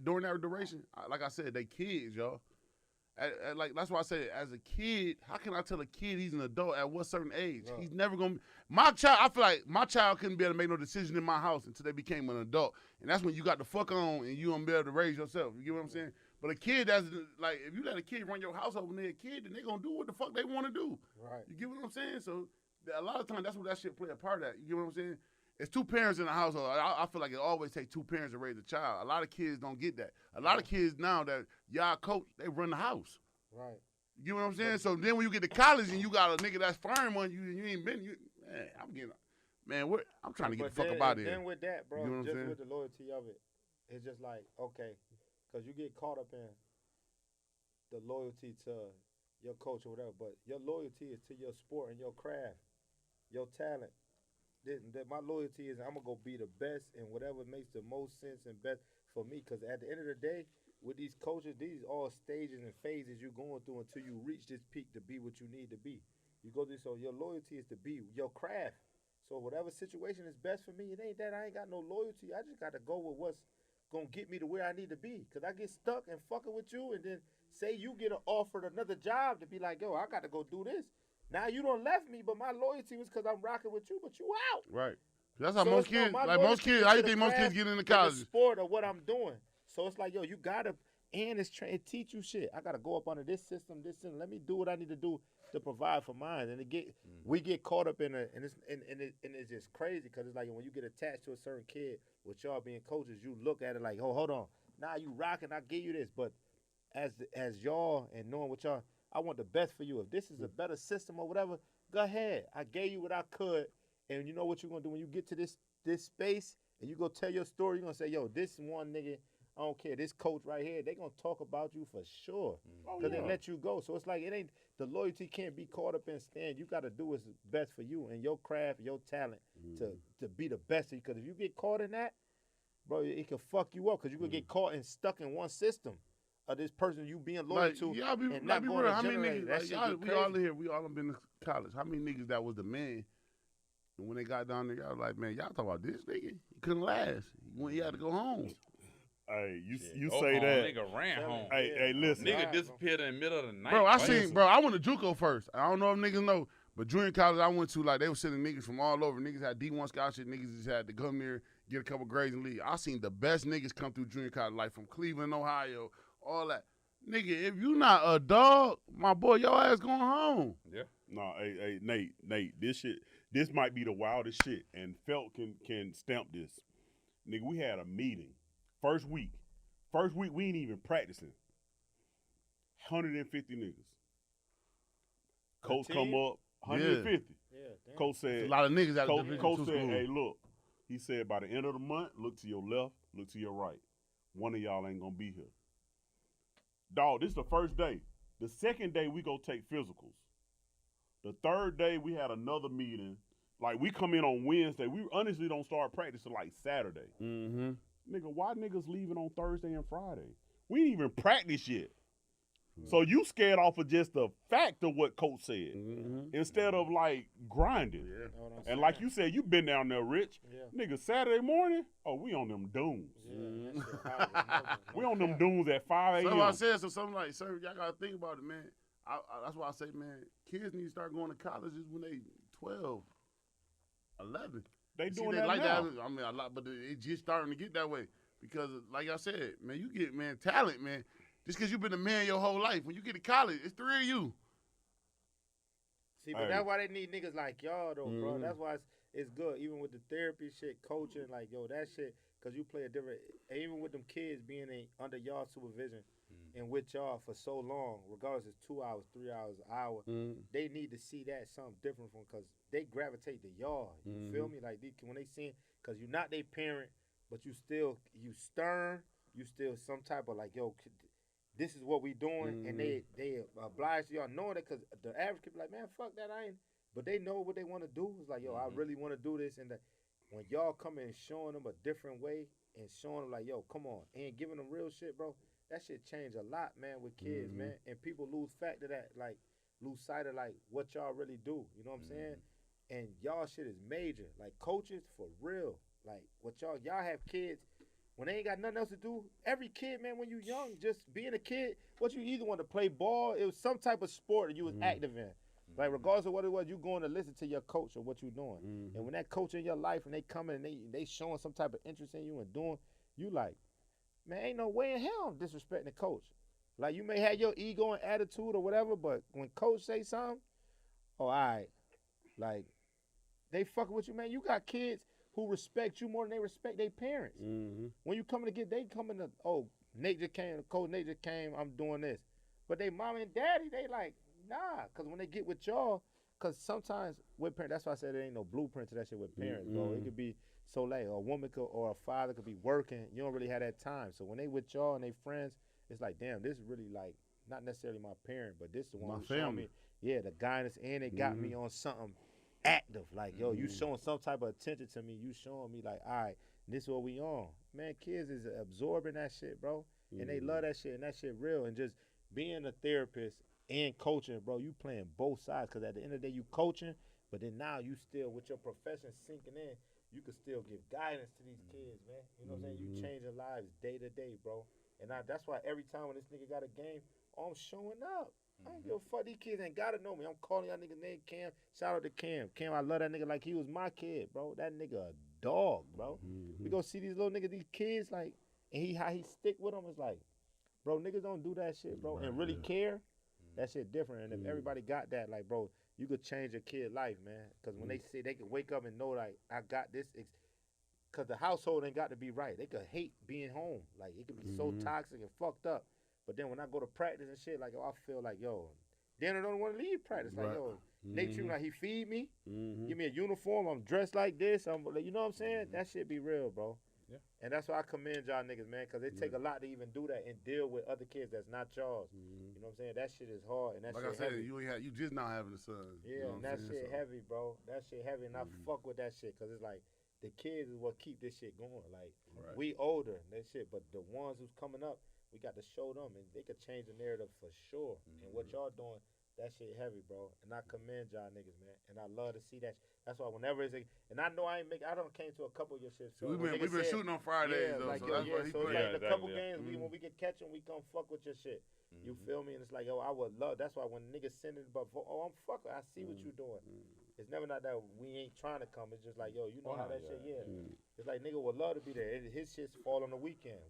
during that duration, like I said, they kids, y'all. Like that's why I said, as a kid, how can I tell a kid he's an adult at what certain age? Bro. He's never gonna. My child, I feel like my child couldn't be able to make no decision in my house until they became an adult, and that's when you got the fuck on and you gonna be able to raise yourself. You get what I'm saying? But a kid that's like, if you let a kid run your household when they're a kid, then they gonna do what the fuck they want to do. Right. You get what I'm saying? So a lot of times that's what that shit play a part of. You get what I'm saying? It's 2 parents in the household. I feel like it always takes 2 parents to raise a child. A lot of kids don't get that. A lot of kids now that y'all coach, they run the house. Right. You know what I'm saying? So then when you get to college and you got a nigga that's firing one, you ain't been, I'm trying to get the fuck up out of here. Then with that, bro, you know just with the loyalty of it, it's just like, okay, because you get caught up in the loyalty to your coach or whatever, but your loyalty is to your sport and your craft, your talent. My loyalty is I'm going to go be the best in whatever makes the most sense and best for me, because at the end of the day, with these coaches, these all stages and phases you're going through until you reach this peak to be what you need to be. You go through, so your loyalty is to be your craft. So whatever situation is best for me, it ain't that I ain't got no loyalty. I just got to go with what's going to get me to where I need to be. Because I get stuck and fucking with you, and then say you get offered another job to be like, yo, I got to go do this. Now you done left me, but my loyalty was because I'm rocking with you, but you out. Right. That's how most kids, how you think most kids get into college? The sport of what I'm doing. So it's like, yo, you gotta, and it teach you shit. I gotta go up under this system. Let me do what I need to do to provide for mine. And we get caught up in and it's just crazy because it's like when you get attached to a certain kid, with y'all being coaches, you look at it like, oh, hold on, now you rocking, I give you this. But as y'all and knowing what y'all, I want the best for you. If this is a better system or whatever, go ahead. I gave you what I could, and you know what you're gonna do when you get to this space and you go tell your story. You're gonna say, yo, this one nigga. I don't care. This coach right here, they gonna talk about you for sure, cause they let you go. So it's like the loyalty can't be caught up in stand. You gotta do what's best for you and your craft, your talent to be the best. Because if you get caught in that, bro, it can fuck you up. Cause you could get caught and stuck in one system of this person you being loyal to. And not be going real. to How many generate that niggas? shit. We all in here. We all have been to college. How many niggas that was the man? And when they got down there, y'all was like, man, y'all talk about this nigga. He couldn't last. He had to go home. Hey, you say that. Nigga ran home. Hey, listen. Nigga disappeared in the middle of the night. Bro, I went to JUCO first. I don't know if niggas know, but junior college I went to, like, they were sending niggas from all over. Niggas had D1 scholarship. Niggas just had to come there, get a couple grades and leave. I seen the best niggas come through junior college, like from Cleveland, Ohio, all that. Nigga, if you not a dog, my boy, your ass going home. Yeah. No, hey, Nate, this might be the wildest shit, and Felt can stamp this. Nigga, we had a meeting. First week, we ain't even practicing. 150 niggas. Coach come up, 150. Yeah, Coach said, a lot of niggas out of Coach said, hey, look. He said, by the end of the month, look to your left, look to your right. One of y'all ain't gonna be here. Dog, this is the first day. The second day, we go take physicals. The third day, we had another meeting. Like, we come in on Wednesday. We honestly don't start practice till like Saturday. Mm-hmm. Nigga, why niggas leaving on Thursday and Friday? We ain't even practice yet. So you scared off of just the fact of what coach said instead of like grinding. Yeah. And like you said, you been down there, Rich. Nigga, Saturday morning, we on them dunes. We on them dunes at 5 a.m. So I said, something like, sir, y'all got to think about it, man. That's why I say, man, kids need to start going to colleges when they 12, 11. They doing they that like now. that. I mean, a lot, but it's just starting to get that way because, like I said, man, you get, man, talent, man. Just because you've been a man your whole life, when you get to college, it's 3 of you. See, but that's why they need niggas like y'all, though, bro. That's why it's good, even with the therapy shit, coaching, like, yo, that shit, because you play a different, even with them kids being under y'all supervision and with y'all for so long, regardless it's 2 hours, 3 hours, an hour, they need to see that something different from, because they gravitate to y'all. You feel me? Like, when they see, because you're not their parent, but you stern, you still some type of like, yo, this is what we doing, and they oblige y'all knowing that, because the average kid be like, man, fuck that, I ain't. But they know what they want to do. It's like, yo, I really want to do this, and when y'all come in showing them a different way and showing them like, yo, come on, and giving them real shit, bro, that shit change a lot, man, with kids, man, and people lose fact of that, like lose sight of like what y'all really do. You know what I'm saying? And y'all shit is major, like coaches for real, like what y'all have kids. When they ain't got nothing else to do, every kid, man, when you young, just being a kid, what you either want to play ball, it was some type of sport that you was active in. Like, regardless of what it was, you going to listen to your coach or what you doing. And when that coach in your life and they come in and they showing some type of interest in you and doing, you like, man, ain't no way in hell I'm disrespecting the coach. Like, you may have your ego and attitude or whatever, but when coach say something, all right, like, they fucking with you, man. You got kids who respect you more than they respect their parents. When you coming to they coming to, oh, Nate just came, Coach Nate just came, I'm doing this. But they mom and daddy, they like, nah, because when they get with y'all, because sometimes with parents, that's why I said there ain't no blueprint to that shit with parents, bro. It could be so late. A woman or a father could be working. You don't really have that time. So when they with y'all and they friends, it's like, damn, this is really like, not necessarily my parent, but this is the one who's showing me, the guidance, and it got me on something active, like, yo, you showing some type of attention to me, you showing me like, all right, this is what we on. Man, kids is absorbing that shit, bro, and they love that shit, and that shit real, and just being a therapist and coaching, bro, you playing both sides, because at the end of the day, you coaching, but then now you still, with your profession sinking in, you can still give guidance to these kids, man, you know what I'm saying, you changing lives day to day, bro, and that's why every time when this nigga got a game, I'm showing up. I don't give a fuck. These kids ain't gotta know me. I'm calling y'all nigga name Cam. Shout out to Cam. Cam, I love that nigga like he was my kid, bro. That nigga a dog, bro. We go see these little niggas, these kids, like, and how he stick with them is like, bro, niggas don't do that shit, bro, and really care. That shit different. And if everybody got that, like, bro, you could change a kid life, man. Because when they say they can wake up and know, like, I got this, because the household ain't got to be right. They could hate being home. Like, it could be so toxic and fucked up. But then when I go to practice and shit, like, yo, I feel like, yo, then I don't want to leave practice. Like, yo, Nate treat me like he feed me, give me a uniform, I'm dressed like this. I'm, you know what I'm saying? That shit be real, bro. Yeah. And that's why I commend y'all niggas, man, because it take a lot to even do that and deal with other kids that's not y'all's. You know what I'm saying? That shit is hard. And that like shit I said, heavy. You just now having a son. Yeah, you know and that shit heavy, bro. That shit heavy, and I fuck with that shit, because it's like, the kids is what keep this shit going. Like, we older, that shit, but the ones who's coming up, we got to show them, and they could change the narrative for sure. And what y'all doing, that shit heavy, bro. And I commend y'all niggas, man. And I love to see that. That's why whenever it's and I know I done came to a couple of your shit. So we've been shooting on Fridays, though. Like, so yo, that's what he so it's playing. like a couple games, when we can catch them, we come fuck with your shit. You feel me? And it's like, yo, I would love. That's why when niggas send it, but I'm fucking. I see what you doing. It's never not that we ain't trying to come. It's just like, yo, you know how that shit, It's like, nigga would love to be there. His shit's fall on the weekend.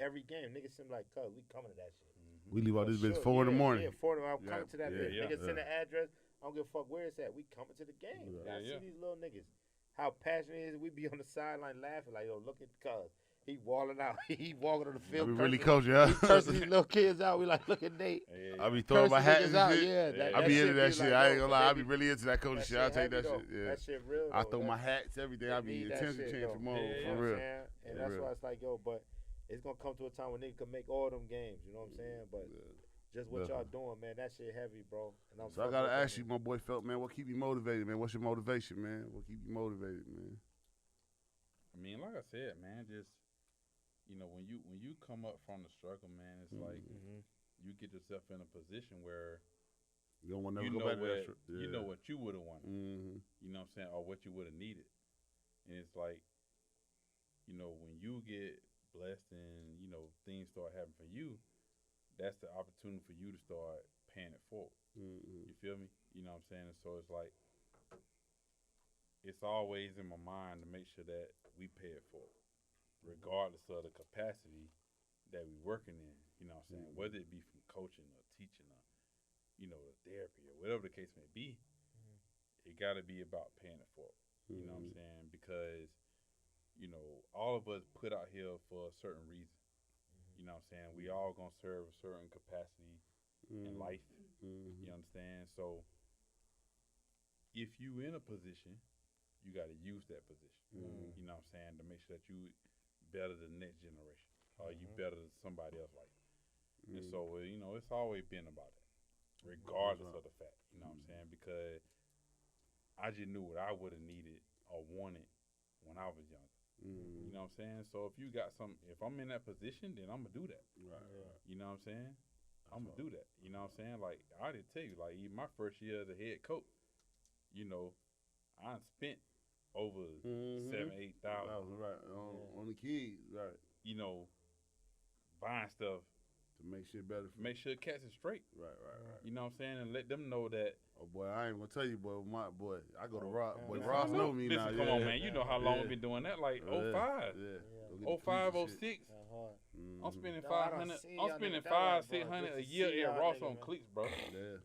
Every game, niggas seem like, cuz, we coming to that shit. We leave out this bitch 4 in the morning. Yeah, 4 in the morning. I'm coming to that bitch. Niggas send the address. I don't give a fuck where it's at. We coming to the game. I see these little niggas. How passionate it is. We be on the sideline laughing like, yo, look at cuz. He walling out. He walking on the field. We really coaching, huh? He cursing these little kids out. We like, look at Nate. I be throwing my hat and shit. Yeah, I be into that shit. Like, I ain't gonna lie. I be really into that coaching shit. I take that shit. Yeah. That shit real. I throw my hats, everything. I be attention change for more, for real. And that's why it's like, yo, but it's gonna come to a time when niggas can make all them games. You know what I'm saying? But just what y'all doing, man, that shit heavy, bro. And so I gotta ask you, my boy Felt, man, what keep you motivated, man? What's your motivation, man? What keep you motivated, man? I mean, like I said, man, just, you know, when you come up from the struggle, man, it's like you get yourself in a position where You don't want to you go know back to what that. you know what you would have wanted. Mm-hmm. You know what I'm saying, or what you would have needed. And it's like, when you get blessed and things start happening for you, that's the opportunity for you to start paying it forward. Mm-hmm. You feel me? You know what I'm saying? And so it's like, it's always in my mind to make sure that we pay it forward, regardless of the capacity that we working in. You know what I'm saying? Mm-hmm. Whether it be from coaching or teaching or, therapy or whatever the case may be, it got to be about paying it forward. You know what I'm saying? Because, all of us put out here for a certain reason. You know what I'm saying? We all going to serve a certain capacity in life. You understand? So if you in a position, you got to use that position. You know what I'm saying? To make sure that you better the next generation or you better than somebody else like you. And so, it's always been about it, regardless of the fact. You know what I'm saying? Because I just knew what I would have needed or wanted when I was younger. You know what I'm saying? So if you got if I'm in that position, then I'm going to do that. Right. You know what I'm saying? I'm going to do that. You know what I'm saying? Like, I did tell you, like, even my first year as a head coach, I spent over $7,000, $8,000. Right. On the kids, right. Buying stuff. To make shit better. Make sure cats is straight. Right. You know what I'm saying? And let them know that. Oh, boy, I ain't going to tell you, boy. My boy, I go to Ross. Boy, Ross know me Listen, now. Come on, man. You know how long we've been doing that? Like, 05. Yeah. 05, 06. I'm spending $500. I'm spending $500-$600 a year at Ross on cleats, bro. Yeah.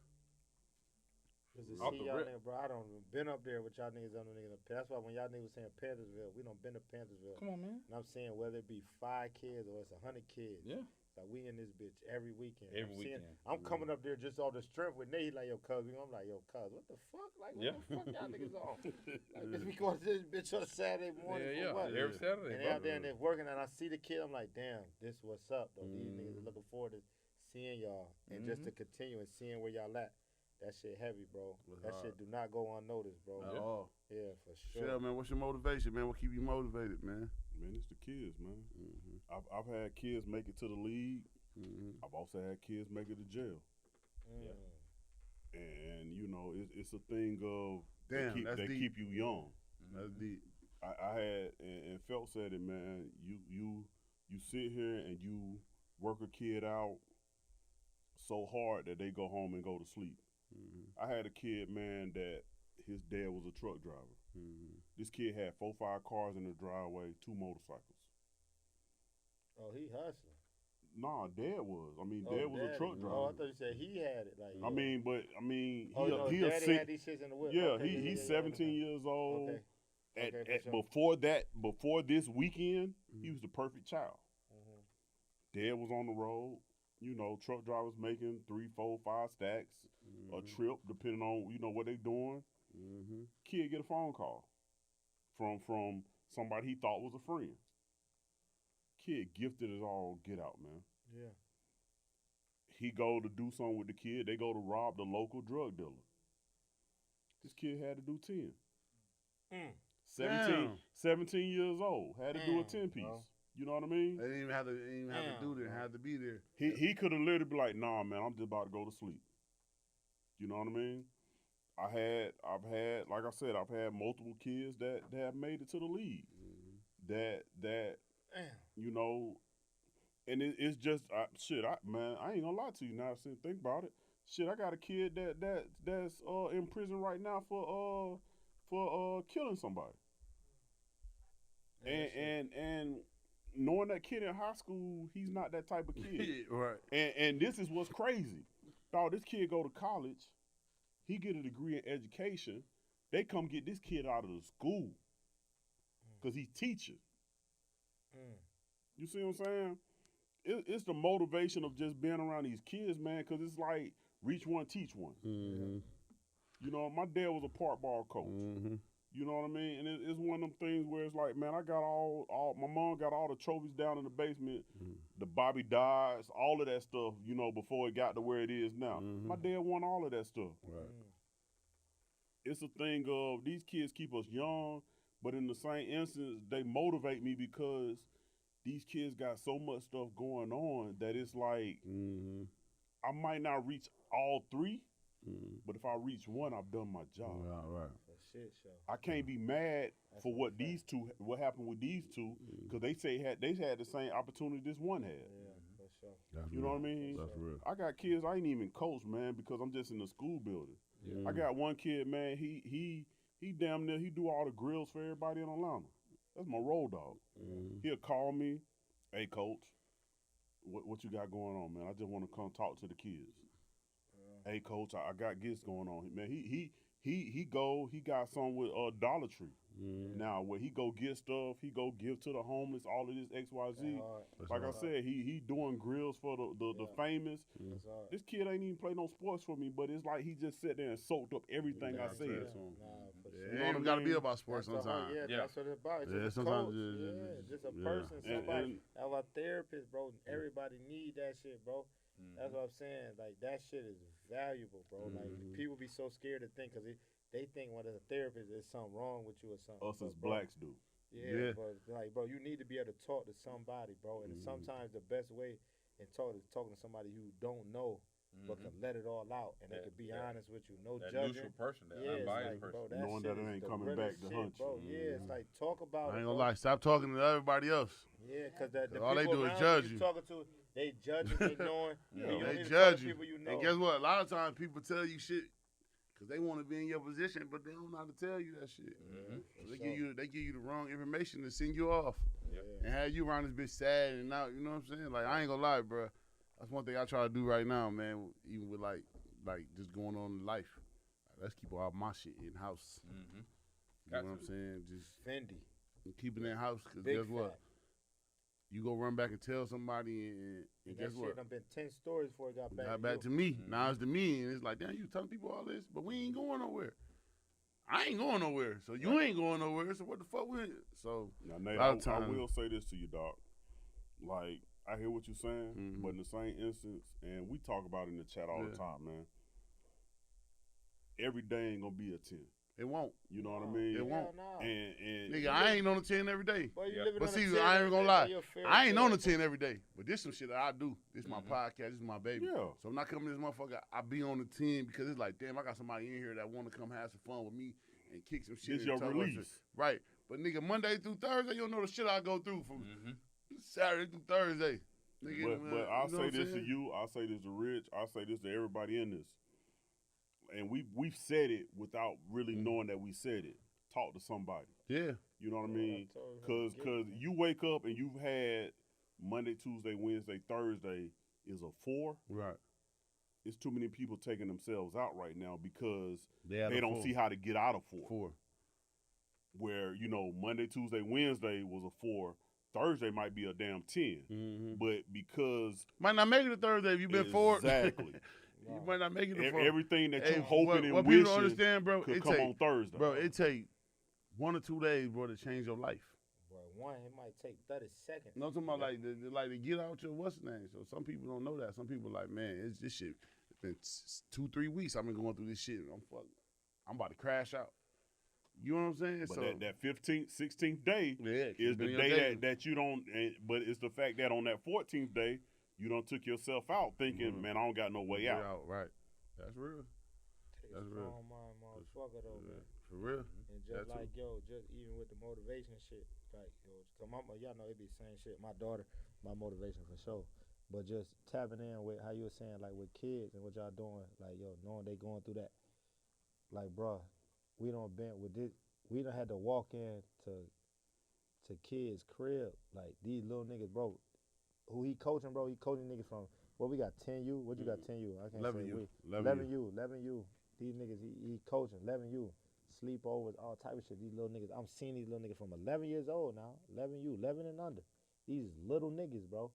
Cause to Off see the y'all rip. niggas, bro, I done been up there with y'all niggas on the niggas. That's why when y'all niggas was saying Panthersville, we done been to Panthersville. Come on, man. And I'm saying whether it be 5 kids or it's 100 kids. Yeah. Like we in this bitch every weekend. Every weekend. I'm coming up there just off the strength with Nate. He like, yo, cuz. I'm like, yo, cuz, what the fuck? Like, what the fuck y'all niggas on? Like, bitch, we going to this bitch on a Saturday morning for what? Every Saturday, and they out there and they're working, and I see the kid. I'm like, damn, this what's up, though. These niggas are looking forward to seeing y'all and just to continue and seeing where y'all at. That shit heavy, bro. That shit do not go unnoticed, bro. At all. Yeah, for sure. Shell, man, what's your motivation, man? What keep you motivated, man? Man, it's the kids, man. I've had kids make it to the league. I've also had kids make it to jail. And it's a thing of they keep you young. That's deep. I had and Felt said it, man. You sit here and you work a kid out so hard that they go home and go to sleep. I had a kid, man, that his dad was a truck driver. This kid had 4, 5 cars in the driveway, 2 motorcycles. Oh, he hustling. Nah, Dad was. I mean, Dad was a truck driver. Oh, I thought you said he had it. Like, he had these shits in the whip. Yeah, okay, he's 17 years old. Okay. Before this weekend, he was the perfect child. Dad was on the road. Truck drivers making 3, 4, 5 stacks a trip, depending on what they doing. Kid get a phone call from somebody he thought was a friend. Kid gifted as all get out, man. Yeah. He go to do something with the kid. They go to rob the local drug dealer. This kid had to do 10. 17 years old. Had to do a 10 piece. You know what I mean? They didn't even have to do that. Had to be there. He could have literally been like, nah, man, I'm just about to go to sleep. You know what I mean? I've had, like I said, I've had multiple kids that have made it to the league. That and it's just I ain't gonna lie to you now. Think about it. Shit, I got a kid that's in prison right now for killing somebody. And knowing that kid in high school, he's not that type of kid. Right. And this is what's crazy. Dog, this kid go to college. He get a degree in education. They come get this kid out of the school because he's teaching. You see what I'm saying? It's the motivation of just being around these kids, man, because it's like reach one, teach one. My dad was a park ball coach. You know what I mean? And it's one of them things where it's like, man, I got my mom got all the trophies down in the basement, the Bobby Dodds, all of that stuff, before it got to where it is now. My dad won all of that stuff. Right. It's a thing of these kids keep us young, but in the same instance, they motivate me because these kids got so much stuff going on that it's like, I might not reach all 3, but if I reach one, I've done my job. Right. For shit show. I can't be mad for what happened with these two, because they had the same opportunity this one had. Yeah, for sure. That's You know what I mean? That's real. I got kids I ain't even coach, man, because I'm just in the school building. Yeah. I got one kid, man. He damn near he do all the grills for everybody in Atlanta. That's my road dog. He'll call me, hey coach, what you got going on, man? I just want to come talk to the kids. Hey coach, I got gifts going on, man. He got some with Dollar Tree. Now where he go get stuff, he go give to the homeless, all of this XYZ. Like I said, he doing grills for the famous. This kid ain't even play no sports for me, but it's like he just sat there and soaked up everything I said. It ain't even got to be about sports sometimes. That's what it's about. It's just sometimes just a person, somebody. Our therapist, bro. Everybody need that shit, bro. That's what I'm saying. Like, that shit is valuable, bro. Like, people be so scared to think, because they think when there's a therapist, there's something wrong with you or something. Us as blacks do. Yeah, but like, bro, you need to be able to talk to somebody, bro. And sometimes the best way in talking to somebody you don't know, but can let it all out, and they can be honest with you, no that judging. neutral person, that It's unbiased like, person. bro, that Knowing shit that it is ain't the coming realest back to shit, hunt you. bro. Yeah, it's like, talk about I it, ain't bro. gonna lie. Stop talking to everybody else. Yeah, because the all they people do is around judge you you. talking to, they judging, ignoring. They judge you. And guess what? A lot of times people tell you shit because they want to be in your position, but they don't know how to tell you that shit. So they give you the wrong information to send you off and have you around this bitch sad and out. You know what I'm saying? Like, I ain't gonna lie, bro. That's one thing I try to do right now, man. Even with like just going on in life. Like, let's keep all my shit in house. You know what I'm saying? Just Fendi. keep it in house, because Big guess what? fat. You go run back and tell somebody, and guess That what? shit done been 10 stories before it got back Got to back you. to me. Now it's to me, and it's like, damn, you telling people all this, but we ain't going nowhere. I ain't going nowhere, so you ain't going nowhere. So what the fuck we? So Now, Nate, a lot I of times- will say this to you, dog. Like, I hear what you're saying, but in the same instance, and we talk about it in the chat all the time, man. Every day ain't gonna be a 10. It won't. You know what I mean? It won't. No. And Nigga, I ain't on the 10 every day. Boy, you living But on see, a 10 I ain't gonna every lie. day, you're fair I ain't game, on the bro. 10 every day. But this some shit that I do. This my podcast. This is my baby. Yeah. So when I come to this motherfucker, I be on the 10 because it's like, damn, I got somebody in here that want to come have some fun with me and kick some shit. This and your talk about release. shit. Right. But nigga, Monday through Thursday, you don't know the shit I go through from Saturday through Thursday. Nigga, But I'll you know say what I'm this to saying? you. I'll say this to Rich. I'll say this to everybody in this. And we've said it without really knowing that we said it. Talk to somebody. Yeah. You know what I mean? I told him, Cause you wake up and you've had Monday, Tuesday, Wednesday, Thursday is a 4. Right. It's too many people taking themselves out right now because They they don't see how to get out of 4. 4. Where, you know, Monday, Tuesday, Wednesday was a 4. Thursday might be a damn 10. But because Might not make it to Thursday if you've been forward. exactly. You might not make it to Everything that you Hey, hoping what and people wishing don't understand, bro, could it come take, on Thursday. Bro, it take 1 or 2 days, bro, to change your life. Boy, one, it might take 30 seconds. No, I'm talking about like to get out your what's the name. So some people don't know that. Some people like, man, it's this shit. It's been 2-3 weeks. I've been going through this shit. I'm about to crash out. You know what I'm saying? But so that 15th, 16th day is the been your day that you don't. But it's the fact that on that 14th day, you don't took yourself out thinking, man, I don't got no way out. Right. That's real. That's real. Strong mind, motherfucker, though, man. For real. And just like, just even with the motivation shit, like, y'all know it be the same shit. My daughter, my motivation for sure. But just tapping in with how you were saying, like, with kids and what y'all doing, like, knowing they going through that. Like, bro, we done had to walk in to kids' crib. Like, these little niggas, bro, who he coaching, bro, he coaching niggas from, what we got, 10U? What you got, 10U? I can't 11U. say 11U. These niggas, he coaching, 11U. Sleepovers, all type of shit. These little niggas, I'm seeing these little niggas from 11 years old now, 11U, 11 and under. These little niggas, bro.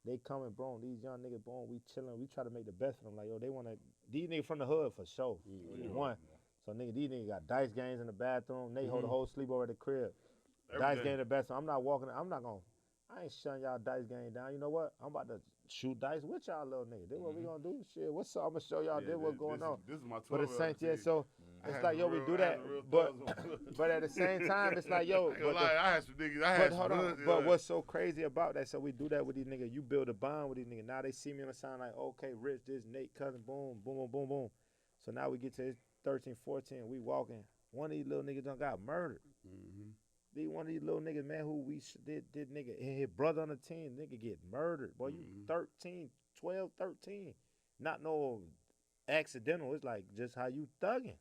They coming, bro. These young niggas, bro, we chilling. We try to make the best of them. Like, they want to, these niggas from the hood for sure. One. So, these niggas got dice games in the bathroom. They hold the whole sleepover at the crib. Dice game in the bathroom. I ain't shutting y'all dice game down. You know what? I'm about to shoot dice with y'all little niggas. This what we gonna do. Shit, what's up? I'm gonna show y'all this what's going on. This is my 12. But the same, so It's like, yo, we do that, but at the same time, it's like, yo, I had some niggas. But hold on, but what's so crazy about that? So we do that with these niggas. You build a bond with these niggas. Now they see me on the sign like, okay, Rich, this Nate cousin, boom, boom, boom, boom, boom. So now we get to 13, 14, we walking. One of these little niggas done got murdered. One of these little niggas, man, who we did nigga, his brother on the team, nigga get murdered. Boy, you 13, 12, 13. Not no accidental. It's like just how you thugging.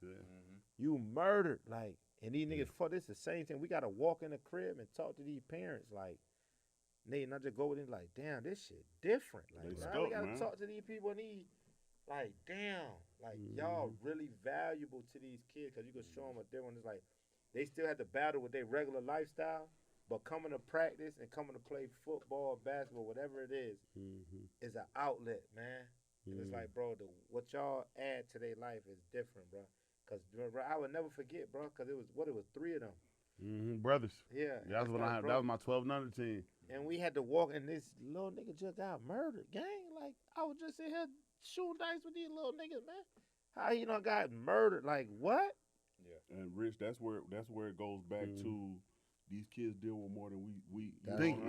You murdered, like, and these niggas, fuck, this the same thing. We gotta walk in the crib and talk to these parents, like, Nate, and I just go with them, like, damn, this shit different. Like, now we gotta talk to these people and these, like, damn, like, y'all really valuable to these kids, because you can show them a different, it's like, they still have to battle with their regular lifestyle, but coming to practice and coming to play football, basketball, whatever it is an outlet, man. And it's like, bro, what y'all add to their life is different, bro. Because I would never forget, bro, because it was 3 of them. Brothers. Yeah. That's what I had. That was my 12-9 team. And we had to walk, and this little nigga just got murdered, gang. Like, I was just in here shooting dice with these little niggas, man. How he done got murdered? Like, what? Yeah. And Rich, that's where it goes back to. These kids deal with more than we think.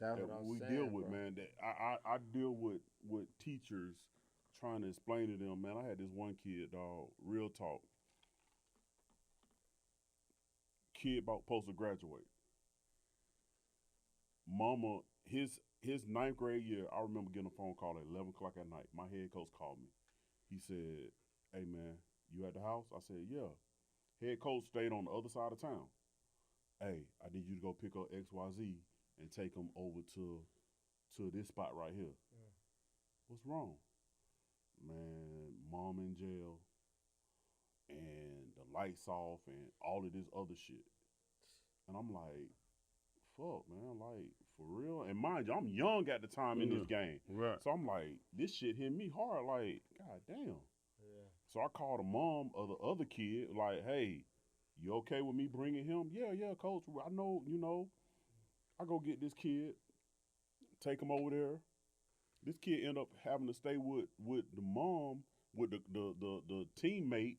That's what I'm saying, deal with, bro. man. That I deal with teachers trying to explain to them, man. I had this one kid, dog. Real talk. Kid supposed to graduate. Mama, his 9th grade year, I remember getting a phone call at 11 o'clock at night. My head coach called me. He said, hey, man, you at the house? I said, yeah. Head coach stayed on the other side of town. Hey, I need you to go pick up XYZ and take them over to this spot right here. What's wrong? Man, mom in jail and the lights off and all of this other shit. And I'm like, fuck, man, like, for real? And mind you, I'm young at the time in this game. Right. So I'm like, this shit hit me hard, like, god damn. Yeah. So I called the mom of the other kid, like, hey, you okay with me bringing him? Yeah, coach. I know, I go get this kid, take him over there. This kid end up having to stay with the mom, with the teammate,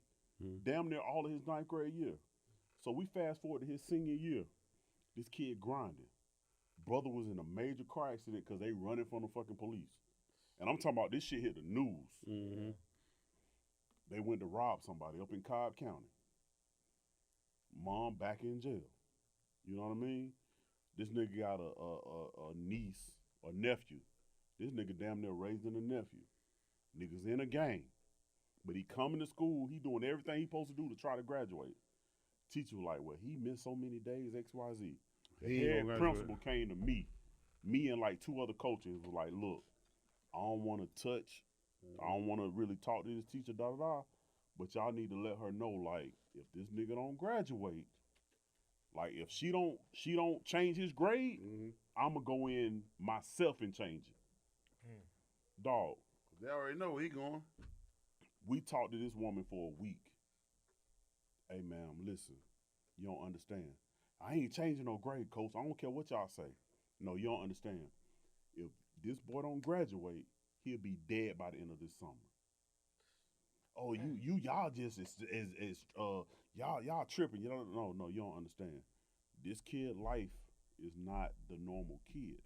damn near all of his 9th grade year. So we fast forward to his senior year. This kid grinding. Brother was in a major car accident because they running from the fucking police. And I'm talking about this shit hit the news. They went to rob somebody up in Cobb County. Mom back in jail. You know what I mean? This nigga got a niece or nephew. This nigga damn near raising a nephew. Niggas in a gang. But he coming to school, he doing everything he supposed to do to try to graduate. Teacher was like, well, he missed so many days, XYZ. The head principal came to me and like 2 other coaches was like, look, I don't want to touch, I don't want to really talk to this teacher, but y'all need to let her know, like, if this nigga don't graduate, like, if she don't change his grade, I'ma go in myself and change it. Dog. They already know where he going. We talked to this woman for a week. Hey, ma'am, listen, you don't understand. I ain't changing no grade, coach. I don't care what y'all say. No, you don't understand. If this boy don't graduate, he'll be dead by the end of this summer. Oh, y'all just y'all tripping. You don't no, you don't understand. This kid life is not the normal kid.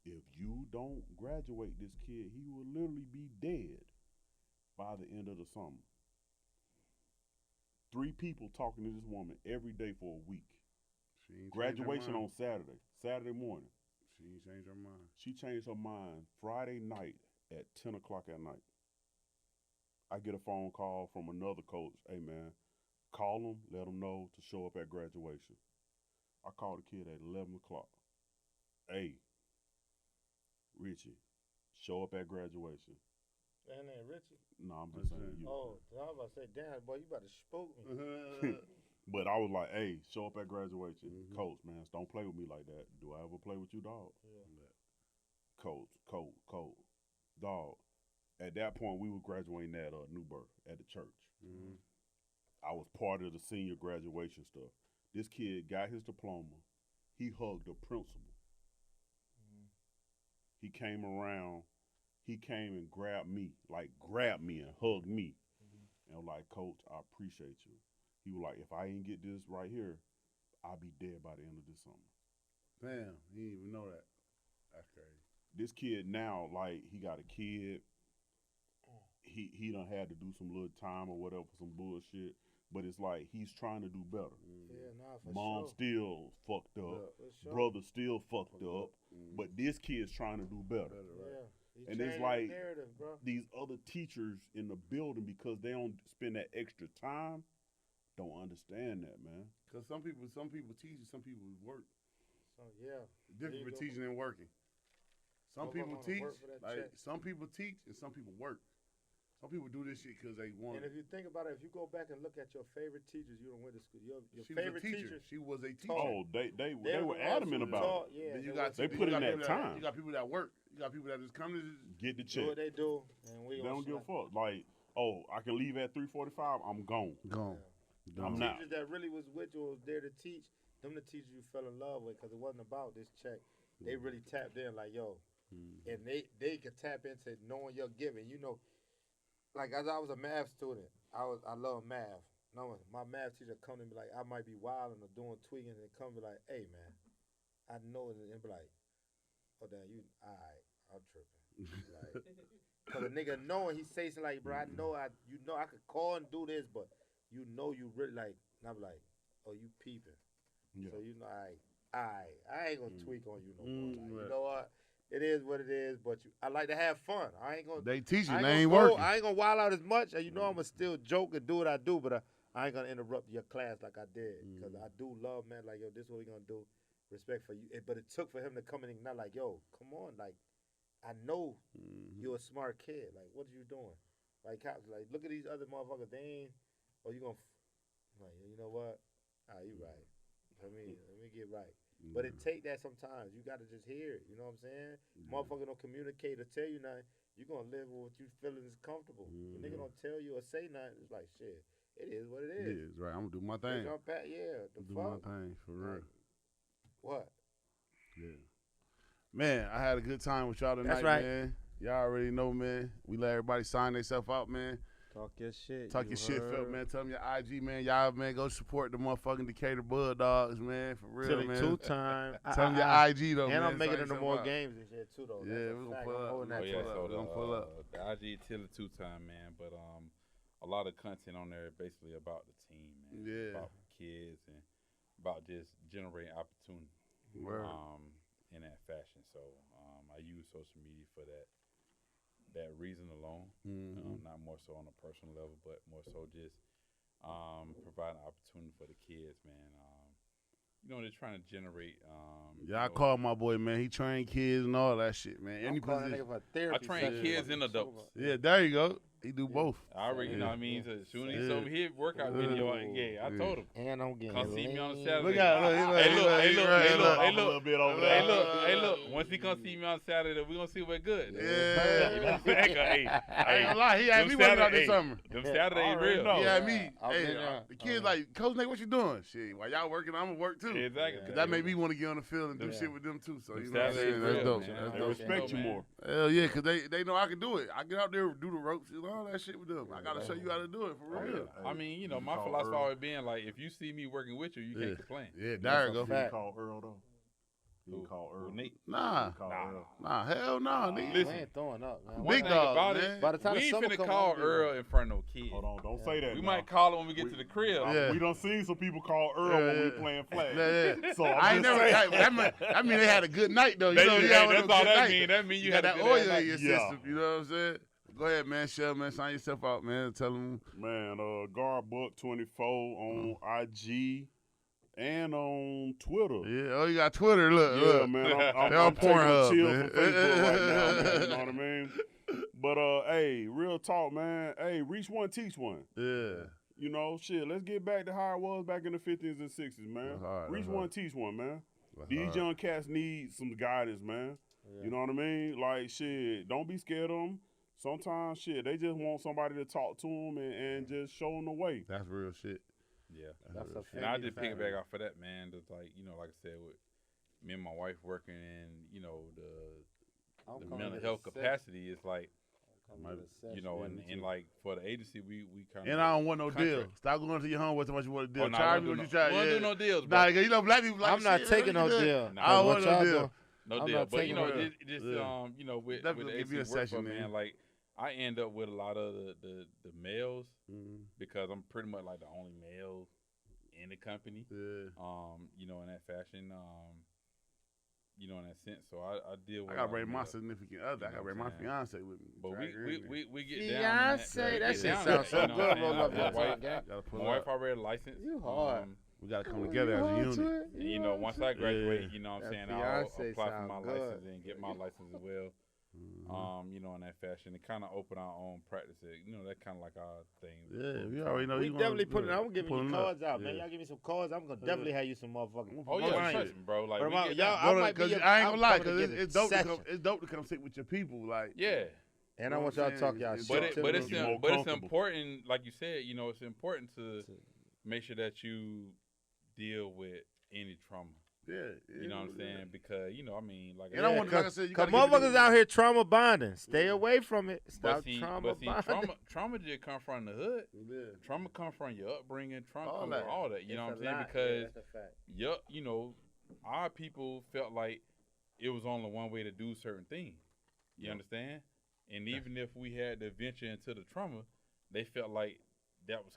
If you don't graduate this kid, he will literally be dead by the end of the summer. 3 people talking to this woman every day for a week. Graduation on Saturday morning. She ain't changed her mind. She changed her mind Friday night at 10 o'clock at night. I get a phone call from another coach. Hey, man, call him, let him know to show up at graduation. I called the kid at 11 o'clock. Hey, Richie, show up at graduation. That name Richie? No, I'm just saying you. Oh, I was about to say, damn, boy, you about to spook me. But I was like, hey, show up at graduation. Coach, man, don't play with me like that. Do I ever play with you, dog? Yeah. Coach, dog. At that point, we were graduating at Newburgh at the church. I was part of the senior graduation stuff. This kid got his diploma. He hugged the principal. He came around. He came and grabbed me and hugged me. and was like, Coach, I appreciate you. He was like, if I ain't get this right here, I'll be dead by the end of this summer. Damn, he didn't even know that. That's crazy. This kid now, like, he got a kid. He done had to do some little time or whatever for some bullshit. But it's like he's trying to do better. Yeah, nah, for Mom sure. still fucked up. For sure. Brother still fucked up. But this kid's trying to do better. Yeah. He And it's changed like the narrative, bro. these other teachers in the building, because they don't spend that extra time, don't understand that, man. Because some people teach and some people work. So yeah. Different for teaching and working. Some people teach, like some people teach and some people work. Some people do this shit because they want. And if you think about it, if you go back and look at your favorite teachers, you don't went to school. Your she favorite was a teacher. teachers. She was a teacher. Oh, they were adamant about it. Yeah, Then They put in that time. You got people that work. You got people that just come to Get the do check. what they do, and we They don't give a fuck. Like, oh, I can leave at 3:45. I'm gone. Gone. I'm not. Teachers that really was with you, was there to teach. Them the teachers you fell in love with, because it wasn't about this check. They really tapped in, like, yo, and they could tap into knowing your giving. You know, like as I was a math student, I love math. No, my math teacher come to me like, I might be wilding or doing tweaking, and come be like, hey man, I know it, and be like, oh damn, you, alright, I'm tripping. Like, cause a nigga knowing he say something like, bro, I know I could call and do this, but you know you really like, and I'm like, oh, you peeping. Yeah. So you know, I ain't gonna tweak on you no more. Like, you know what? It is what it is, but I like to have fun. I ain't gonna. They teaching, I they ain't working. I ain't gonna wild out as much. And you know, I'm gonna still joke and do what I do, but I ain't gonna interrupt your class like I did, because I do love, man. Like, yo, this is what we gonna do. Respect for you, but it took for him to come in and not like, yo, come on, like, I know you're a smart kid. Like, what are you doing? Like, look at these other motherfuckers. They ain't. Oh, you gonna? Like, you know what? You right. Let me get right. But it take that sometimes. You got to just hear it. You know what I'm saying? Motherfucker don't communicate or tell you nothing. You going to live with what you feeling is comfortable. The nigga don't tell you or say nothing. It's like, shit, it is what it is. It is, right. I'm going to do my thing. Do my thing, for real. What? Yeah. Man, I had a good time with y'all tonight, That's right. man. Y'all already know, man. We let everybody sign themselves out, man. Talk your shit. Talk your shit, Phil, man. Tell them your IG, man. Y'all, man, go support the motherfucking Decatur Bulldogs, man. For real, man. Tilly2Time. Tell them your IG, though, man. And I'm making it Sign more yourself out. games this year, too, though. Yeah, we're going to pull up. We're gonna pull up. The IG Tilly2Time, man. But a lot of content on there basically about the team, man. Yeah. About kids and about just generating opportunity. Word. In that fashion. So I use social media for that reason alone. Not more so on a personal level, but more so just providing opportunity for the kids, man. You know, they're trying to generate. I call my boy, man. He train kids and all that shit, man. Any calling that position. nigga for therapy. I train kids and adults. Yeah, there you go. He do both. I already, you know what I mean? So as soon as he saw me hit workout video, I told him. And I'm getting Come see me on Saturday. Look out, look. Hey, A look. little bit over there. Hey, look. Once he come see me on Saturday, we gonna see we're good. Yeah. You know what I'm saying? I ain't gonna lie. He had me working out this summer. Them Saturdays real. He had me. I've Hey, been there. the kids like, Coach Nate, what you doing? Shit, while y'all working, I'm gonna work too. Exactly. Cause that made me want to get on the field and do shit with them too. So you know what I'm Saturdays saying? real, That's dope. man. That's They dope. respect you more. Hell yeah, cause they know I can do it. I get out there, do the ropes, and all that shit with them. I gotta show you how to do it for real. I mean, you know, You my call philosophy Earl. always being like, if you see me working with you, you can't complain. Yeah, there you go. You didn't call Earl, though. You didn't call Earl. Nate. Nah, Call Earl. hell nah, nigga. Listen. I ain't throwing up, man. One Big thing dog, about man. it, By the time we the ain't summer finna come, call I'll be Earl in front of no kids. Hold on, don't say that. We now. might call him when we get to the crib. Yeah. We done seen some people call Earl when we playing flag. Yeah. So I ain't I'm never. just saying. That mean they had a good night though. You That's know, all you had one of that them good nights. mean. That mean you had that a good oil ass in night. your Yeah. system. You know what I'm saying? Go ahead, man. Shell, man. Sign yourself out, man. Tell them. Man, Guardbook24 on IG and on Twitter. Yeah. Oh, you got Twitter. Look. Yeah, look. man. They I'm on taking a Pornhub, chill man. from Facebook right now, man. You know what I mean? But, hey, real talk, man. Hey, reach one, teach one. Yeah. You know, shit, let's get back to how it was back in the 50s and 60s, man. That's hard, Reach that's one, hard. teach one, man. That's These hard. young cats need some guidance, man. Yeah. You know what I mean? Like, shit, don't be scared of them. Sometimes, shit, they just want somebody to talk to them and just show them the way. That's real shit. Yeah. That's a And I family just pick family. back off of that, man. Just like, you know, like I said, with me and my wife working in, you know, the I'm the calling mental it health sick. capacity is like, You know, and like for the agency, we kind of. And I don't want no deal. Stop going to your homeboy so much you want a deal. Nah, Charge me what you try. We don't do no deals, bro. Nah, you know, black people like I'm not taking no deal. Nah, I don't want no deal. No I'm deal. not But you taking know, no deal. just Yeah. you know, with Definitely the give you a agency work session, for, man. like I end up with a lot of the males because I'm pretty much like the only male in the company. Yeah. You know, in that fashion. You know, in that sense. So I deal with. I gotta bring my significant other. I gotta bring my fiance with me. But Drag her in there. we get down. Fiance, that Get shit down sounds to so that, you know good. what I'm Roll saying? up your My wife- top, gang. Gotta pull My up. wife already licensed. You hard. We gotta come together as a unit. And, you know, once I graduate, Yeah. you know what I'm That saying, I'll fiance apply for sound my good. license and get my license as well. You know, in that fashion, and kind of open our own practice. You know, that kind of like our thing. Yeah, we already know We you definitely put put it. I'm giving you pulling up. cards out, man. Yeah. Y'all give me some cards. I'm gonna definitely have you some motherfucking. Oh yeah, clients. trust me, bro. Like But we get y'all- down. I Bro, might be 'cause your- I ain't I'm gonna lie, coming to because get it's dope to session. come. It's dope to come sit with your people, like. Yeah, And I want y'all to talk y'all But shit. to but me. it's You're more but it's comfortable. important, like you said. You know, it's important to make sure that you deal with any trauma. Yeah. You know what I'm saying? Because you know, I mean, like And I want, like I said, you Cause gotta keep it motherfuckers out here trauma bonding. Stay away from it. Stop but see, trauma bonding. trauma just come from the hood. Yeah. Trauma come from your upbringing. Trauma All come that. from all that. You know what I'm It's a saying? lot. Because that's a fact. you know, our people felt like it was only one way to do certain things. You understand? And even if we had to venture into the trauma, they felt like that was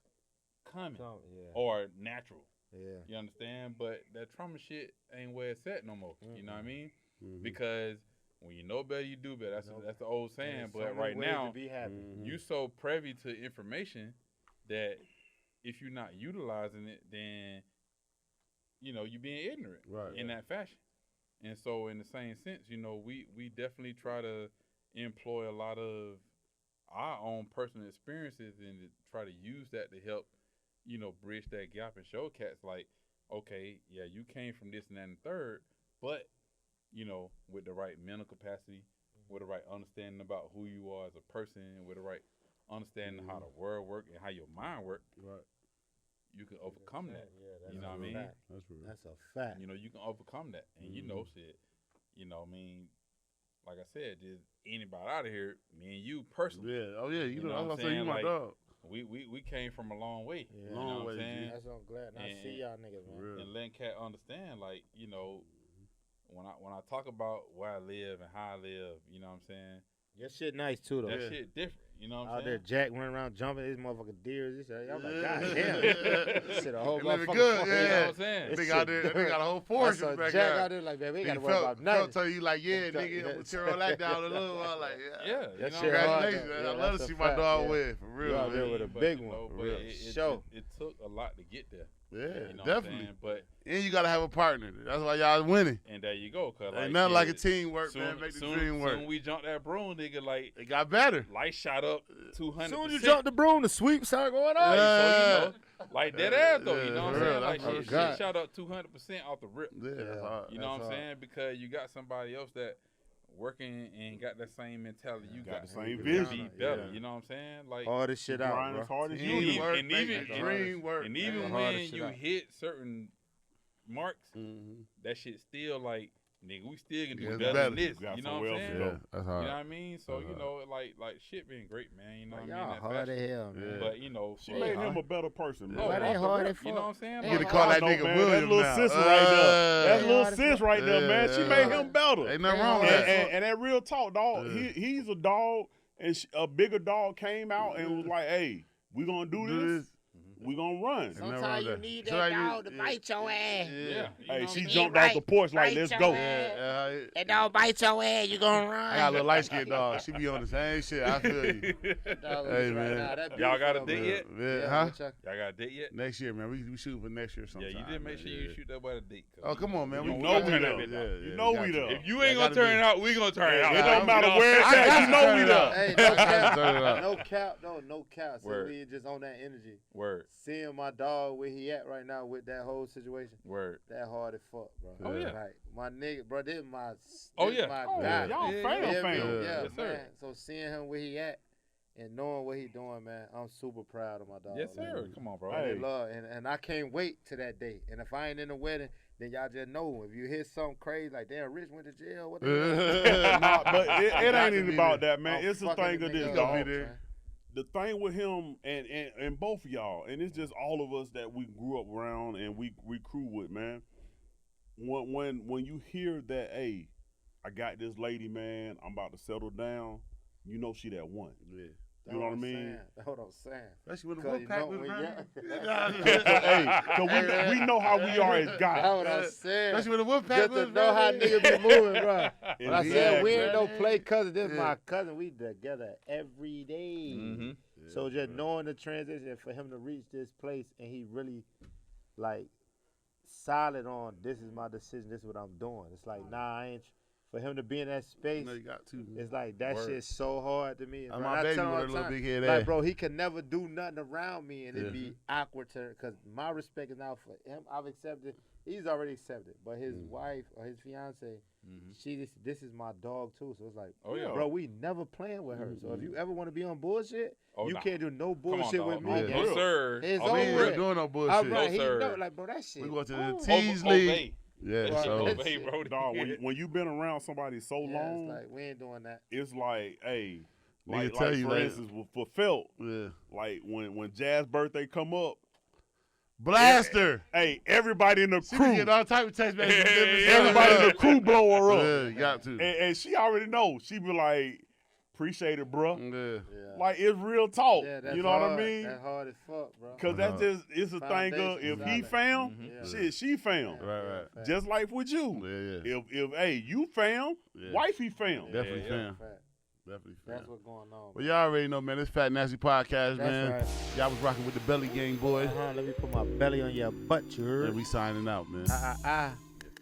coming Yeah. or natural. Yeah. You understand? But that trauma shit ain't where it's at no more. You know what I mean? Mhm. Because when you know better, you do better. That's the old saying. There's so But many right ways now, to be happy. Mhm. you so privy to information that if you're not utilizing it, then you know you're being ignorant Right. in that fashion. And so, in the same sense, you know, we definitely try to employ a lot of our own personal experiences and to try to use that to help, you know, bridge that gap and show cats like, okay, yeah, you came from this and that and third, but you know, with the right mental capacity, with the right understanding about who you are as a person, with the right understanding how the world works and how your mind works, Right. you can overcome that. Yeah, You know what I mean? fact. That's real. That's a fact. You know, you can overcome that. And you know, shit, you know, I mean, like I said, just anybody out of here, me and you personally, Yeah. Oh yeah. You know, know that's what what I'm I say. You saying? my Like, dog. we came from a long way. Yeah. You Long know what way, I'm saying? That's what I'm glad. And I And- see y'all niggas, man. Real. And letting cat understand, like, you know, when I talk about where I live and how I live, you know what I'm saying? Your shit nice too, though. That shit different. You know what I'm Out there, saying? Jack running around jumping his motherfucking deers. He said, "I'm like, Yeah. God damn, this shit a whole They living motherfucking good, farm." You know yeah. what I'm saying? They This got shit there. They good. got a whole I forest saw in the Jack backyard. out there like, man, we ain't He got to worry about felt nothing. tell you like, yeah, Felt- nigga, I'm yeah. gonna tear all that down a little while. Like, Yeah, yeah. you That know, shit hard, Congratulations, though. man. Yeah, I love that's to a see my fact, dog yeah. win, for real. You out there man. with a But, big you one, know, for but real. Show. it took a lot to get there. Yeah, You know what I'm definitely. saying? But And you gotta have a partner. That's why y'all winning. and there you go, cause Ain't like, nothing like a shit, teamwork, man. Make the dream work. Soon we jumped that broom, nigga. Like It got better. light shot up 200%. Soon as you jump the broom, the sweep started going on. So, Yeah. you know, like that ass though. You know what I'm for saying? real, Like that's shit, real. shit shot up 200% off the rip. Yeah, that's hard. You know what I'm That's hard. saying? Because you got somebody else that working and got that same mentality you Got got. the same You vision. Be better. Yeah. You know what I'm saying? Like All this shit out, Grind bro. as hard as And you even- do. Work, and make even- the dream work. and even the when hardest shit you out. hit certain marks, Mhm. that shit still like, nigga, we still can do Yeah, it's better than better. this. Got You know what somewhere I'm else to saying? go. Yeah, that's You hard. know what I mean? So, Uh-huh. you know, like shit been great, man. You know what I mean? Y'all That hard fashion. as hell, man. Yeah. But, you know, She for- made him a better person, Yeah. man. Why they off the hard rip, as You know what I'm fuck? saying? They You Like, get to call that I know, nigga man. William That little now. sister right there. That Yeah. little sis right there, man. She Yeah. made him better. Ain't nothing Yeah. wrong with And, that. and that real talk, dog. Yeah. He's a dog, and a bigger dog came out and was like, "Hey, we gonna do this. We gonna run." Ain't nothing wrong Sometimes you with need Sometimes that you- dog to bite your ass. Yeah. Yeah. You know Hey, what she I'm jumped right. off the porch like, Right, "Let's your go." ass. Yeah, That dog bite your ass, you gonna run. I got a little light skinned dog. She be on the same shit. I feel you. Dog Hey, is right man. now, that Y'all got a beautiful, date man. yet? Yeah, Yeah, huh? what y'all- Y'all got a date yet? Next year, man. We shoot for next year sometime. Yeah, you did make sure you shoot that boy a date. Oh, come on, man. You We know we turn there. that bitch out. You know we got there. to. If you ain't That gonna gotta turn be- it out, we gonna turn it Yeah, out. it don't matter where it's I at. got You to know turn we it there. out. Hey, I got to turn it out. no cap, no cap. So Word. we just on that energy. Word, Seeing my dog where he at right now with that whole situation, word. that hard as fuck, bro. Oh, yeah. Like my nigga, bro, this my Oh, this yeah. my Oh, guy. y'all Yeah, fam, Yeah, fam. yeah, Yes, man. sir. So seeing him where he at, and knowing what he doing, man, I'm super proud of my dog. Yes, man. sir. Come on, bro. And, Hey. they love, and I can't wait to that day. And if I ain't in the wedding, then y'all just know. If you hear something crazy like, damn, Rich went to jail, what the hell? Nah, but it Got ain't to even be about there. that, man. I'm It's a fucking thing the of nigga this, up, dog. man. The thing with him and both of y'all, and it's just all of us that we grew up around and we crew with, man. When you hear that, hey, I got this lady, man, I'm about to settle down, you know she that one. Yeah. You know what I mean? That's what I'm saying. Especially when the 'Cause wolf you pack know was when running. Hey, so we know how we are as That's guys. what I'm saying. Especially when the wolf pack Just was to know how running. niggas be moving, bro. When I said we Exactly. ain't no play cousin, this Yeah. my cousin. We together every day. Mm-hmm. So just knowing the transition for him to reach this place and he really like solid on this is my decision, this is what I'm doing. It's like I ain't for him to be in that space. No, you got to. It's like that Word. shit's so hard to me. I'm Bro, my and I baby tell him with all a the little time, big head like, ass. bro, he can never do nothing around me and Yeah. it'd be awkward to because my respect is now for him. I've accepted. He's already accepted, but his wife or his fiance, this is my dog too. So it's like, Oh, yeah. bro, we never playing with her. So if you ever want to be on bullshit, Oh, you nah. can't do no Come on, bullshit with dog. me. Yeah. gang. No, sir. It's Oh, We over ain't with. really doing no All bullshit. right, he sir. know, like, bro, that shit. We go to the oh. Tees League. Obey. Yeah, Right. so Obey, bro. Dog, when you been around somebody so Yeah, long, it's like we ain't doing that. it's like, hey, Nigga like, tell you, for like- instance, for Felt, yeah. like when Jazz's birthday come up, Blaster. hey, everybody in the She be crew, getting all type of text messages. everybody in the crew blow her up. Yeah, you got to. And she already know. She be like, appreciate it, bro. Yeah. Yeah. Like, it's real talk. Yeah, that's You know what I hard. mean? That's hard as fuck, bro. Because that's just, it's a thing of, Foundation if he solid. found, Yeah. shit, she found. Right. Fact. Just like with you. Yeah, yeah. If hey, you found, Yeah. wifey found. Definitely yeah. fam. Fact. Definitely That's fam. what's going on. Well, y'all already know, man. This Fat Nasty Podcast, That's man. right. Y'all was rocking with the Belly Gang, boys. Let me put my belly on your butt, you heard? And we signing out, man. Ah.